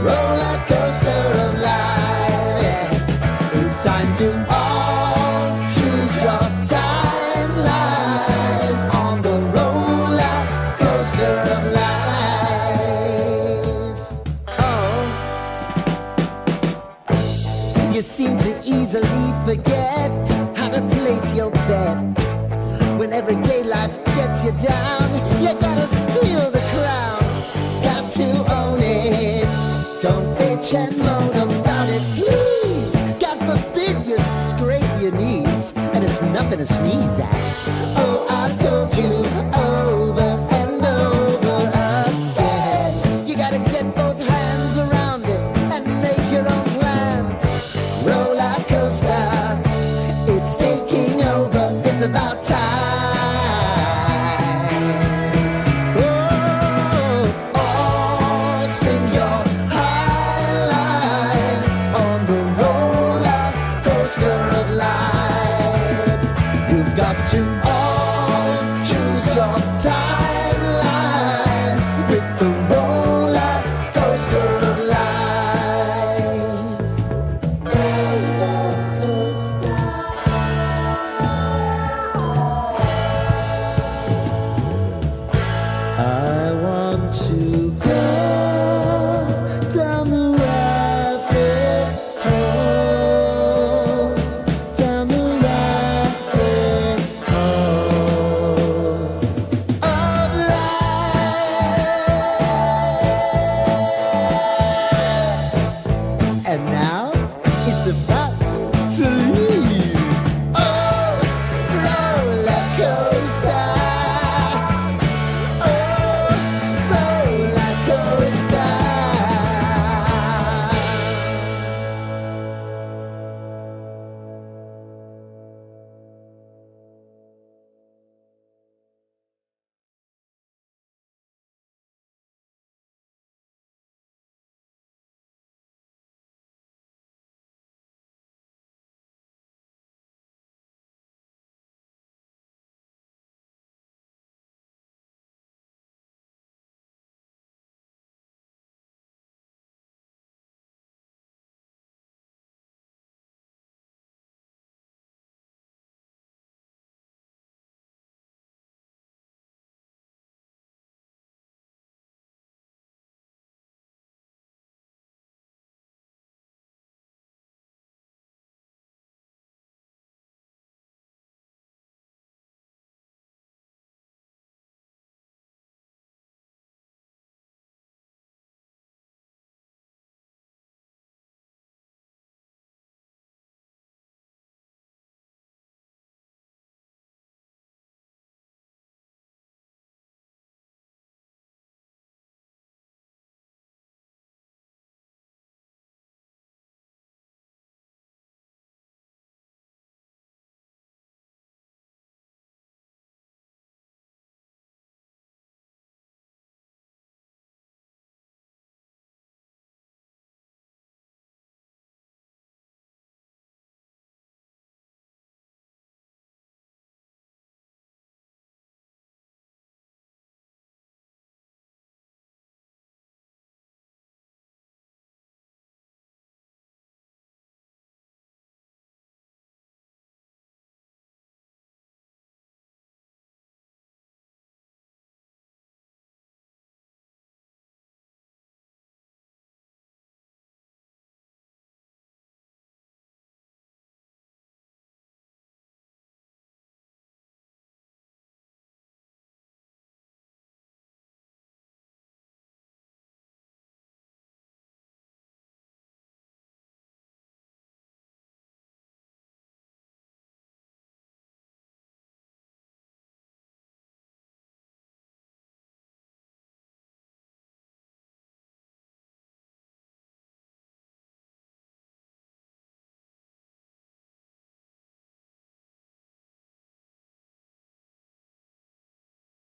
roller coaster of life. Yeah. It's time to all choose your timeline on the roller coaster of life. You seem to easily forget how to place your bet. When everyday life gets you down, you gotta steal the crown. Got to own it. Don't bitch and moan about it, please. God forbid you scrape your knees, and it's nothing to sneeze at. Oh, I've told you over and over again. You gotta get both hands around it and make your own plans. Roller coaster, it's taking over. Oh, sing your highline on the roller coaster of life. You've got to all choose your timeline with the roller coaster of life. Roller coaster. I want to go down the rabbit hole, down the rabbit hole of life. And now it's about to leave. Oh, roller coaster.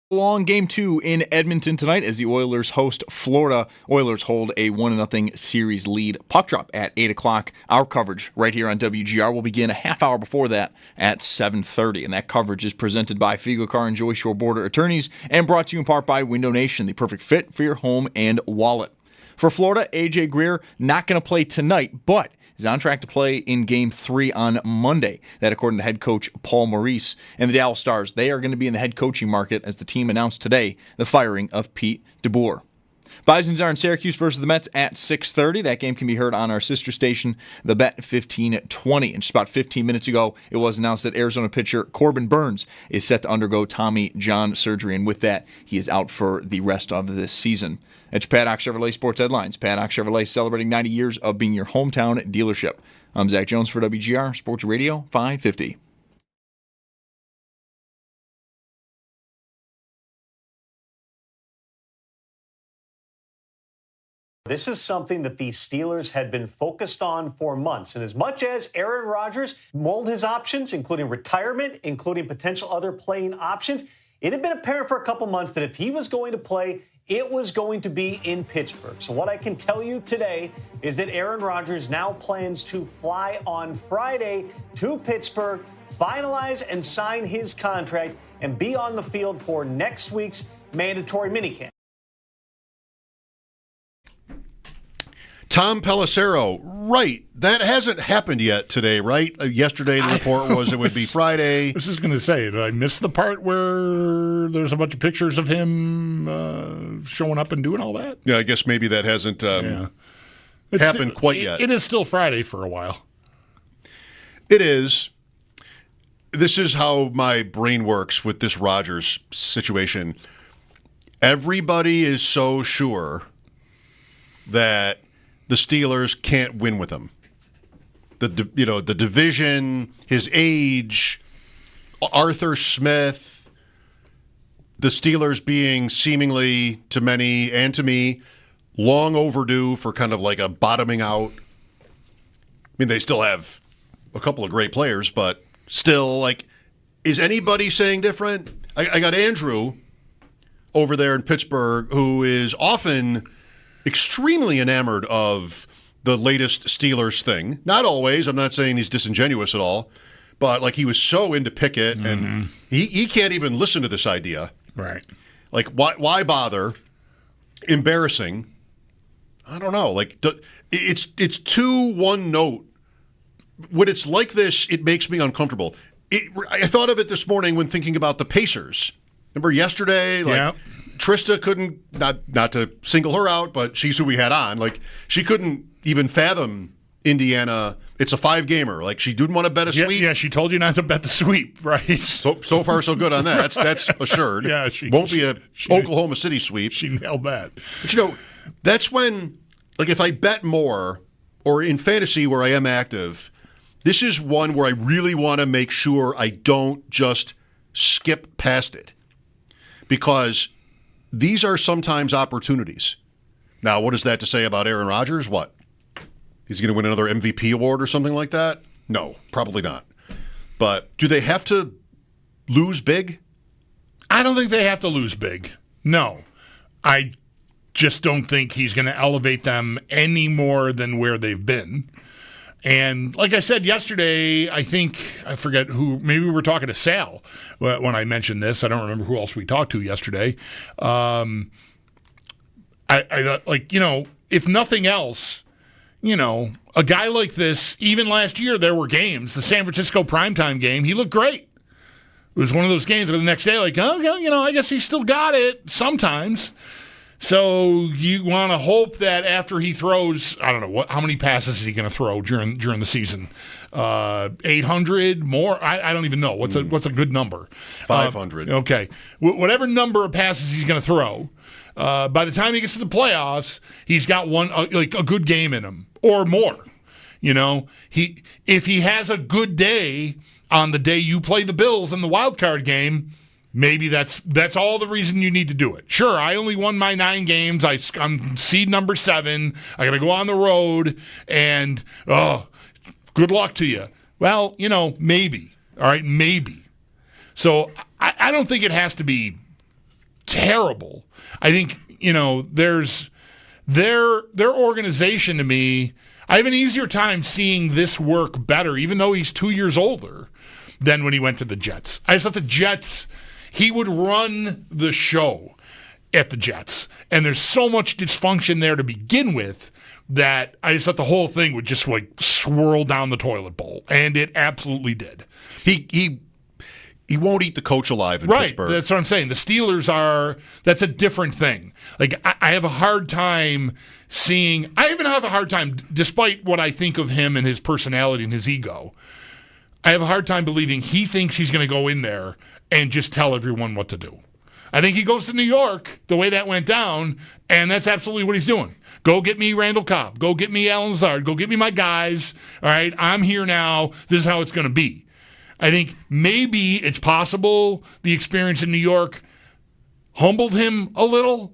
Long game 2 in Edmonton tonight as the Oilers host Florida. Oilers hold a 1-0 series lead. Puck drop at 8 o'clock. Our coverage right here on WGR will begin a half hour before that at 7:30. And that coverage is presented by Figo Car and Joy Shore Border Attorneys and brought to you in part by Window Nation, the perfect fit for your home and wallet. For Florida, A.J. Greer not going to play tonight, but is on track to play in Game 3 on Monday. That according to head coach Paul Maurice. And the Dallas Stars, they are going to be in the head coaching market as the team announced today the firing of Pete DeBoer. Bisons are in Syracuse versus the Mets at 6:30. That game can be heard on our sister station, The Bet 1520. And just about 15 minutes ago, it was announced that Arizona pitcher Corbin Burnes is set to undergo Tommy John surgery. And with that, he is out for the rest of this season. It's Paddock Chevrolet Sports Headlines. Paddock Chevrolet celebrating 90 years of being your hometown dealership. I'm Zach Jones for WGR Sports Radio 550. This is something that the Steelers had been focused on for months. And as much as Aaron Rodgers mulled his options, including retirement, including potential other playing options, it had been apparent for a couple months that if he was going to play, it was going to be in Pittsburgh. So what I can tell you today is that Aaron Rodgers now plans to fly on Friday to Pittsburgh, finalize and sign his contract, and be on the field for next week's mandatory minicamp. Tom Pelissero, right. That hasn't happened yet today, right? Yesterday the report was it would be Friday. I was just going to say, did I miss the part where there's a bunch of pictures of him showing up and doing all that? Yeah, I guess maybe that hasn't happened quite yet. It is still Friday for a while. It is. This is how my brain works with this Rodgers situation. Everybody is so sure that the Steelers can't win with him. The division, his age, Arthur Smith, the Steelers being seemingly, to many and to me, long overdue for kind of like a bottoming out. I mean, they still have a couple of great players, but still, like, is anybody saying different? I got Andrew over there in Pittsburgh, who is often extremely enamored of the latest Steelers thing. Not always. I'm not saying he's disingenuous at all, but like he was so into Pickett, and he can't even listen to this idea. Right. Like, why bother? Embarrassing. I don't know. Like, it's too one note. When it's like this, it makes me uncomfortable. I thought of it this morning when thinking about the Pacers. Remember yesterday? Like, Trista couldn't, not to single her out, but she's who we had on. Like, she couldn't even fathom Indiana. It's a 5-gamer. Like, she didn't want to bet a sweep. Yeah, she told you not to bet the sweep, right? So far, so good on that. That's assured. Yeah, won't be a Oklahoma City sweep. She nailed that. But that's when, like, if I bet more, or in fantasy where I am active, this is one where I really want to make sure I don't just skip past it, because these are sometimes opportunities. Now, what is that to say about Aaron Rodgers? What? He's going to win another MVP award or something like that? No, probably not. But do they have to lose big? I don't think they have to lose big. No. I just don't think he's going to elevate them any more than where they've been. And like I said yesterday, I forget who, maybe we were talking to Sal when I mentioned this. I don't remember who else we talked to yesterday. I like, if nothing else, a guy like this, even last year, there were games, the San Francisco primetime game, he looked great. It was one of those games where the next day, like, I guess he still got it sometimes. So you want to hope that after he throws, I don't know, how many passes is he going to throw during the season? 800 more? I don't even know. What's a good number? 500. Okay. Whatever number of passes he's going to throw, by the time he gets to the playoffs, he's got one like a good game in him or more. If he has a good day on the day you play the Bills in the wild card game, maybe that's all the reason you need to do it. Sure, I only won my 9 games. I'm seed number 7. I got to go on the road, and good luck to you. Well, maybe. All right, maybe. So I don't think it has to be terrible. I think there's their organization to me. I have an easier time seeing this work better, even though he's 2 years older than when he went to the Jets. I just thought the Jets. He would run the show at the Jets. And there's so much dysfunction there to begin with that I just thought the whole thing would just like swirl down the toilet bowl. And it absolutely did. He won't eat the coach alive in Pittsburgh. That's what I'm saying. The Steelers that's a different thing. Like, I have a hard time I even have a hard time, despite what I think of him and his personality and his ego, I have a hard time believing he thinks he's going to go in there and just tell everyone what to do. I think he goes to New York, the way that went down, and that's absolutely what he's doing. Go get me Randall Cobb. Go get me Alan Lazard. Go get me my guys. All right, I'm here now. This is how it's going to be. I think maybe it's possible the experience in New York humbled him a little,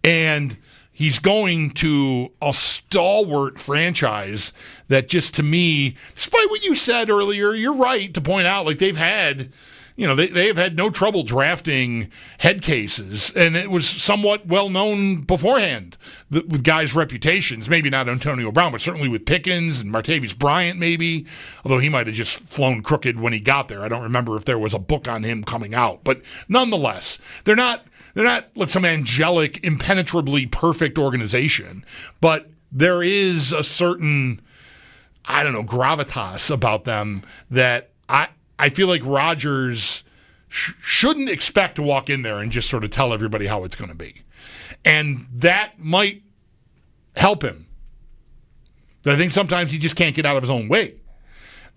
and he's going to a stalwart franchise that just, to me, despite what you said earlier, you're right to point out, like, they've had no trouble drafting head cases, and it was somewhat well known beforehand with guys' reputations. Maybe not Antonio Brown, but certainly with Pickens and Martavis Bryant, maybe. Although he might have just flown crooked when he got there. I don't remember if there was a book on him coming out, but nonetheless, they're not like some angelic, impenetrably perfect organization, but there is a certain, I don't know, gravitas about them that I feel like Rodgers shouldn't expect to walk in there and just sort of tell everybody how it's going to be. And that might help him. But I think sometimes he just can't get out of his own way.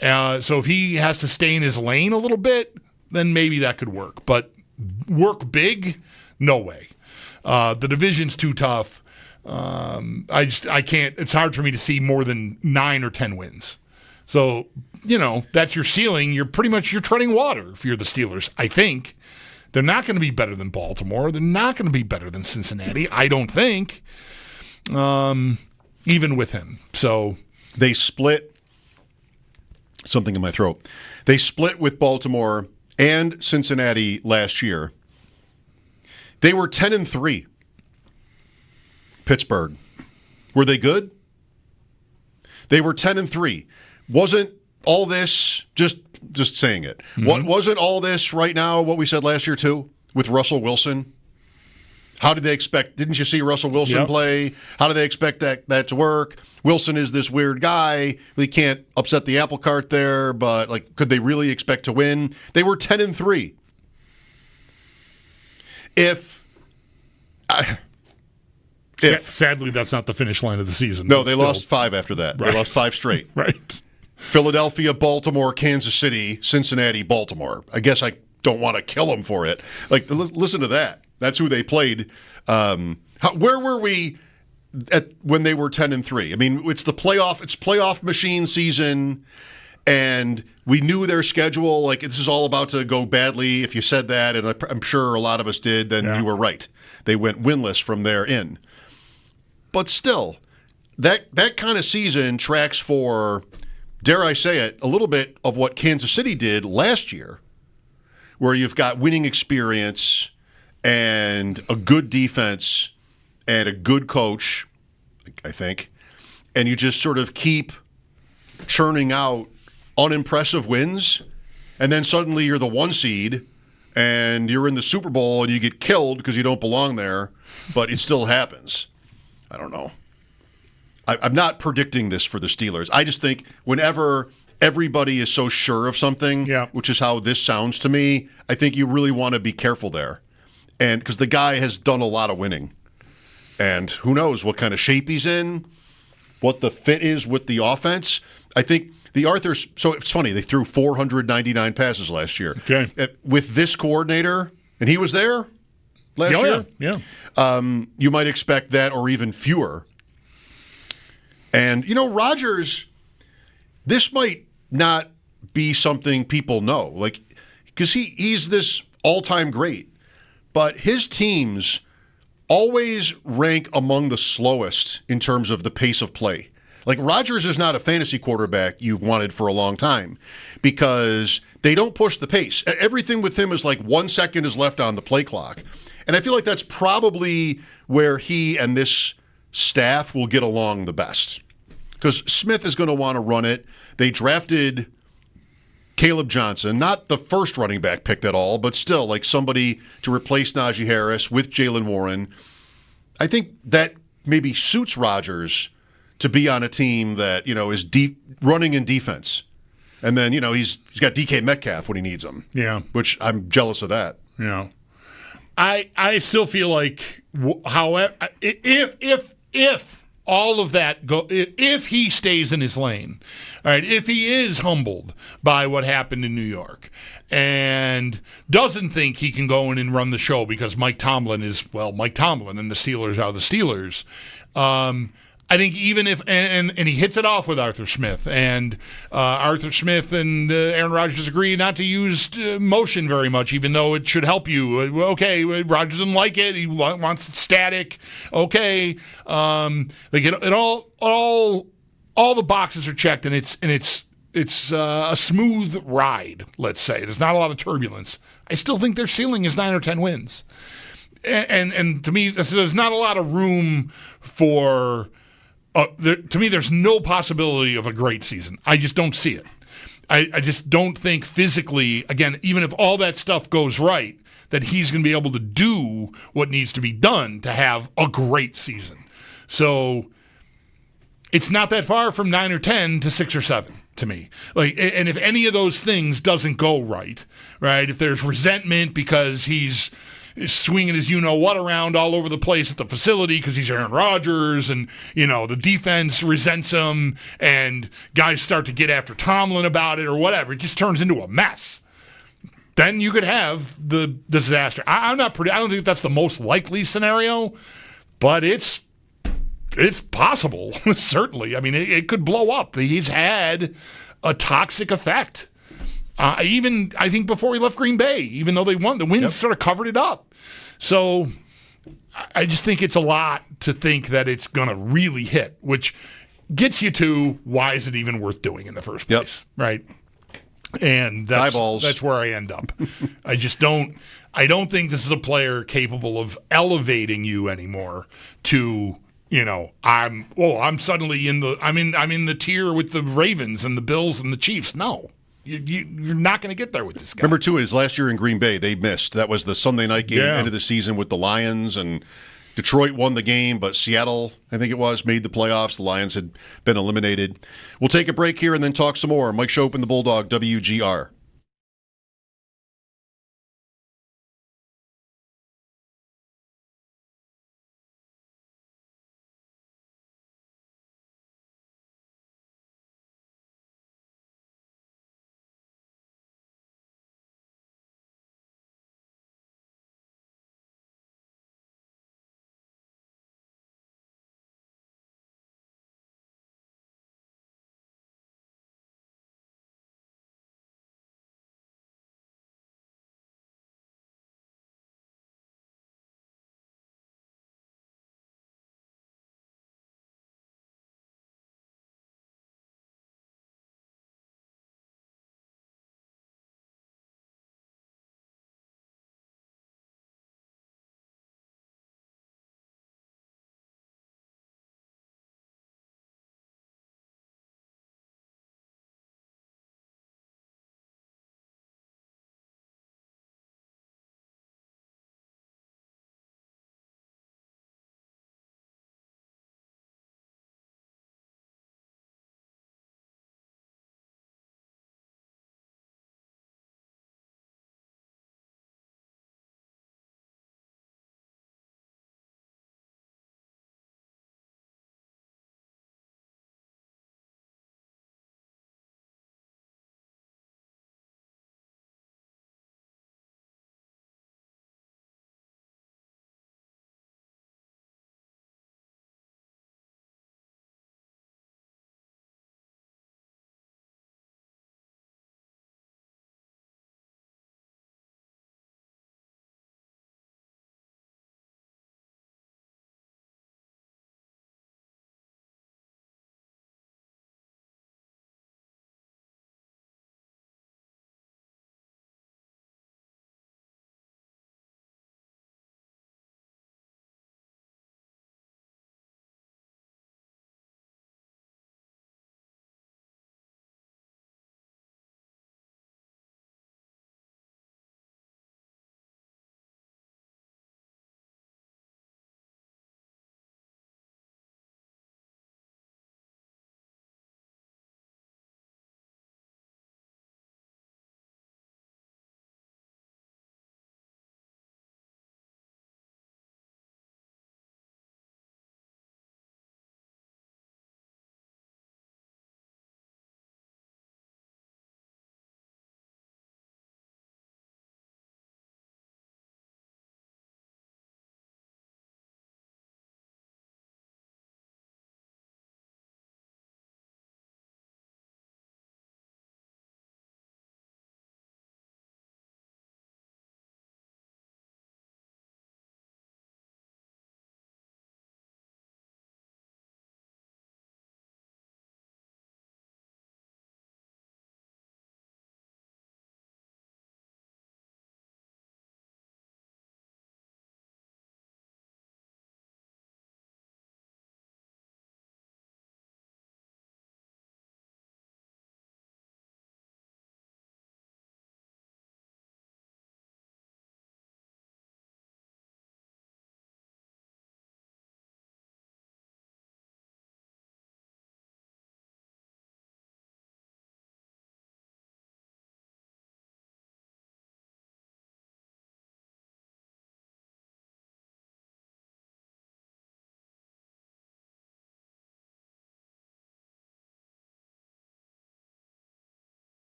So if he has to stay in his lane a little bit, then maybe that could work. But work big, no way. The division's too tough. I can't. It's hard for me to see more than 9 or 10 wins. So, that's your ceiling. You're treading water if you're the Steelers, I think. They're not going to be better than Baltimore. They're not going to be better than Cincinnati, I don't think, even with him. So they split something in my throat. They split with Baltimore and Cincinnati last year. They were 10-3. Pittsburgh. Were they good? They were 10-3. Wasn't all this, just saying it, wasn't all this right now what we said last year too with Russell Wilson? How did they expect, didn't you see Russell Wilson play? How do they expect that to work? Wilson is this weird guy. We can't upset the apple cart there, but could they really expect to win? They were 10-3. Sadly, that's not the finish line of the season. No, they lost 5 after that. Right. They lost 5 straight. Right. Philadelphia, Baltimore, Kansas City, Cincinnati, Baltimore. I guess I don't want to kill them for it. Listen to that. That's who they played. Where were we when they were 10-3? I mean, it's playoff machine season, and we knew their schedule. This is all about to go badly. If you said that, and I'm sure a lot of us did, then you were right. They went winless from there in. But still, that kind of season tracks for, dare I say it, a little bit of what Kansas City did last year, where you've got winning experience and a good defense and a good coach, I think, and you just sort of keep churning out unimpressive wins, and then suddenly you're the 1 seed, and you're in the Super Bowl, and you get killed because you don't belong there, but it still happens. I don't know. I'm not predicting this for the Steelers. I just think whenever everybody is so sure of something, which is how this sounds to me, I think you really want to be careful there. And because the guy has done a lot of winning. And who knows what kind of shape he's in, what the fit is with the offense. I think so it's funny, they threw 499 passes last year. Okay. With this coordinator, and he was there last year? Yeah. You might expect that or even fewer. And, Rodgers, this might not be something people know. Because he's this all-time great. But his teams always rank among the slowest in terms of the pace of play. Rodgers is not a fantasy quarterback you've wanted for a long time because they don't push the pace. Everything with him is 1 second is left on the play clock. And I feel like that's probably where he and this staff will get along the best. Because Smith is going to want to run it. They drafted Caleb Johnson, not the first running back picked at all, but still somebody to replace Najee Harris with Jalen Warren. I think that maybe suits Rodgers to be on a team that, is deep running in defense. And then, he's got DK Metcalfe when he needs him. Yeah. Which I'm jealous of that. Yeah. I still feel like, however, if all of that if he stays in his lane, all right, if he is humbled by what happened in New York and doesn't think he can go in and run the show because Mike Tomlin is, Mike Tomlin and the Steelers are the Steelers, I think even if and he hits it off with Arthur Smith, and Arthur Smith and Aaron Rodgers agree not to use motion very much, even though it should help you. Okay, Rodgers doesn't like it; he wants it static. Okay, it all the boxes are checked, and it's a smooth ride. Let's say there's not a lot of turbulence. I still think their ceiling is 9 or 10 wins, and to me, there's not a lot of room for. To me, there's no possibility of a great season. I just don't see it. I just don't think physically, again, even if all that stuff goes right, that he's going to be able to do what needs to be done to have a great season. So it's not that far from 9 or 10 to 6 or 7 to me. And if any of those things doesn't go right, if there's resentment because he's swinging his you-know-what around all over the place at the facility because he's Aaron Rodgers, and, the defense resents him, and guys start to get after Tomlin about it or whatever. It just turns into a mess. Then you could have the disaster. I don't think that's the most likely scenario, but it's possible, certainly. I mean, it could blow up. He's had a toxic effect. Even, I think, before he left Green Bay, even though they won, the wins sort of covered it up. So I just think it's a lot to think that it's going to really hit, which gets you to why is it even worth doing in the first place, right? And that's where I end up. I don't think this is a player capable of elevating you anymore to, I'm suddenly I'm in the tier with the Ravens and the Bills and the Chiefs. No. You're not going to get there with this guy. Remember, too, is last year in Green Bay, they missed. That was the Sunday night game, end of the season with the Lions, and Detroit won the game, but Seattle, I think it was, made the playoffs. The Lions had been eliminated. We'll take a break here and then talk some more. Mike Schopp and the Bulldog, WGR.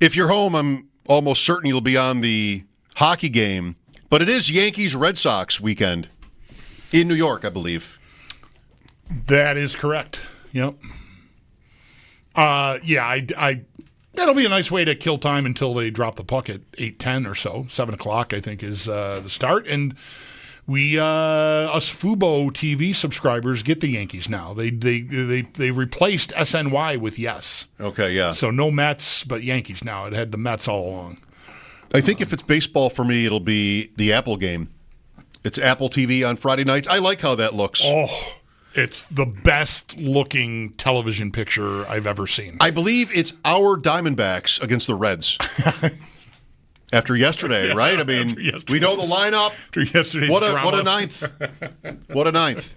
If you're home, I'm almost certain you'll be on the hockey game. But it is Yankees-Red Sox weekend in New York, I believe. That is correct. Yep. That'll be a nice way to kill time until they drop the puck at 8:10 or so. 7 o'clock, I think, is the start. And we, us Fubo TV subscribers, get the Yankees now. They replaced SNY with Yes. Okay, yeah. So no Mets, but Yankees now. It had the Mets all along. I think if it's baseball for me, it'll be the Apple game. It's Apple TV on Friday nights. I like how that looks. Oh, it's the best looking television picture I've ever seen. I believe it's our Diamondbacks against the Reds. After yesterday, right? I mean, we know the lineup. After yesterday's what a drama. ninth. What a ninth.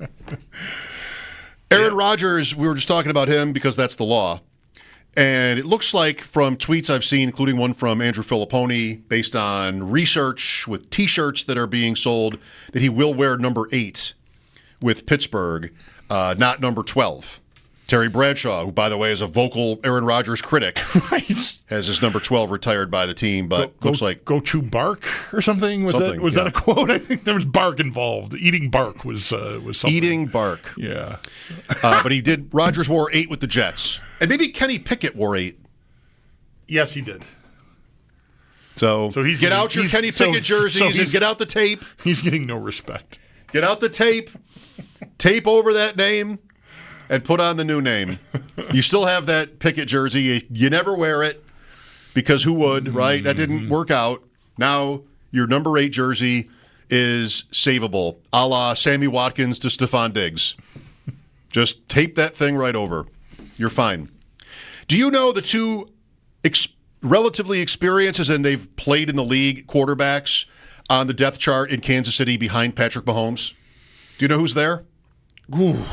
Aaron Rodgers, we were just talking about him because that's the law. And it looks like from tweets I've seen, including one from Andrew Filipponi, based on research with T-shirts that are being sold, that he will wear number 8 with Pittsburgh, not number 12. Terry Bradshaw, who, by the way, is a vocal Aaron Rodgers critic, right, has his number 12 retired by the team, but looks like... Go chew bark or something? Was that a quote? I think there was bark involved. Eating bark was something. Eating bark. Yeah. But he did... Rodgers wore 8 with the Jets. And maybe Kenny Pickett wore 8. Yes, he did. So he's get out your Kenny Pickett jerseys and get out the tape. He's getting no respect. Get out the tape. Tape over that name. And put on the new name. You still have that Pickett jersey. You never wear it because who would, right? That didn't work out. Now your number 8 jersey is savable, a la Sammy Watkins to Stephon Diggs. Just tape that thing right over. You're fine. Do you know the two relatively experienced, and they've played in the league, quarterbacks on the depth chart in Kansas City behind Patrick Mahomes? Do you know who's there? Ooh.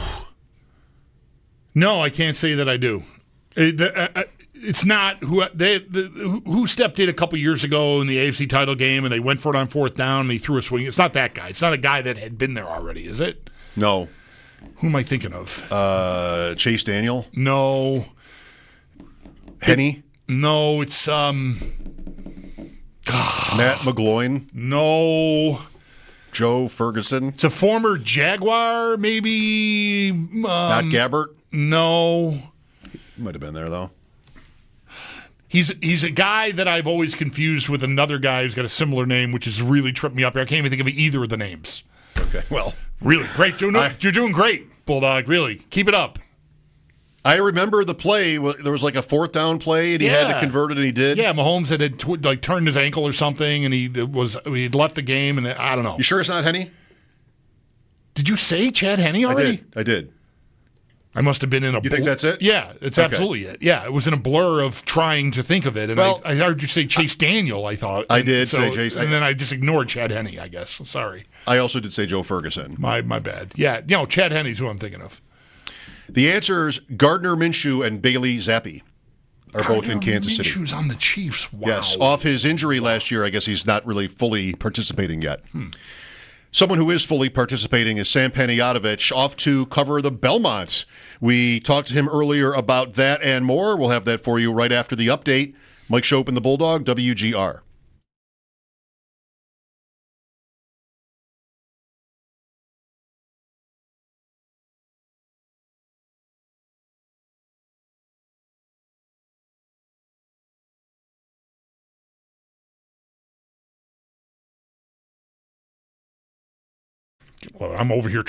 No, I can't say that I do. It's not who stepped in a couple years ago in the AFC title game and they went for it on 4th down and he threw a swing. It's not that guy. It's not a guy that had been there already, is it? No. Who am I thinking of? Chase Daniel? No. Henny? No, it's Matt McGloin? No. Joe Ferguson? It's a former Jaguar, maybe. Not Gabbert? No. He might have been there, though. He's a guy that I've always confused with another guy who's got a similar name, which has really tripped me up here. I can't even think of either of the names. Okay, well. Really, great. You're doing great, Bulldog. Really. Keep it up. I remember the play. There was like a 4th down play, and he had to convert it, and he did. Yeah, Mahomes had turned his ankle or something, and he'd left the game, and I don't know. You sure it's not Henny? Did you say Chad Henne already? I did. I must have been in a... You think that's it? Yeah, it's absolutely it. Yeah, it was in a blur of trying to think of it, and I heard you say Chase Daniel, I thought. I did say Chase. And then I just ignored Chad Henne, I guess. Sorry. I also did say Joe Ferguson. My bad. Yeah, Chad Henne's who I'm thinking of. The answers, Gardner Minshew and Bailey Zappi are both in Kansas City. Minshew's on the Chiefs. Wow. Yes, off his injury last year, I guess he's not really fully participating yet. Someone who is fully participating is Sam Panayotovich, off to cover the Belmonts. We talked to him earlier about that and more. We'll have that for you right after the update. Mike Schopp and the Bulldog, WGR. Well, I'm over here